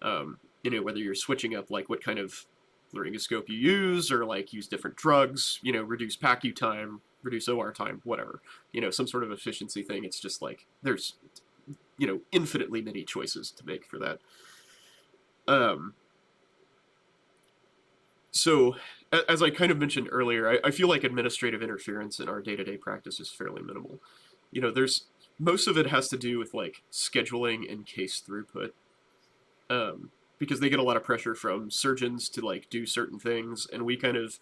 Whether you're switching up like what kind of laryngoscope you use, or like use different drugs, reduce PACU time, reduce OR time, whatever, some sort of efficiency thing. It's just like there's infinitely many choices to make for that. So as I kind of mentioned earlier, I feel like administrative interference in our day-to-day practice is fairly minimal. There's most of it has to do with like scheduling and case throughput. Because they get a lot of pressure from surgeons to like do certain things, and we kind of,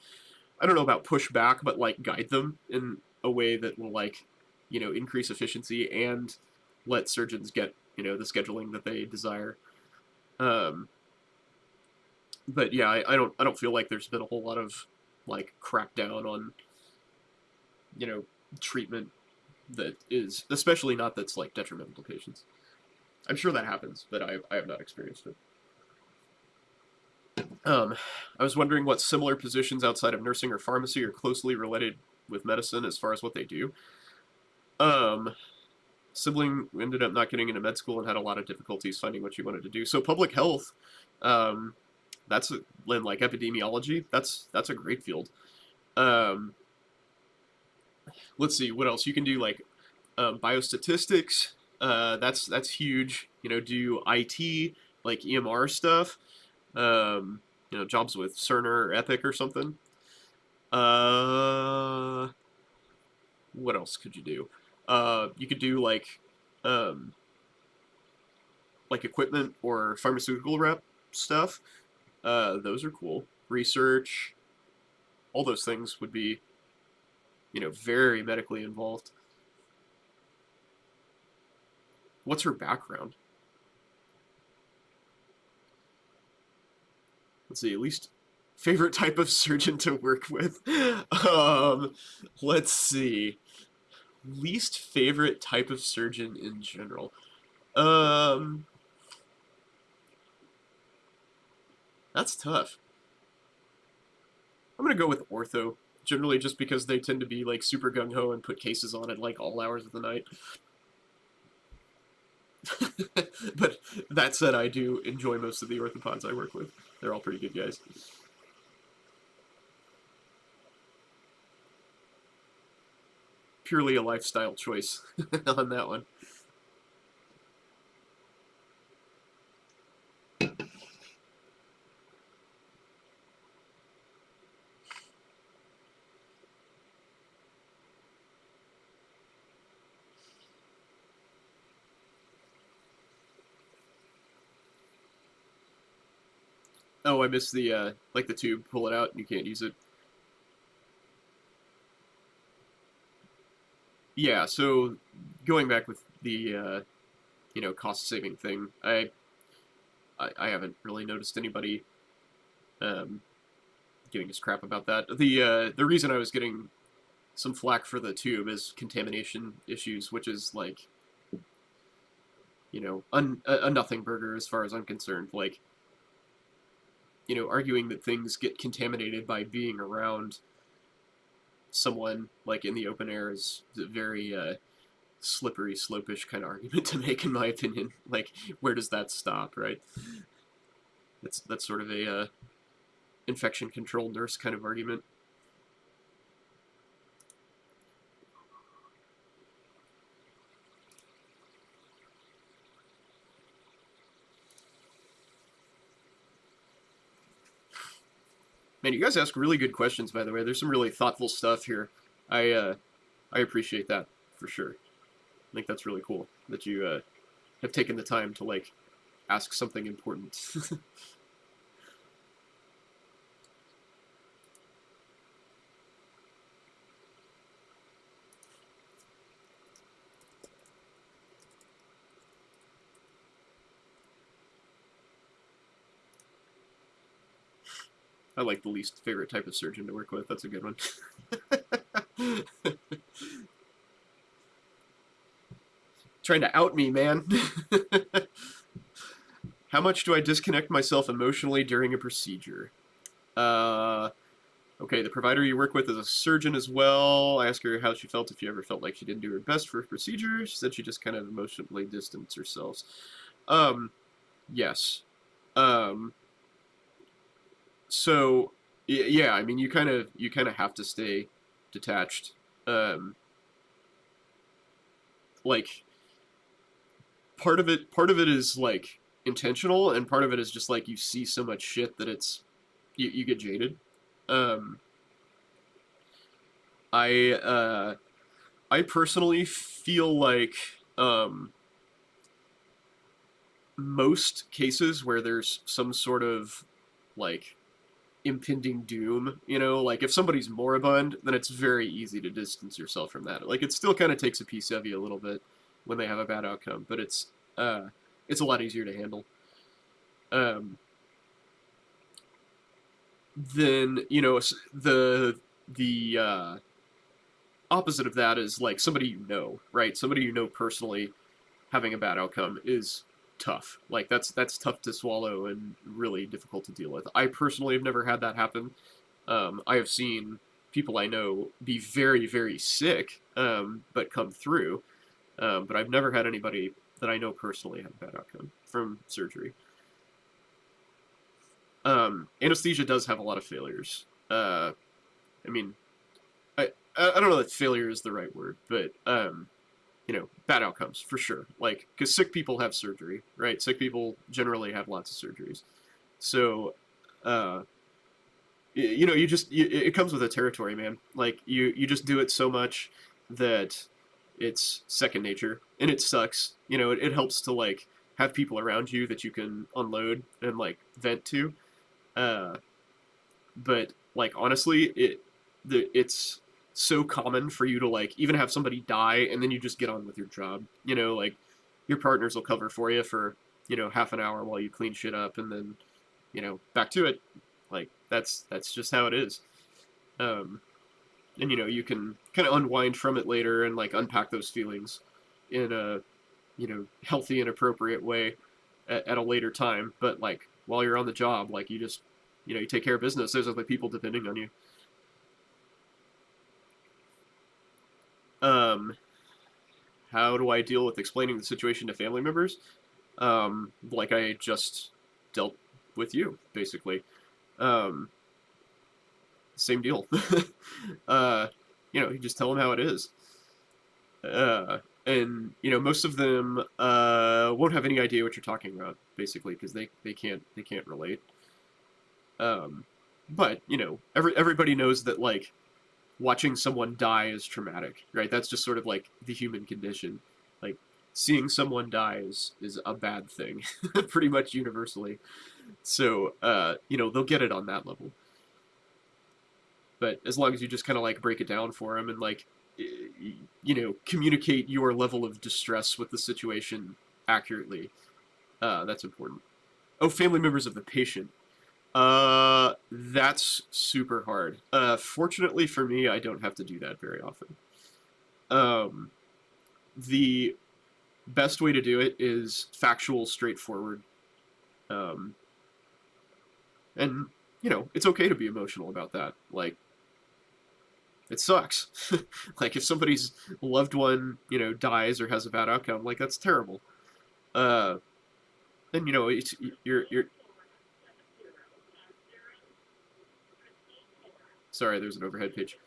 I don't know about push back, but like guide them in a way that will like, increase efficiency and let surgeons get, the scheduling that they desire. But yeah, I don't feel like there's been a whole lot of like crackdown on, treatment that is, especially not that's like detrimental to patients. I'm sure that happens, but I have not experienced it. I was wondering what similar positions outside of nursing or pharmacy are closely related with medicine as far as what they do. Sibling ended up not getting into med school and had a lot of difficulties finding what she wanted to do. So public health, that's like epidemiology. That's a great field. Let's see what else you can do. Like biostatistics. That's huge. You know, do IT like EMR stuff. You know, jobs with Cerner or Epic or something. What else could you do? You could do like equipment or pharmaceutical rep stuff. Those are cool. Research, all those things would be, you know, very medically involved. What's her background? Let's see, at least favorite type of surgeon to work with. Let's see. Least favorite type of surgeon in general. That's tough. I'm gonna go with ortho, generally just because they tend to be like super gung-ho and put cases on at like all hours of the night. But that said, I do enjoy most of the orthopods I work with. They're all pretty good guys. Purely a lifestyle choice on that one. Oh, I missed the, like the tube, pull it out, and you can't use it. Yeah, so going back with the, you know, cost-saving thing, I haven't really noticed anybody giving us crap about that. The reason I was getting some flack for the tube is contamination issues, which is like, you know, a nothing burger as far as I'm concerned. Like, you know, arguing that things get contaminated by being around someone like in the open air is a very slippery, slopish kind of argument to make, in my opinion. Like, where does that stop, right? That's sort of a infection control nurse kind of argument. Man, you guys ask really good questions, by the way. There's some really thoughtful stuff here. I appreciate that, for sure. I think that's really cool that you have taken the time to, like, ask something important. I like the least favorite type of surgeon to work with. That's a good one. Trying to out me, man. How much do I disconnect myself emotionally during a procedure? Okay, the provider you work with is a surgeon as well. I asked her how she felt, if she ever felt like she didn't do her best for a procedure. She said she just kind of emotionally distanced herself. Yes. So, yeah, I mean, you kind of have to stay detached. Like, part of it is like intentional, and part of it is just like you see so much shit that it's you get jaded. I personally feel like most cases where there's some sort of like impending doom, you know, like if somebody's moribund, then it's very easy to distance yourself from that. Like, it still kind of takes a piece of you a little bit when they have a bad outcome, but it's a lot easier to handle. Then, you know, the opposite of that is like somebody you know, right? Somebody you know personally having a bad outcome is tough. Like that's tough to swallow and really difficult to deal with. I personally have never had that happen. I have seen people I know be very, very sick, but come through. But I've never had anybody that I know personally have a bad outcome from surgery. Anesthesia does have a lot of failures. I mean, I don't know that failure is the right word, but bad outcomes for sure. Like, because sick people have surgery, right? Sick people generally have lots of surgeries. So, it comes with a territory, man. Like, you just do it so much that it's second nature, and it sucks. It helps to, like, have people around you that you can unload and, like, vent to. But, like, honestly, it's so common for you to, like, even have somebody die and then you just get on with your job. Like, your partners will cover for you for, half an hour while you clean shit up, and then, back to it. Like, that's just how it is. And, you can kind of unwind from it later and, like, unpack those feelings in a, healthy and appropriate way at a later time. But, like, while you're on the job, like, you just, you take care of business. There's other people depending on you. How do I deal with explaining the situation to family members? Like I just dealt with you, basically. Same deal. You just tell them how it is. And, most of them won't have any idea what you're talking about, basically, because they can't relate. But, everybody knows that, like, watching someone die is traumatic, right? That's just sort of like the human condition. Like, seeing someone die is a bad thing, pretty much universally. So, they'll get it on that level. But as long as you just kind of, like, break it down for them and, like, communicate your level of distress with the situation accurately, that's important. Oh, family members of the patient. That's super hard. Fortunately for me, I don't have to do that very often. The best way to do it is factual, straightforward. And, it's okay to be emotional about that. Like, it sucks. Like, if somebody's loved one, dies or has a bad outcome, like, that's terrible. And, you're sorry, there's an overhead page.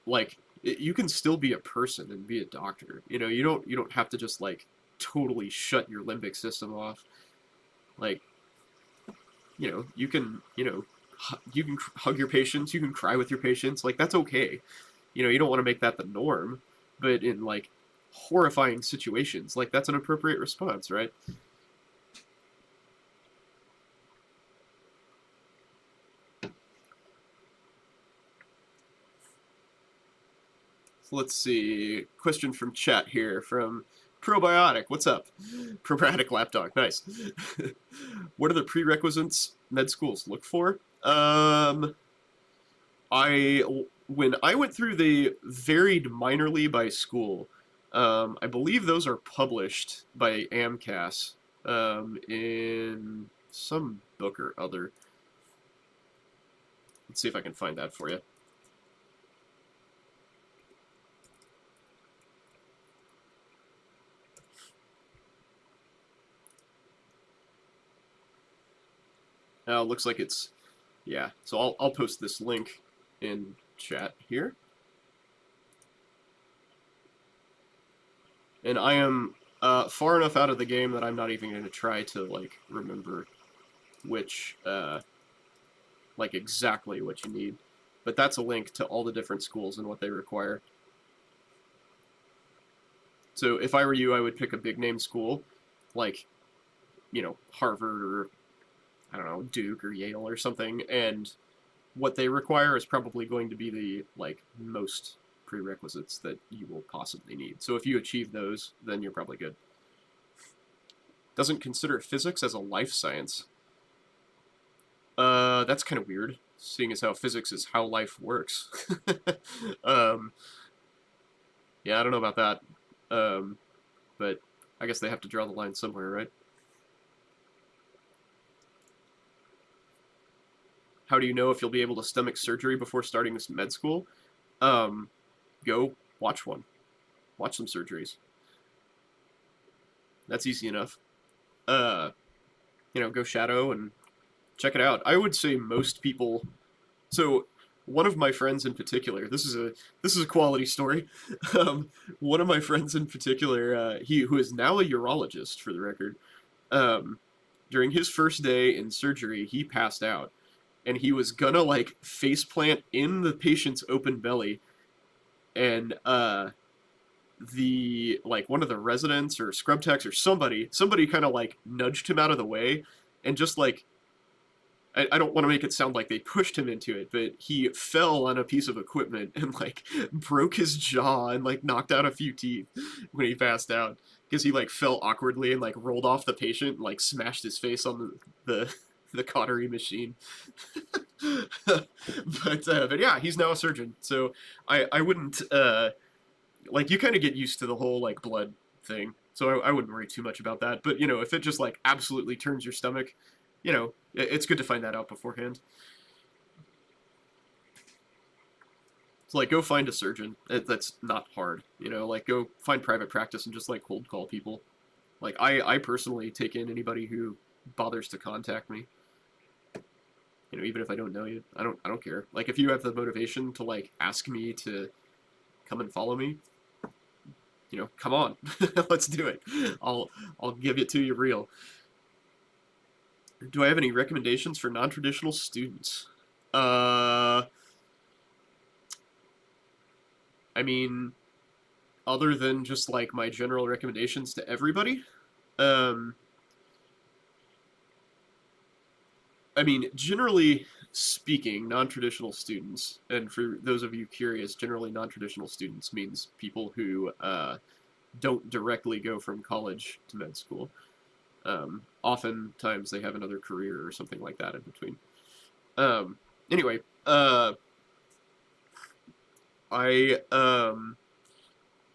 Like, you can still be a person and be a doctor. You don't have to just, like, totally shut your limbic system off. Like, you can hug your patients, you can cry with your patients. Like, that's okay. You don't want to make that the norm, but in, like, horrifying situations, like, that's an appropriate response, right? So let's see. Question from chat here from Probiotic. What's up? Probiotic lapdog. Nice. What are the prerequisites med schools look for? When I went through, they varied minorly by school. I believe those are published by AMCAS in some book or other. Let's see if I can find that for you. Looks like it's, yeah. So I'll post this link in chat here. And I am far enough out of the game that I'm not even going to try to, like, remember which, like, exactly what you need. But that's a link to all the different schools and what they require. So if I were you, I would pick a big name school, like, Harvard or, I don't know, Duke or Yale or something, and what they require is probably going to be the, like, most prerequisites that you will possibly need. So if you achieve those, then you're probably good. Doesn't consider physics as a life science. That's kind of weird. seeing as how physics is how life works. Yeah, I don't know about that. But I guess they have to draw the line somewhere, right? How do you know if you'll be able to stomach surgery before starting this med school? Go watch one. Watch some surgeries. That's easy enough. Go shadow and check it out. I would say most people. So one of my friends in particular. This is a quality story. One of my friends in particular, who is now a urologist for the record. During his first day in surgery, he passed out, and he was gonna like face plant in the patient's open belly, and the like one of the residents or scrub techs or somebody kind of like nudged him out of the way, and just like I don't want to make it sound like they pushed him into it, but he fell on a piece of equipment and like broke his jaw and like knocked out a few teeth when he passed out because he like fell awkwardly and like rolled off the patient and like smashed his face on the cautery machine. But yeah, he's now a surgeon, so I wouldn't like, you kind of get used to the whole like blood thing, so I wouldn't worry too much about that. But if it just like absolutely turns your stomach, it's good to find that out beforehand. So like, go find a surgeon. That's not hard, like go find private practice and just like cold call people. Like I personally take in anybody who bothers to contact me. Even if I don't know you, I don't care. Like, if you have the motivation to like ask me to come and follow me, come on. Let's do it. I'll give it to you real. Do I have any recommendations for non-traditional students? I mean, other than just like my general recommendations to everybody, I mean, generally speaking, non-traditional students, and for those of you curious, generally non-traditional students means people who don't directly go from college to med school. Oftentimes they have another career or something like that in between. Anyway,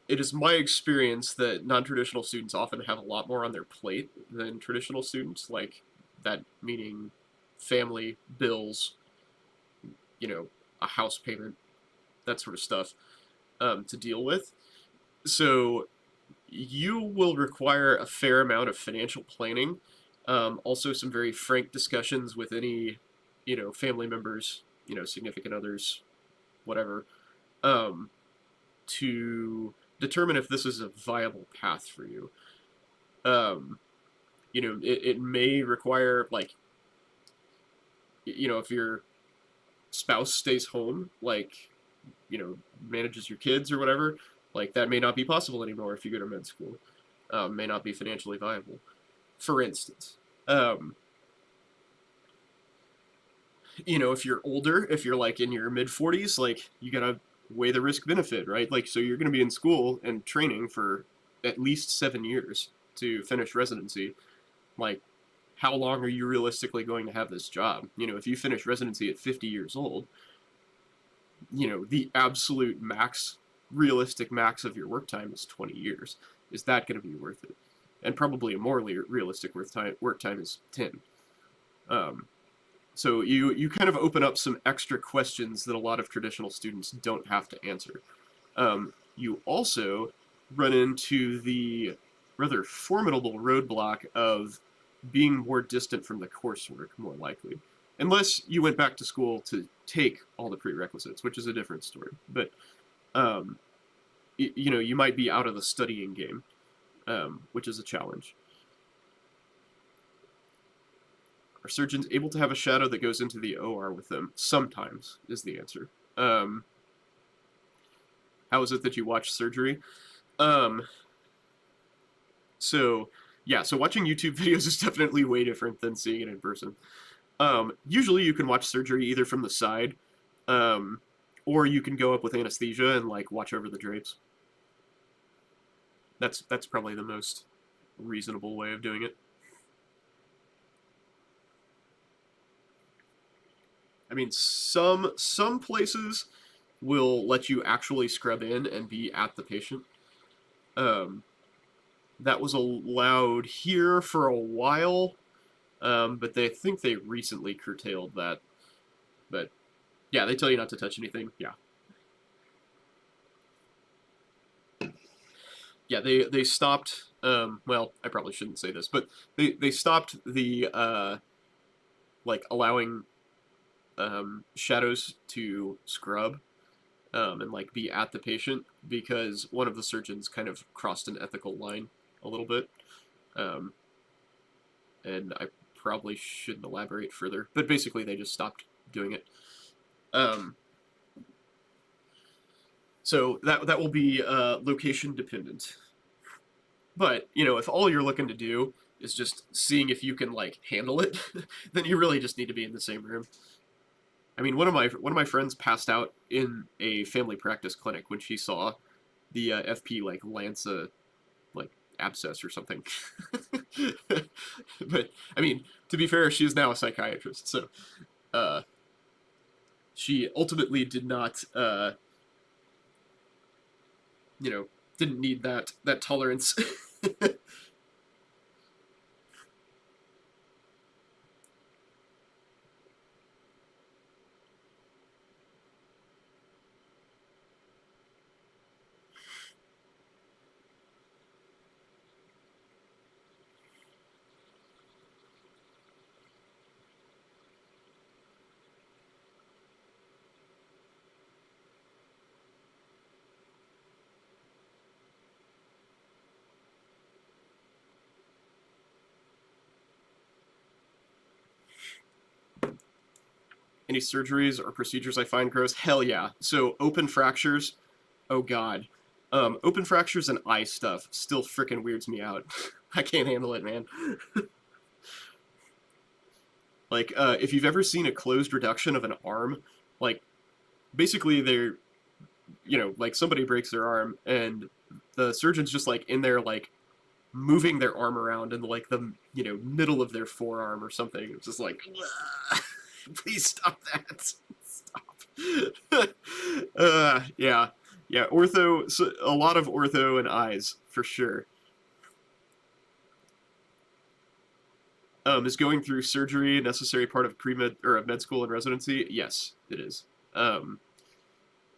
it is my experience that non-traditional students often have a lot more on their plate than traditional students, like that meaning family, bills, a house payment, that sort of stuff, to deal with. So you will require a fair amount of financial planning, also some very frank discussions with any, family members, significant others, whatever, to determine if this is a viable path for you. It may require, like, if your spouse stays home, like, manages your kids or whatever, like, that may not be possible anymore if you go to med school. May not be financially viable, for instance. If you're older, if you're like in your mid-40s, like, you gotta weigh the risk-benefit, right? Like, so you're gonna be in school and training for at least 7 years to finish residency. Like, how long are you realistically going to have this job? If you finish residency at 50 years old, the absolute max, realistic max of your work time is 20 years. Is that going to be worth it? And probably a more realistic work time is 10. So you kind of open up some extra questions that a lot of traditional students don't have to answer. You also run into the rather formidable roadblock of being more distant from the coursework, more likely. Unless you went back to school to take all the prerequisites, which is a different story. But, you might be out of the studying game, which is a challenge. Are surgeons able to have a shadow that goes into the OR with them? Sometimes, is the answer. How is it that you watch surgery? So watching YouTube videos is definitely way different than seeing it in person. Usually you can watch surgery either from the side, or you can go up with anesthesia and like watch over the drapes. That's probably the most reasonable way of doing it. I mean, some places will let you actually scrub in and be at the patient. That was allowed here for a while, but they think they recently curtailed that. But yeah, they tell you not to touch anything. Yeah. Yeah, they stopped. Well, I probably shouldn't say this, but they stopped the like allowing shadows to scrub and like be at the patient because one of the surgeons kind of crossed an ethical line a little bit, and I probably shouldn't elaborate further. But basically, they just stopped doing it. So that will be location dependent. But, you know, if all you're looking to do is just seeing if you can, like, handle it, then you really just need to be in the same room. I mean, one of my friends passed out in a family practice clinic when she saw the FP, like, lance a, like, abscess or something. But, I mean, to be fair, she's now a psychiatrist, so she ultimately did not, you know, didn't need that tolerance. Any surgeries or procedures I find gross? Hell yeah. So open fractures, oh god. Open fractures and eye stuff still freaking weirds me out. I can't handle it, man. Like, if you've ever seen a closed reduction of an arm, like, basically they're, you know, like somebody breaks their arm and the surgeon's just like in there, like, moving their arm around in like the, you know, middle of their forearm or something. It's just like, please stop that. Stop. Yeah. Yeah, ortho, so a lot of ortho and eyes, for sure. Is going through surgery a necessary part of pre-med or of med school and residency? Yes, it is.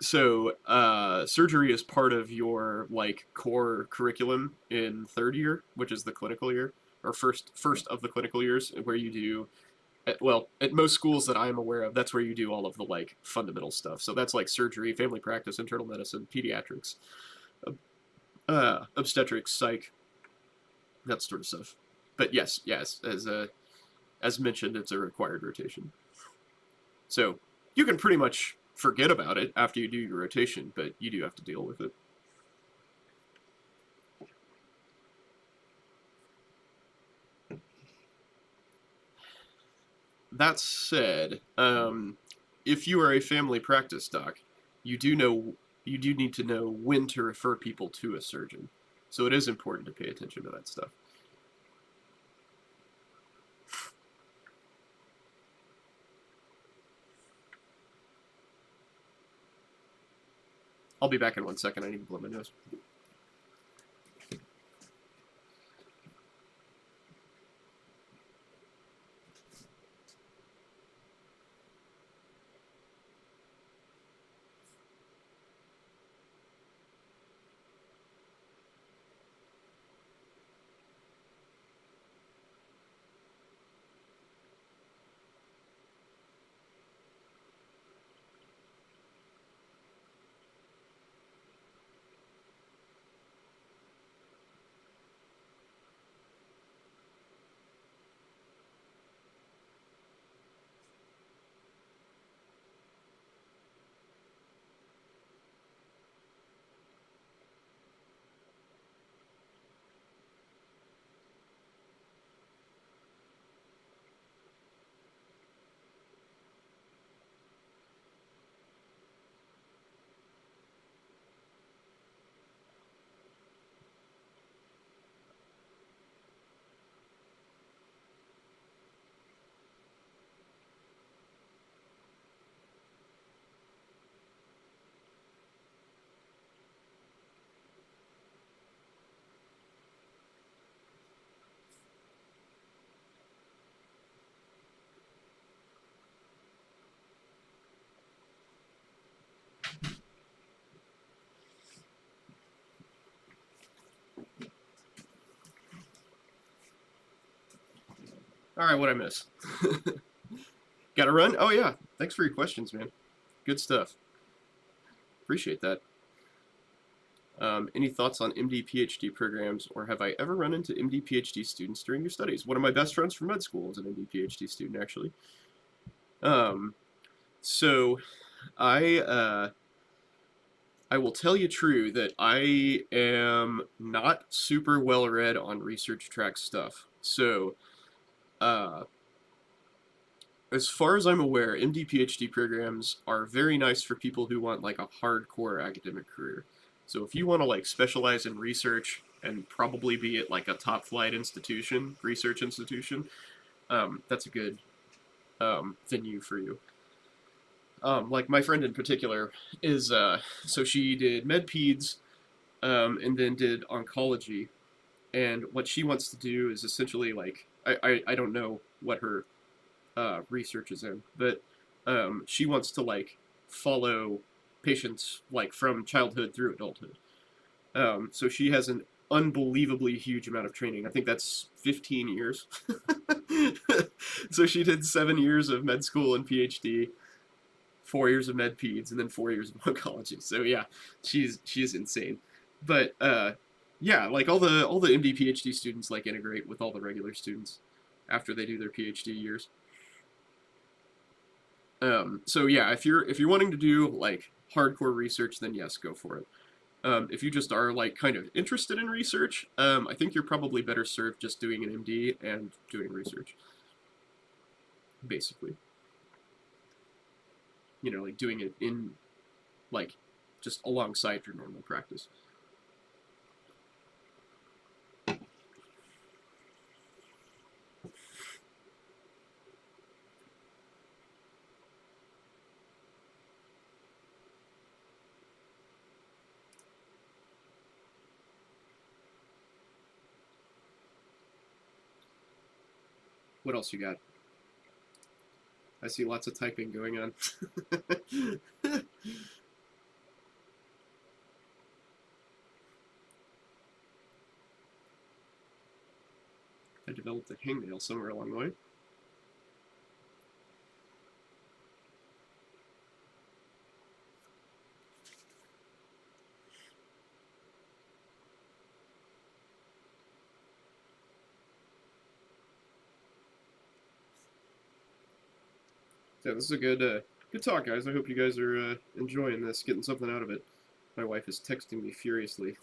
Surgery is part of your like core curriculum in third year, which is the clinical year, or first of the clinical years, where you do. At most schools that I'm aware of, that's where you do all of the like fundamental stuff. So that's like surgery, family practice, internal medicine, pediatrics, obstetrics, psych, that sort of stuff. But yes, as mentioned, it's a required rotation. So you can pretty much forget about it after you do your rotation, but you do have to deal with it. That said, if you are a family practice doc, you do need to know when to refer people to a surgeon. So it is important to pay attention to that stuff. I'll be back in 1 second. I need to blow my nose. All right, what'd I miss? Gotta run? Oh, yeah. Thanks for your questions, man. Good stuff. Appreciate that. Any thoughts on MD PhD programs, or have I ever run into MD PhD students during your studies? One of my best friends from med school is an MD PhD student, actually. So I will tell you true that I am not super well read on research track stuff. So, as far as I'm aware, MD PhD programs are very nice for people who want like a hardcore academic career. So if you want to like specialize in research and probably be at like a top flight institution, research institution, that's a good venue for you. Like my friend in particular is, so she did med peds and then did oncology. And what she wants to do is essentially like, I don't know what her research is in, but she wants to like follow patients like from childhood through adulthood. So she has an unbelievably huge amount of training. I think that's 15 years. So she did 7 years of med school and PhD, 4 years of med peds, and then 4 years of oncology. So yeah, she is insane. But yeah, like all the MD PhD students like integrate with all the regular students after they do their PhD years. So yeah, if you're wanting to do like hardcore research, then yes, go for it. If you just are like kind of interested in research, I think you're probably better served just doing an MD and doing research. Basically. You know, like doing it in like just alongside your normal practice. What else you got? I see lots of typing going on. I developed a hangnail somewhere along the way. Yeah, this is a good talk, guys. I hope you guys are enjoying this, getting something out of it. My wife is texting me furiously.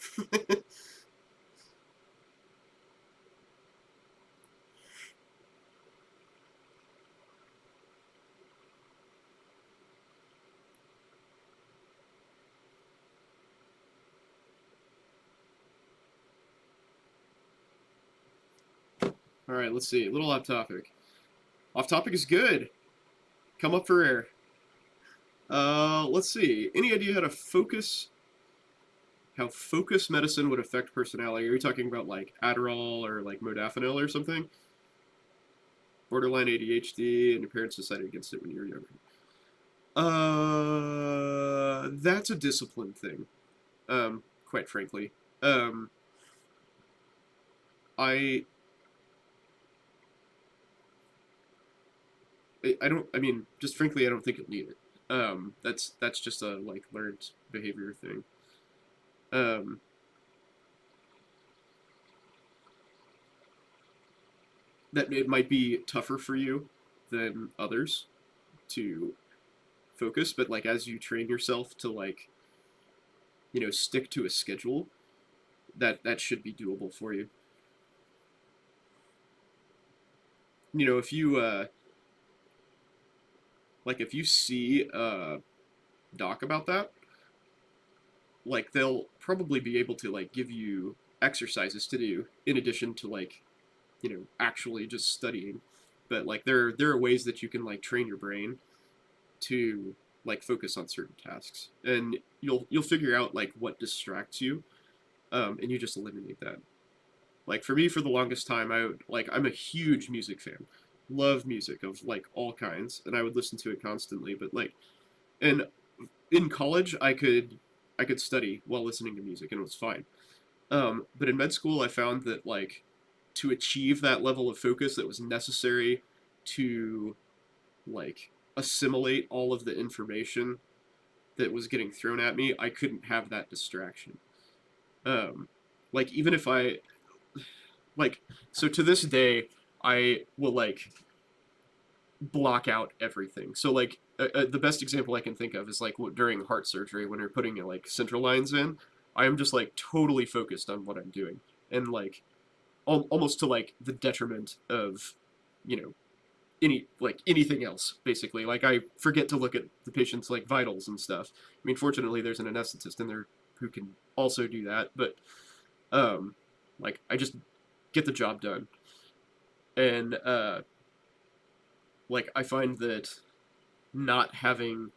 All right, let's see. A little off topic. Off topic is good. Come up for air. Let's see. Any idea how focus medicine would affect personality? Are you talking about like Adderall or like modafinil or something? Borderline ADHD and your parents decided against it when you were younger. That's a discipline thing. Quite frankly. I mean, just frankly, I don't think you'll need it. That's just a like learned behavior thing. That it might be tougher for you than others to focus, but like as you train yourself to like, you know, stick to a schedule, that should be doable for you. You know, if you like if you see a doc about that, like they'll probably be able to like give you exercises to do in addition to like, you know, actually just studying. But like there are ways that you can like train your brain to like focus on certain tasks, and you'll figure out like what distracts you, and you just eliminate that. Like for me, for the longest time, I'm a huge music fan, love music of like all kinds, and I would listen to it constantly. But like, and in college, I could study while listening to music, and it was fine. But in med school, I found that like to achieve that level of focus that was necessary to like assimilate all of the information that was getting thrown at me, I couldn't have that distraction. Like even if I like, so to this day I will like block out everything. So like the best example I can think of is like during heart surgery when you're putting like central lines in, I am just like totally focused on what I'm doing, and like almost to like the detriment of, you know, anything else basically. Like I forget to look at the patient's like vitals and stuff. I mean, fortunately there's an anesthetist in there who can also do that, but like I just get the job done. And like I find that not having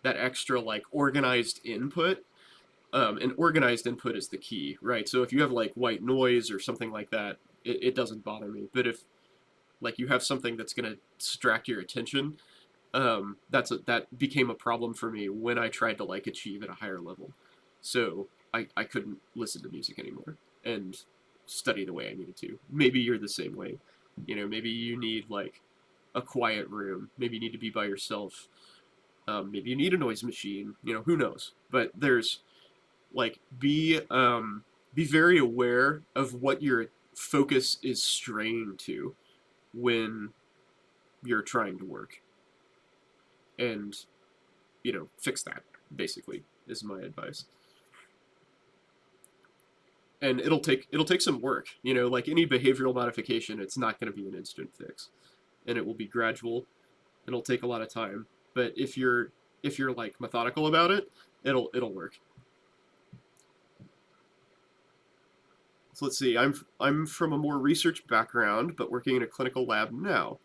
that extra like organized input, and organized input is the key, right? So if you have like white noise or something like that, it doesn't bother me. But if like you have something that's going to distract your attention, that became a problem for me when I tried to like achieve at a higher level. So I couldn't listen to music anymore and study the way I needed to. Maybe you're the same way. You know, maybe you need like a quiet room. Maybe you need to be by yourself. Maybe you need a noise machine. You know, who knows? But there's like be very aware of what your focus is straying to when you're trying to work, and you know, fix that basically is my advice. And it'll take some work, you know, like any behavioral modification. It's not going to be an instant fix, and it will be gradual. It'll take a lot of time, but if you're like methodical about it, it'll work. So let's see. I'm from a more research background, but working in a clinical lab now,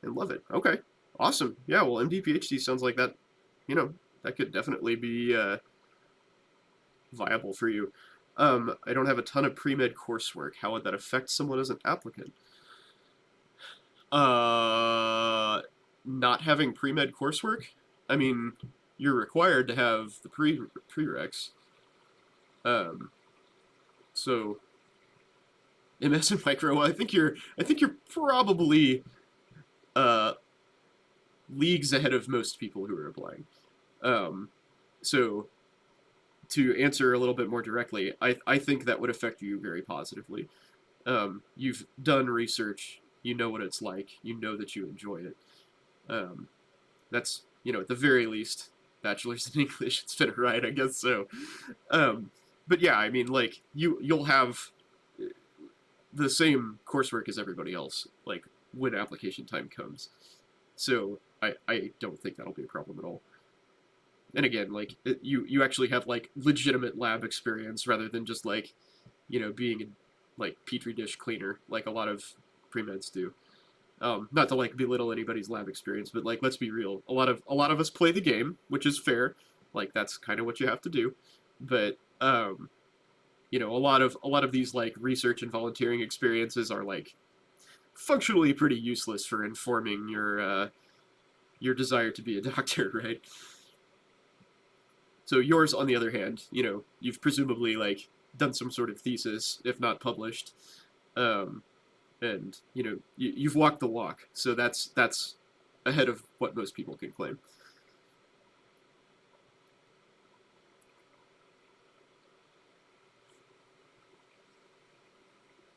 and love it. Okay, awesome. Yeah, well, MD PhD sounds like that. You know, that could definitely be viable for you. I don't have a ton of pre-med coursework. How would that affect someone as an applicant? Not having pre-med coursework? I mean, you're required to have the prereqs. So MS and micro, I think you're probably leagues ahead of most people who are applying. So to answer a little bit more directly, I think that would affect you very positively. You've done research, you know what it's like, you know that you enjoy it. That's, you know, at the very least, bachelor's in English, it's been a ride, I guess so. But yeah, I mean, like, you'll have the same coursework as everybody else, like, when application time comes. So I don't think that'll be a problem at all. And again, like, you actually have, like, legitimate lab experience rather than just, like, you know, being a, like, petri dish cleaner, like a lot of pre-meds do. Not to, like, belittle anybody's lab experience, but, like, let's be real. A lot of us play the game, which is fair. Like, that's kind of what you have to do. But, you know, a lot of these, like, research and volunteering experiences are, like, functionally pretty useless for informing your desire to be a doctor, right? So yours, on the other hand, you know, you've presumably, like, done some sort of thesis, if not published, and, you know, you've walked the walk, so that's ahead of what most people can claim.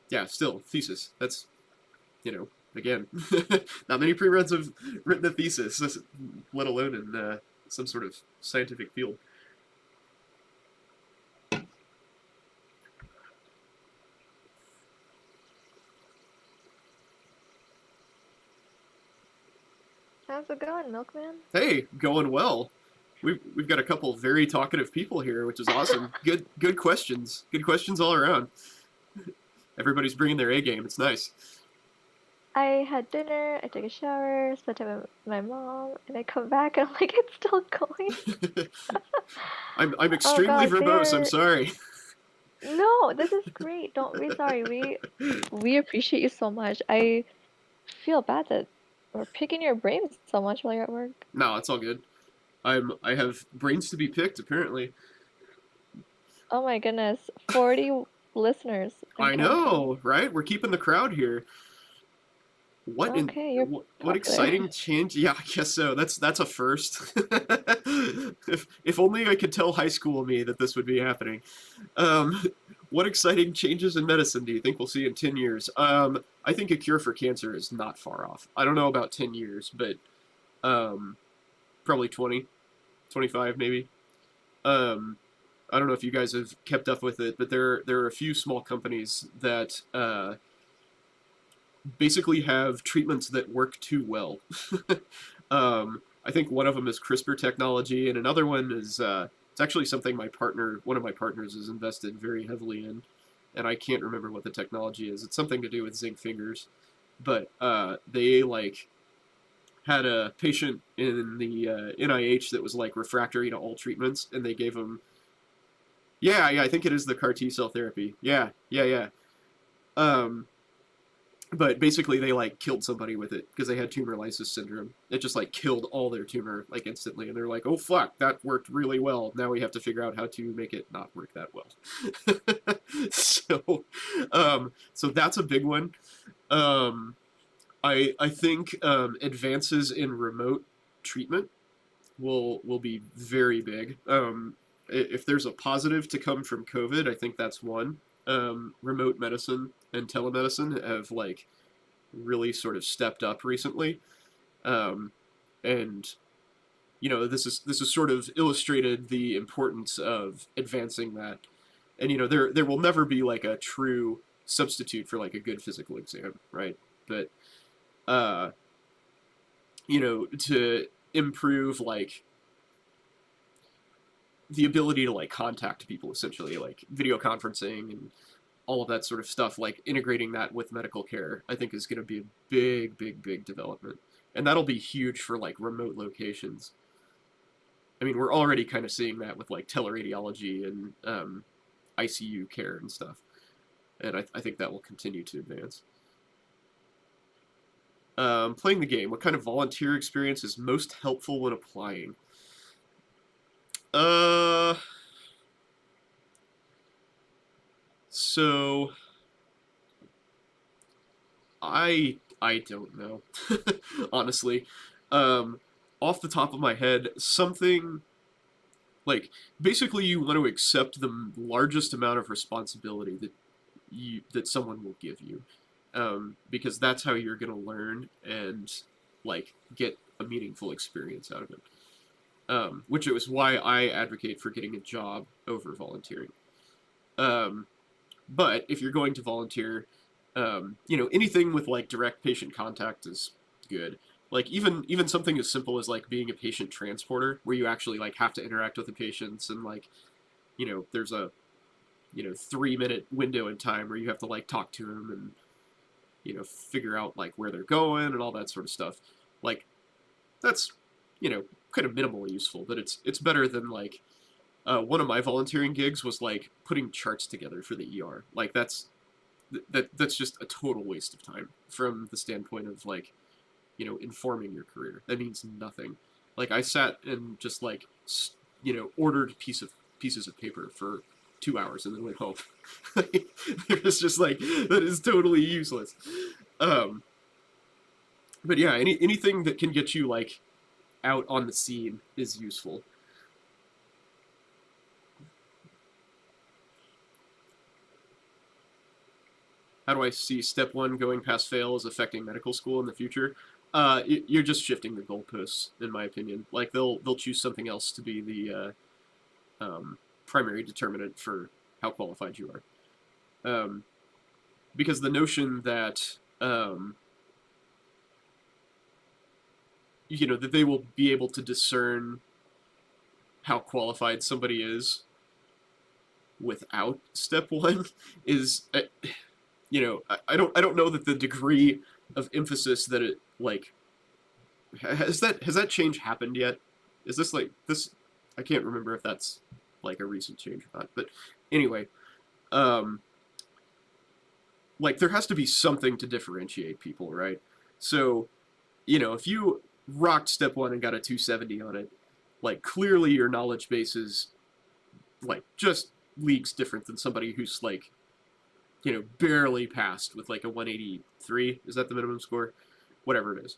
Yeah, still, thesis, that's, you know, again, not many pre-meds have written a thesis, let alone in some sort of scientific field. How's it going, Milkman? Hey, going well. We've got a couple very talkative people here, which is awesome. Good questions. Good questions all around. Everybody's bringing their A game. It's nice. I had dinner, I took a shower, spent time with my mom, and I come back and I'm like, it's still going. I'm extremely verbose. I'm sorry. No, this is great. Don't be sorry. We appreciate you so much. I feel bad that we're picking your brains so much while you're at work. No, it's all good. I have brains to be picked, apparently. Oh my goodness. 40 listeners. I know, right? We're keeping the crowd here. Okay, you're What popular. exciting change? Yeah, I guess so. That's a first. If only I could tell high school me that this would be happening. Um, what exciting changes in medicine do you think we'll see in 10 years? I think a cure for cancer is not far off. I don't know about 10 years, but probably 20, 25 maybe. I don't know if you guys have kept up with it, but there are a few small companies that basically have treatments that work too well. I think one of them is CRISPR technology, and another one is it's actually something one of my partners, is invested very heavily in, and I can't remember what the technology is. It's something to do with zinc fingers, but they like had a patient in the NIH that was like refractory to all treatments, and they gave him. Yeah, I think it is the CAR T cell therapy. Yeah. But basically they like killed somebody with it because they had tumor lysis syndrome. It just like killed all their tumor like instantly, and they're like, oh fuck, that worked really well. Now we have to figure out how to make it not work that well. So that's a big one. I think advances in remote treatment will be very big. If there's a positive to come from COVID, I think that's one. Remote medicine and telemedicine have like really sort of stepped up recently, and this is sort of illustrated the importance of advancing that. And there will never be like a true substitute for like a good physical exam, right? But to improve like the ability to like contact people, essentially like video conferencing and all of that sort of stuff, like integrating that with medical care, I think is going to be a big development, and that'll be huge for like remote locations. I mean, we're already kind of seeing that with like teleradiology and ICU care and stuff, and I think that will continue to advance. Playing the game, what kind of volunteer experience is most helpful when applying? So I don't know, honestly. Off the top of my head, something like basically you want to accept the largest amount of responsibility that someone will give you, because that's how you're gonna learn and like get a meaningful experience out of it. Which is why I advocate for getting a job over volunteering. But if you're going to volunteer, anything with like direct patient contact is good. Like even something as simple as like being a patient transporter, where you actually like have to interact with the patients, and like there's a 3-minute window in time where you have to like talk to them and figure out like where they're going and all that sort of stuff. Like that's kind of minimally useful, but it's better than like one of my volunteering gigs was like putting charts together for the ER. Like that's just a total waste of time from the standpoint of like informing your career. That means nothing. Like I sat and just like ordered pieces of paper for 2 hours and then went home. It's just like that is totally useless. But yeah, anything that can get you like out on the scene is useful. How do I see step 1 going past fail as affecting medical school in the future? You're just shifting the goalposts, in my opinion. Like they'll choose something else to be the primary determinant for how qualified you are. Because the notion that that they will be able to discern how qualified somebody is without step 1 is I don't know that the degree of emphasis that it like has that change happened yet? Is this like this? I can't remember if that's like a recent change or not. But anyway, like there has to be something to differentiate people, right? So if you rocked step 1 and got a 270 on it, like clearly your knowledge base is like just leagues different than somebody who's like barely passed with like a 183. Is that the minimum score? Whatever it is.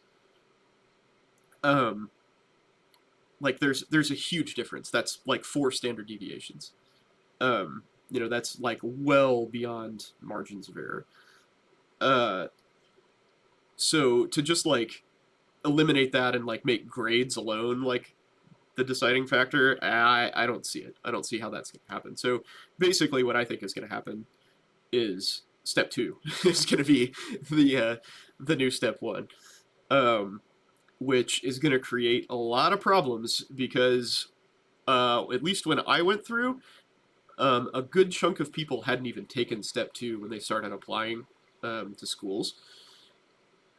Like there's a huge difference. That's like 4 standard deviations. That's like well beyond margins of error. So to just like eliminate that and like make grades alone like the deciding factor, I don't see it. I don't see how that's going to happen. So basically what I think is going to happen is step 2 is going to be the new step 1, which is going to create a lot of problems because at least when I went through, a good chunk of people hadn't even taken step 2 when they started applying to schools.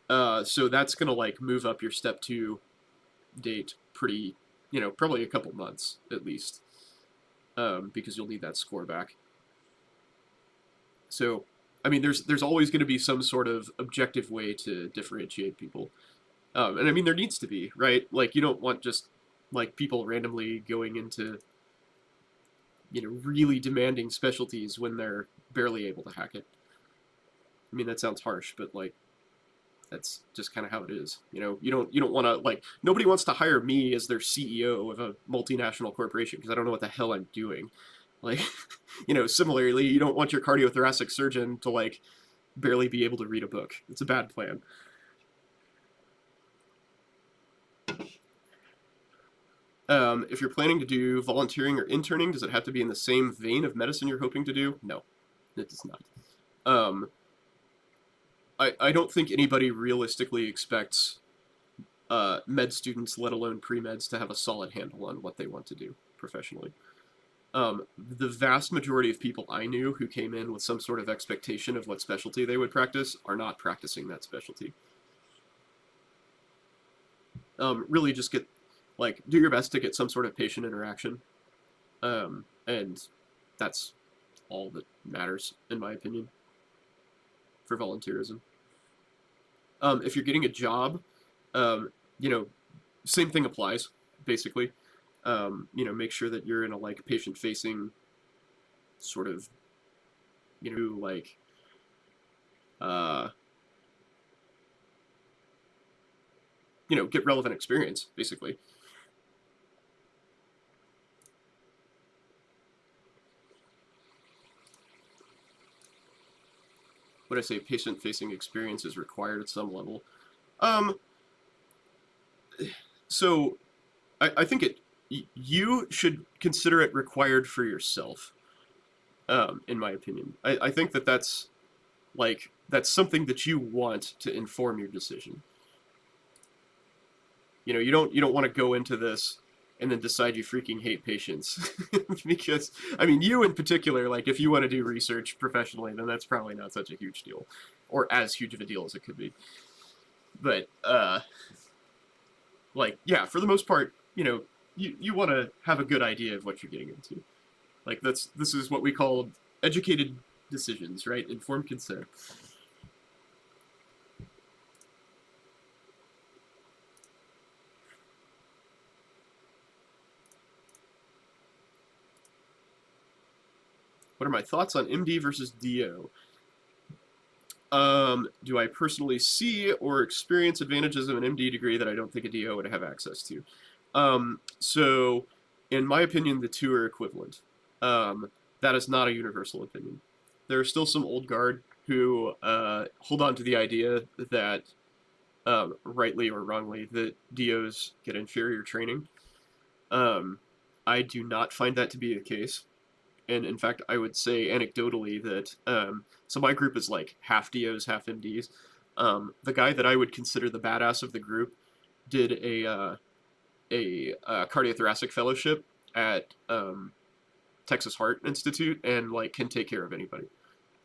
So that's going to like move up your step 2 date pretty, probably a couple months at least, because you'll need that score back. So, I mean, there's always going to be some sort of objective way to differentiate people. And I mean, there needs to be, right? Like, you don't want just like people randomly going into, really demanding specialties when they're barely able to hack it. I mean, that sounds harsh, but like, that's just kind of how it is. You don't want to, like, nobody wants to hire me as their CEO of a multinational corporation because I don't know what the hell I'm doing. Like, similarly, you don't want your cardiothoracic surgeon to like barely be able to read a book. It's a bad plan. If you're planning to do volunteering or interning, does it have to be in the same vein of medicine you're hoping to do? No, it does not. I don't think anybody realistically expects med students, let alone pre-meds, to have a solid handle on what they want to do professionally. The vast majority of people I knew who came in with some sort of expectation of what specialty they would practice are not practicing that specialty. Really just do your best to get some sort of patient interaction. And that's all that matters, in my opinion, for volunteerism. If you're getting a job, same thing applies, basically. Make sure that you're in a like patient-facing sort of, get relevant experience, basically. Would I say patient-facing experience is required at some level? So I think you should consider it required for yourself, in my opinion. I think that's something that you want to inform your decision. You don't want to go into this and then decide you freaking hate patients. Because, I mean, you in particular, like, if you want to do research professionally, then that's probably not such a huge deal. Or as huge of a deal as it could be. But, yeah, for the most part, you want to have a good idea of what you're getting into. Like, this is what we call educated decisions, right? Informed consent. What are my thoughts on MD versus DO? Do I personally see or experience advantages of an MD degree that I don't think a DO would have access to? So, in my opinion, the two are equivalent. That is not a universal opinion. There are still some old guard who hold on to the idea that, rightly or wrongly, that DOs get inferior training. I do not find that to be the case. And in fact, I would say anecdotally that, so my group is like half DOs, half MDs. The guy that I would consider the badass of the group did a cardiothoracic fellowship at Texas Heart Institute and like can take care of anybody.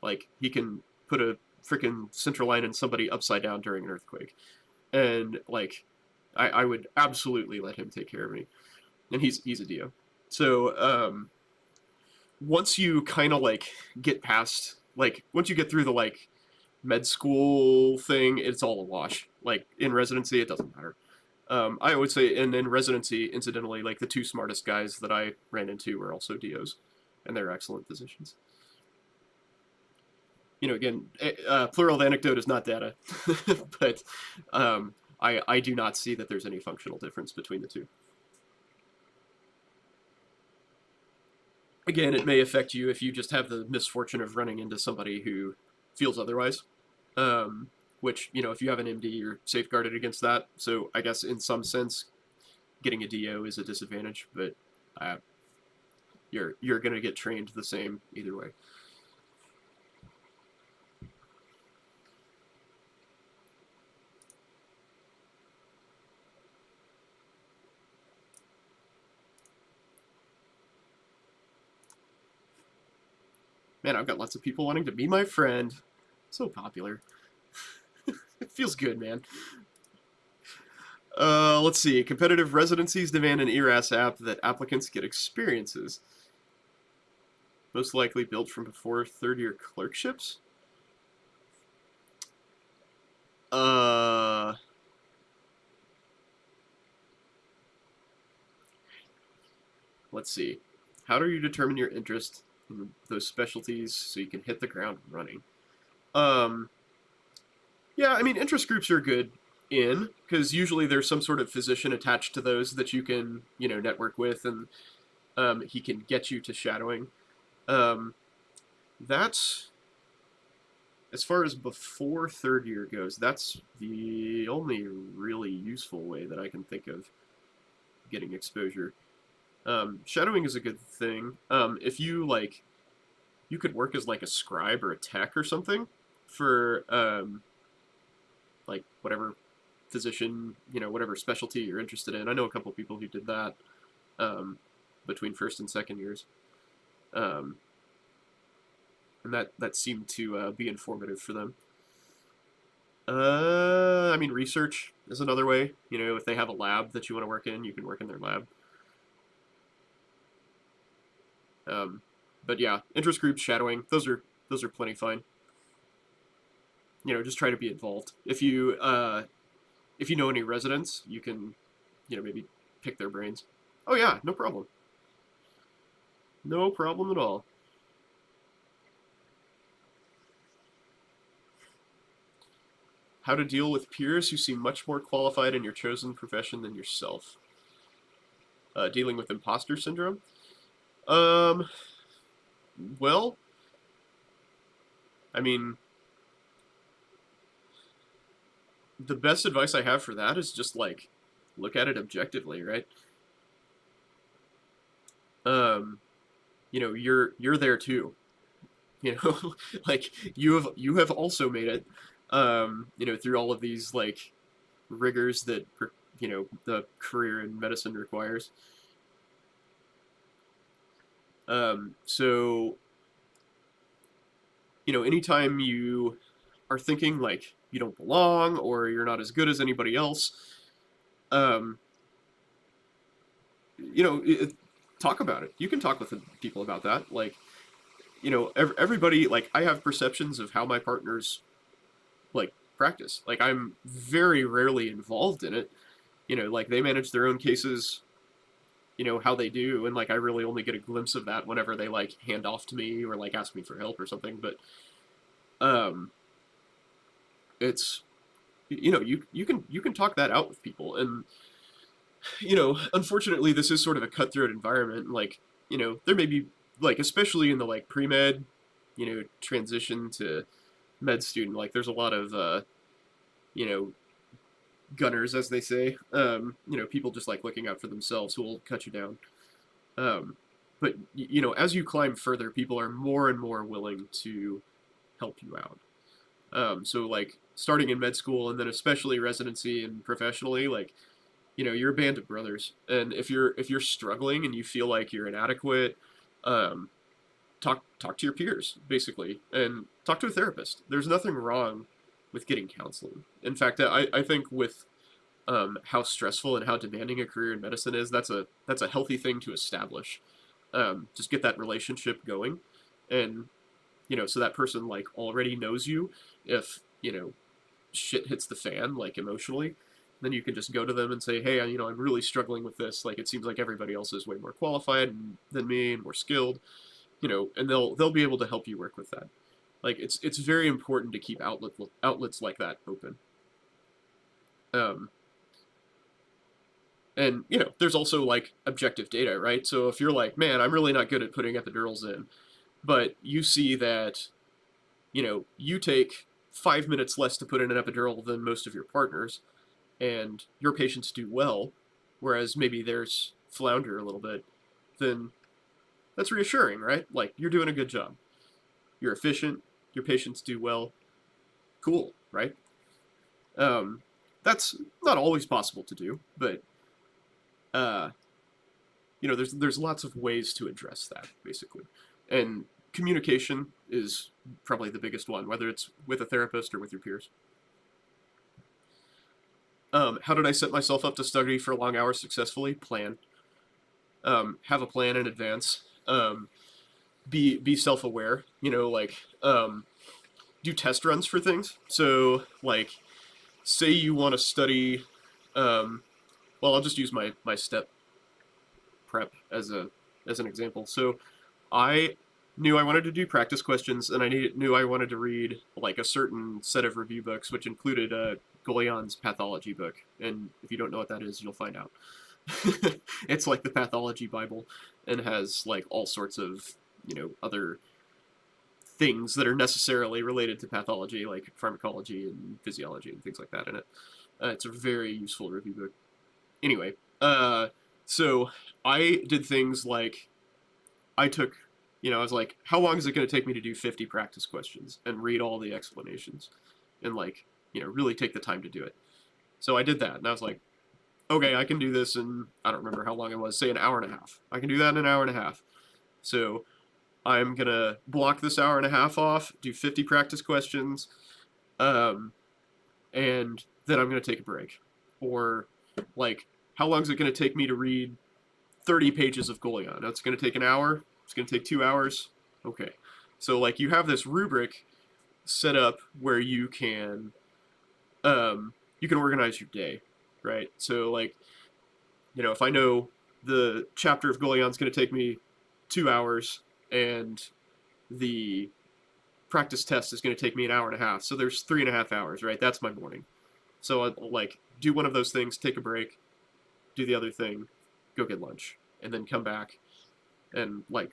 Like he can put a freaking central line in somebody upside down during an earthquake. And like, I would absolutely let him take care of me. And he's a DO. So, once you kind of like get past, like once you get through the like med school thing, it's all a wash. Like in residency, it doesn't matter. I would say, and in residency, incidentally, like the two smartest guys that I ran into were also DOs, and they're excellent physicians. again, plural of anecdote is not data, but I do not see that there's any functional difference between the two. Again, it may affect you if you just have the misfortune of running into somebody who feels otherwise, which, if you have an MD, you're safeguarded against that. So I guess in some sense, getting a DO is a disadvantage, but you're going to get trained the same either way. Man, I've got lots of people wanting to be my friend. So popular. It feels good, man. Let's see. Competitive residencies demand an ERAS app that applicants get experiences. Most likely built from before third-year clerkships? Let's see. How do you determine your interest in those specialties so you can hit the ground running? Yeah, I mean, interest groups are good because usually there's some sort of physician attached to those that you can, network with, and he can get you to shadowing. That's, as far as before third year goes, that's the only really useful way that I can think of getting exposure. Shadowing is a good thing. If you you could work as a scribe or a tech or something for whatever physician, whatever specialty you're interested in. I know a couple people who did that between first and second years, and that seemed to be informative for them. I mean, research is another way. If they have a lab that you want to work in, you can work in their lab. But yeah, interest groups, shadowing, those are plenty fine. Just try to be involved. If you know any residents, you can, maybe pick their brains. Oh yeah, no problem. No problem at all. How to deal with peers who seem much more qualified in your chosen profession than yourself. Dealing with imposter syndrome. Well, I mean, the best advice I have for that is just look at it objectively, right? You're there too. You have also made it. Through all of these rigors that the career in medicine requires. So anytime you are thinking you don't belong or you're not as good as anybody else, talk about it. You can talk with people about that. Everybody, I have perceptions of how my partners practice. I'm very rarely involved in it. They manage their own cases, how they do, and I really only get a glimpse of that whenever they hand off to me or ask me for help or something. But it's you can talk that out with people, and unfortunately this is sort of a cutthroat environment. There may be especially in the pre-med, transition to med student, there's a lot of gunners, as they say, people just looking out for themselves who will cut you down. But as you climb further, people are more and more willing to help you out. So starting in med school and then especially residency and professionally, you're a band of brothers. And if you're struggling and you feel like you're inadequate, talk to your peers, basically, and talk to a therapist. There's nothing wrong with getting counseling. In fact, I think with how stressful and how demanding a career in medicine is, that's a healthy thing to establish. Just get that relationship going, and so that person already knows you. If shit hits the fan emotionally, then you can just go to them and say, hey, I'm really struggling with this. It seems like everybody else is way more qualified than me and more skilled. And they'll be able to help you work with that. Like, it's very important to keep outlets like that open. And, you know, there's also, like, objective data, right? So if you're like, man, I'm really not good at putting epidurals in, but you see that, you know, you take 5 minutes less to put in an epidural than most of your partners, and your patients do well, whereas maybe theirs flounder a little bit, then that's reassuring, right? Like, you're doing a good job. You're efficient, your patients do well. Cool, right? That's not always possible to do, but you know, there's lots of ways to address that, basically. And communication is probably the biggest one, whether it's with a therapist or with your peers. How did I set myself up to study for long hours successfully? Plan. Have a plan in advance. Be self-aware. You know, like, do test runs for things. So, like, say you want to study, well, I'll just use my step prep as an example. So I knew I wanted to do practice questions, and I knew I wanted to read like a certain set of review books, which included Golian's pathology book. And if you don't know what that is, you'll find out. It's like the pathology Bible, and has like all sorts of, you know, other things that are necessarily related to pathology, like pharmacology and physiology and things like that in it. It's a very useful review book. Anyway, so I did things like, I took, you know, I was like, how long is it going to take me to do 50 practice questions and read all the explanations and, like, you know, really take the time to do it. So I did that, and I was like, okay, I can do this in, I don't remember how long it was, say an hour and a half. I can do that in an hour and a half. So I'm going to block this hour and a half off, do 50 practice questions, and then I'm going to take a break. Or, like, how long is it going to take me to read 30 pages of Golion? It's going to take an hour. It's going to take 2 hours. Okay. So, like, you have this rubric set up where you can organize your day, right? So, like, you know, if I know the chapter of Golion's going to take me 2 hours and the practice test is going to take me an hour and a half, so there's 3.5 hours, right? That's my morning. So I'll, like, do one of those things, take a break, do the other thing, go get lunch, and then come back and, like,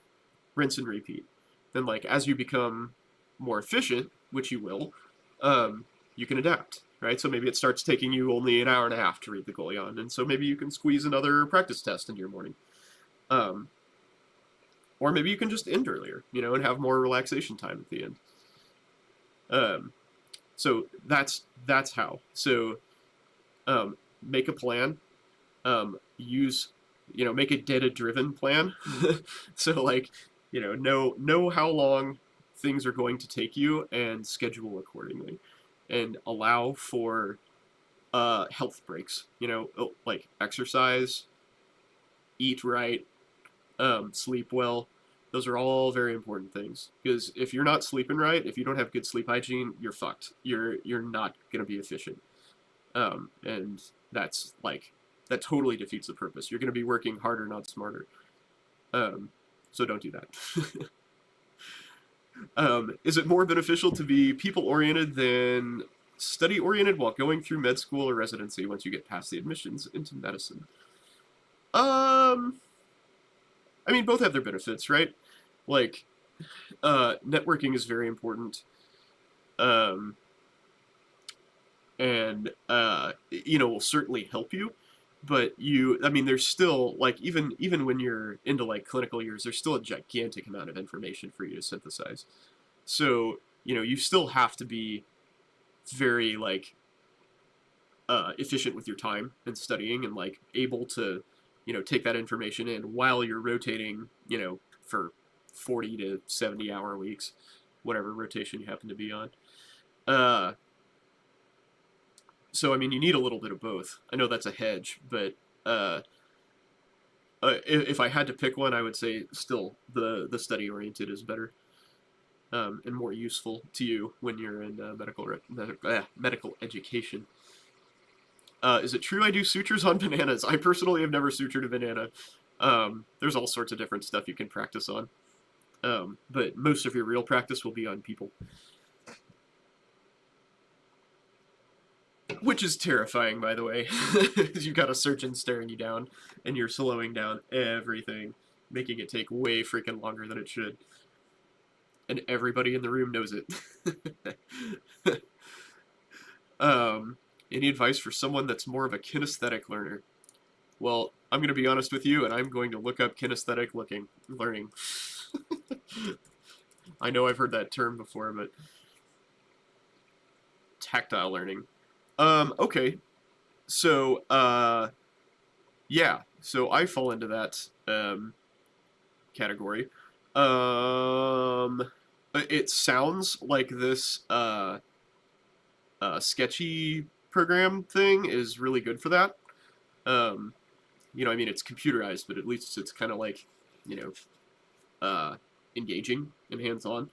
rinse and repeat. Then, like, as you become more efficient, which you will, you can adapt, right? So maybe it starts taking you only an hour and a half to read the Golion, and so maybe you can squeeze another practice test into your morning. Or maybe you can just end earlier, you know, and have more relaxation time at the end. So that's how. So make a plan. Use, you know, make a data-driven plan. So, like, you know how long things are going to take you and schedule accordingly, and allow for health breaks. You know, like exercise, eat right, sleep well. Those are all very important things, because if you're not sleeping right, if you don't have good sleep hygiene, you're fucked. You're not going to be efficient. And that's, like, that totally defeats the purpose. You're going to be working harder, not smarter. So don't do that. Is it more beneficial to be people-oriented than study-oriented while going through med school or residency once you get past the admissions into medicine? I mean, both have their benefits, right? Like, networking is very important. And, you know, will certainly help you. But I mean, there's still, like, even when you're into, like, clinical years, there's still a gigantic amount of information for you to synthesize. So, you know, you still have to be very, like, efficient with your time and studying, and, like, able to, you know, take that information in while you're rotating, you know, for 40 to 70 hour weeks, whatever rotation you happen to be on. So, I mean, you need a little bit of both. I know that's a hedge, but if I had to pick one, I would say still the study-oriented is better, and more useful to you when you're in medical education. Is it true I do sutures on bananas? I personally have never sutured a banana. There's all sorts of different stuff you can practice on. But most of your real practice will be on people. Which is terrifying, by the way. You've got a surgeon staring you down, and you're slowing down everything, making it take way freaking longer than it should. And everybody in the room knows it. Any advice for someone that's more of a kinesthetic learner? Well, I'm going to be honest with you, and I'm going to look up kinesthetic learning. I know I've heard that term before, but tactile learning. Okay. So, yeah. So I fall into that category. It sounds like this sketchy program thing is really good for that. You know, I mean, it's computerized, but at least it's kind of like, you know, engaging and hands-on.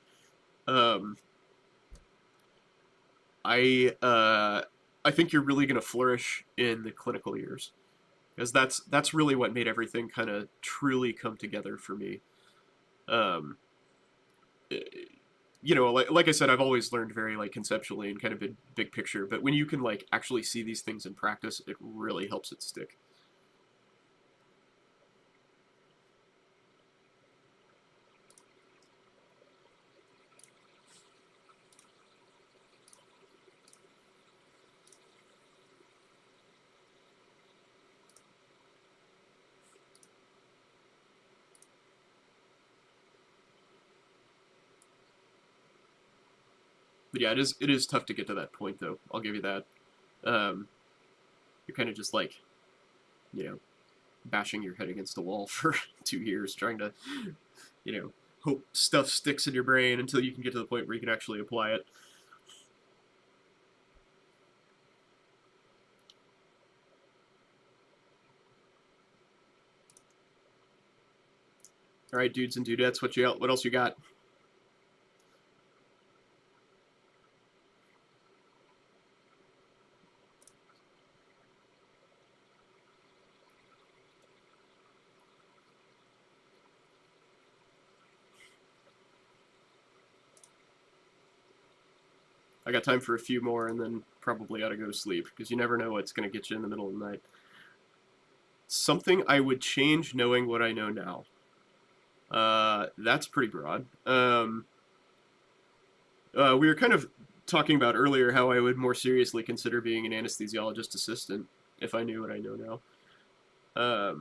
I think you're really going to flourish in the clinical years, because that's really what made everything kind of truly come together for me. You know, like I said, I've always learned very like conceptually and kind of big picture, but when you can like actually see these things in practice, it really helps it stick. But yeah, it is tough to get to that point, though. I'll give you that. You're kind of just like, you know, bashing your head against the wall for 2 years, trying to, you know, hope stuff sticks in your brain until you can get to the point where you can actually apply it. All right, dudes and dudettes, what else you got? I got time for a few more, and then probably ought to go to sleep, because you never know what's going to get you in the middle of the night. Something I would change knowing what I know now. That's pretty broad. We were kind of talking about earlier how I would more seriously consider being an anesthesiologist assistant if I knew what I know now.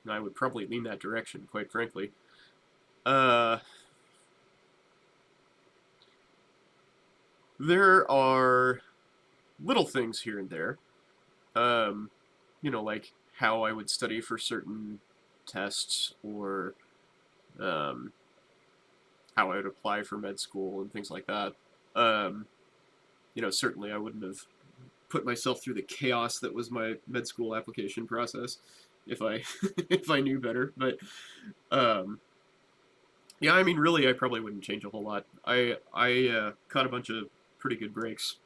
I would probably lean that direction, quite frankly. There are little things here and there. You know, like how I would study for certain tests, or how I would apply for med school and things like that. You know, certainly I wouldn't have put myself through the chaos that was my med school application process if I if I knew better. But yeah, I mean, really, I probably wouldn't change a whole lot. I caught a bunch of pretty good breaks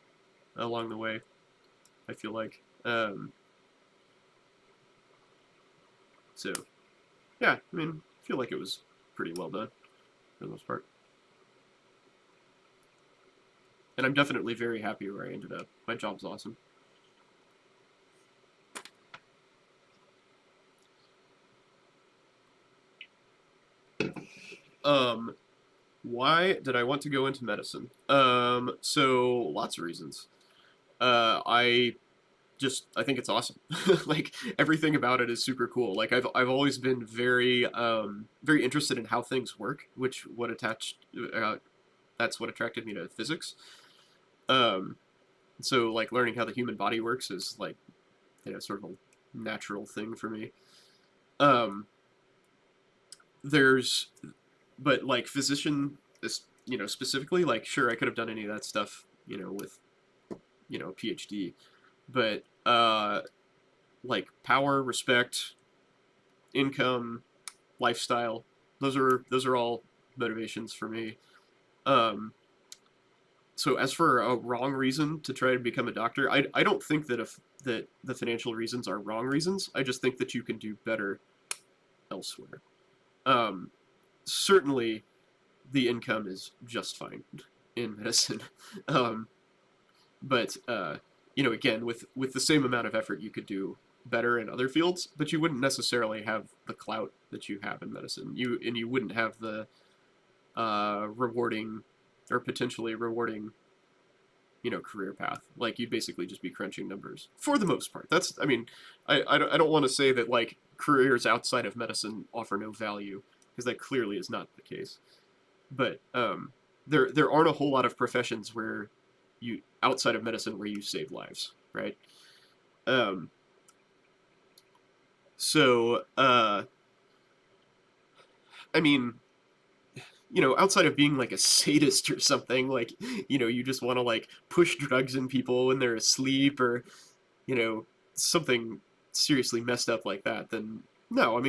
along the way, I feel like. So, yeah, I mean, I feel like it was pretty well done for the most part. And I'm definitely very happy where I ended up. My job's awesome. Why did I want to go into medicine? So lots of reasons. I think it's awesome. Like, everything about it is super cool. Like, I've always been very very interested in how things work, that's what attracted me to physics. So like learning how the human body works is like, you know, sort of a natural thing for me. But like physician, you know, specifically, like, sure, I could have done any of that stuff, you know, with, you know, a PhD, but like power, respect, income, lifestyle, those are all motivations for me. So as for a wrong reason to try to become a doctor, I don't think that that the financial reasons are wrong reasons. I just think that you can do better elsewhere. certainly the income is just fine in medicine. But again, with the same amount of effort, you could do better in other fields, but you wouldn't necessarily have the clout that you have in medicine. You wouldn't have the rewarding or potentially rewarding career path. Like, you'd basically just be crunching numbers for the most part. I don't want to say that like careers outside of medicine offer no value, because that clearly is not the case. But there aren't a whole lot of professions where you outside of medicine where you save lives, right? Outside of being like a sadist or something, like, you just want to like push drugs in people when they're asleep, or, something seriously messed up like that, then no,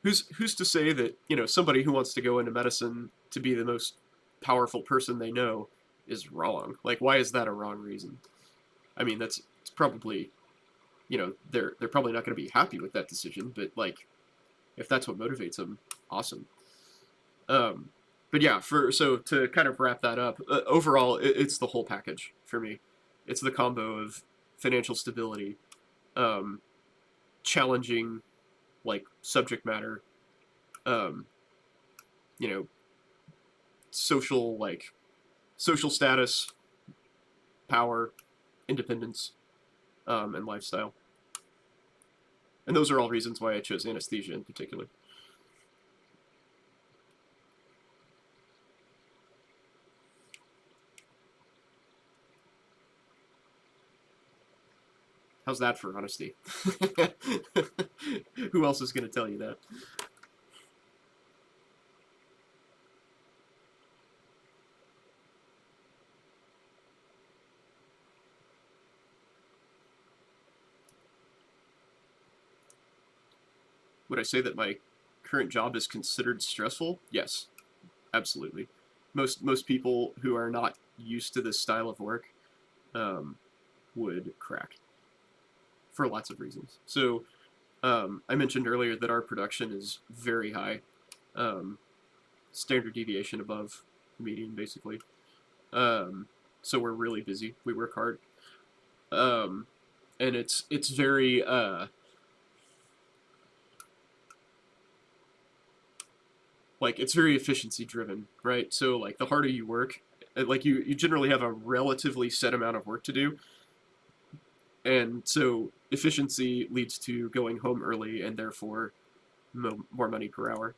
who's to say that, somebody who wants to go into medicine to be the most powerful person they know is wrong? Like, why is that a wrong reason? It's probably, they're probably not going to be happy with that decision, but like, if that's what motivates them, awesome. But yeah, so to kind of wrap that up, overall, it's the whole package for me. It's the combo of financial stability, challenging, like, subject matter, social status, power, independence, and lifestyle. And those are all reasons why I chose anesthesia in particular. How's that for honesty? Who else is going to tell you that? Would I say that my current job is considered stressful? Yes, absolutely. Most people who are not used to this style of work would crack for lots of reasons. So I mentioned earlier that our production is very high, standard deviation above the median, basically. So we're really busy. We work hard, and it's very it's very efficiency driven, right? So like, the harder you work, like, you generally have a relatively set amount of work to do, and so efficiency leads to going home early, and therefore more money per hour.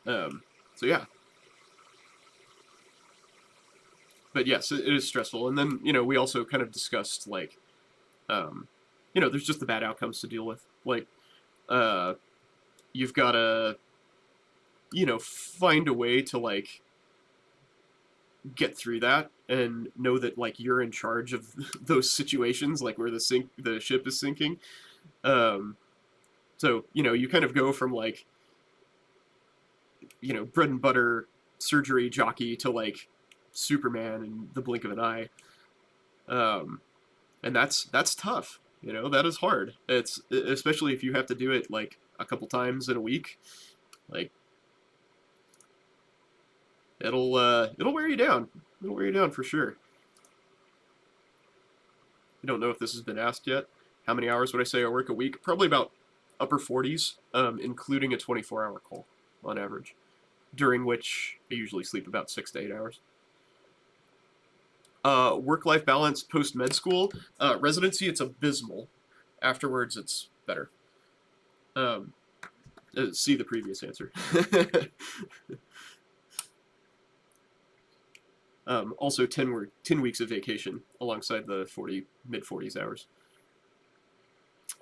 So yeah. But yes, it is stressful. And then, we also kind of discussed, like, there's just the bad outcomes to deal with. Like, you've got to, find a way to, like, get through that and know that, like, you're in charge of those situations, like where the ship is sinking. So, you kind of go from, like, bread and butter surgery jockey to, like, Superman in the blink of an eye. And that's tough. That is hard. It's especially if you have to do it like a couple times in a week. Like, it'll wear you down. It'll wear you down for sure. I don't know if this has been asked yet. How many hours would I say I work a week? Probably about upper 40s, including a 24-hour call on average, during which I usually sleep about 6 to 8 hours. Work-life balance post-med school. Residency, it's abysmal. Afterwards, it's better. See the previous answer. Also, 10 weeks of vacation alongside the mid-40s hours.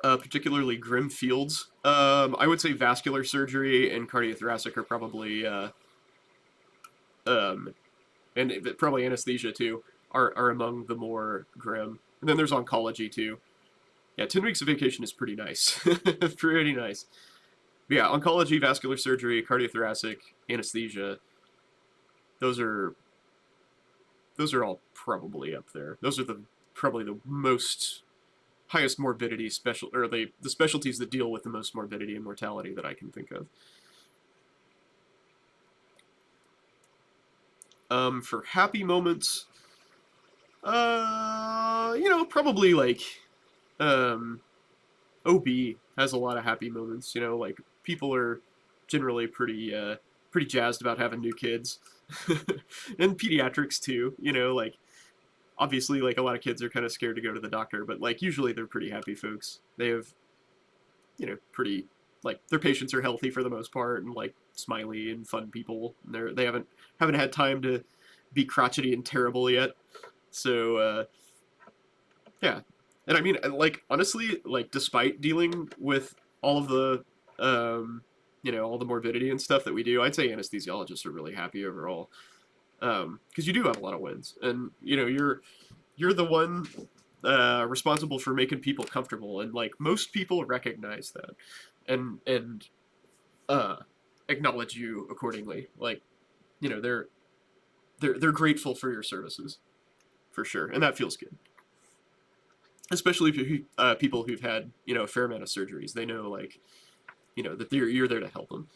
Particularly grim fields. I would say vascular surgery and cardiothoracic are probably, and probably anesthesia too, are among the more grim. And then there's oncology too. Yeah, 10 weeks of vacation is pretty nice. Pretty nice. But yeah, oncology, vascular surgery, cardiothoracic, anesthesia, those are all probably up there. Those are probably the most highest morbidity or the specialties that deal with the most morbidity and mortality that I can think of. For happy moments, you know, probably like, OB has a lot of happy moments. You know, like people are generally pretty jazzed about having new kids, and pediatrics too. You know, like obviously, like a lot of kids are kind of scared to go to the doctor, but like usually they're pretty happy folks. They have, you know, pretty like their patients are healthy for the most part and like smiley and fun people. And they haven't had time to be crotchety and terrible yet. So yeah, and I mean, like honestly, like despite dealing with all of the you know, all the morbidity and stuff that we do, I'd say anesthesiologists are really happy overall, because you do have a lot of wins, and you know you're the one responsible for making people comfortable, and like most people recognize that, and acknowledge you accordingly. Like, you know, they're grateful for your services, for sure, and that feels good. Especially people who've had, you know, a fair amount of surgeries. They know, like, you know, that you're there to help them.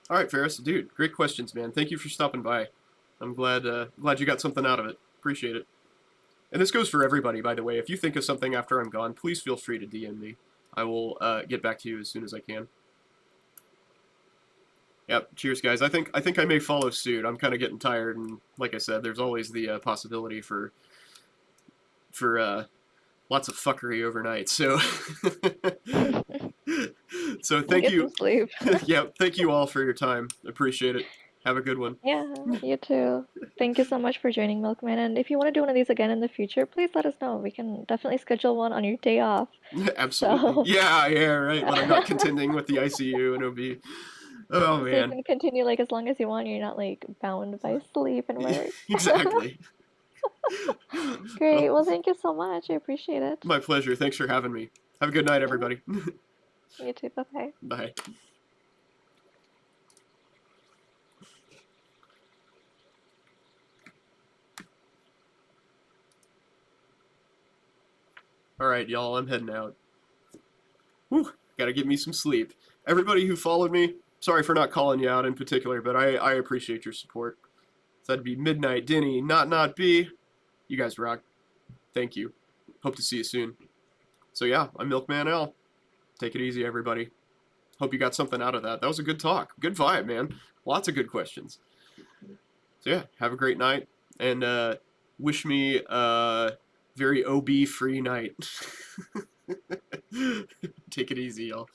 All right, Ferris, dude, great questions, man. Thank you for stopping by. I'm glad you got something out of it. Appreciate it. And this goes for everybody, by the way. If you think of something after I'm gone, please feel free to DM me. I will get back to you as soon as I can. Yep. Cheers, guys. I think I may follow suit. I'm kind of getting tired, and like I said, there's always the possibility for lots of fuckery overnight. So, so thank you. Sleep. Yeah, thank you all for your time. Appreciate it. Have a good one. Yeah, you too. Thank you so much for joining, Milkman. And if you want to do one of these again in the future, please let us know. We can definitely schedule one on your day off. Absolutely. So... Yeah, right. When I'm not contending with the ICU and OB. Oh, man. So you can continue like as long as you want. You're not like bound by sleep and work. Exactly. Great. Well, thank you so much. I appreciate it. My pleasure. Thanks for having me. Have a good night, everybody. You too. Bye-bye. Bye. All right, y'all, I'm heading out. Whew, gotta get me some sleep. Everybody who followed me, sorry for not calling you out in particular, but I appreciate your support. So that'd be Midnight, Denny, Not B. You guys rock. Thank you. Hope to see you soon. So yeah, I'm Milkman L. Take it easy, everybody. Hope you got something out of that. That was a good talk. Good vibe, man. Lots of good questions. So yeah, have a great night, and wish me a very OB-free night. Take it easy, y'all.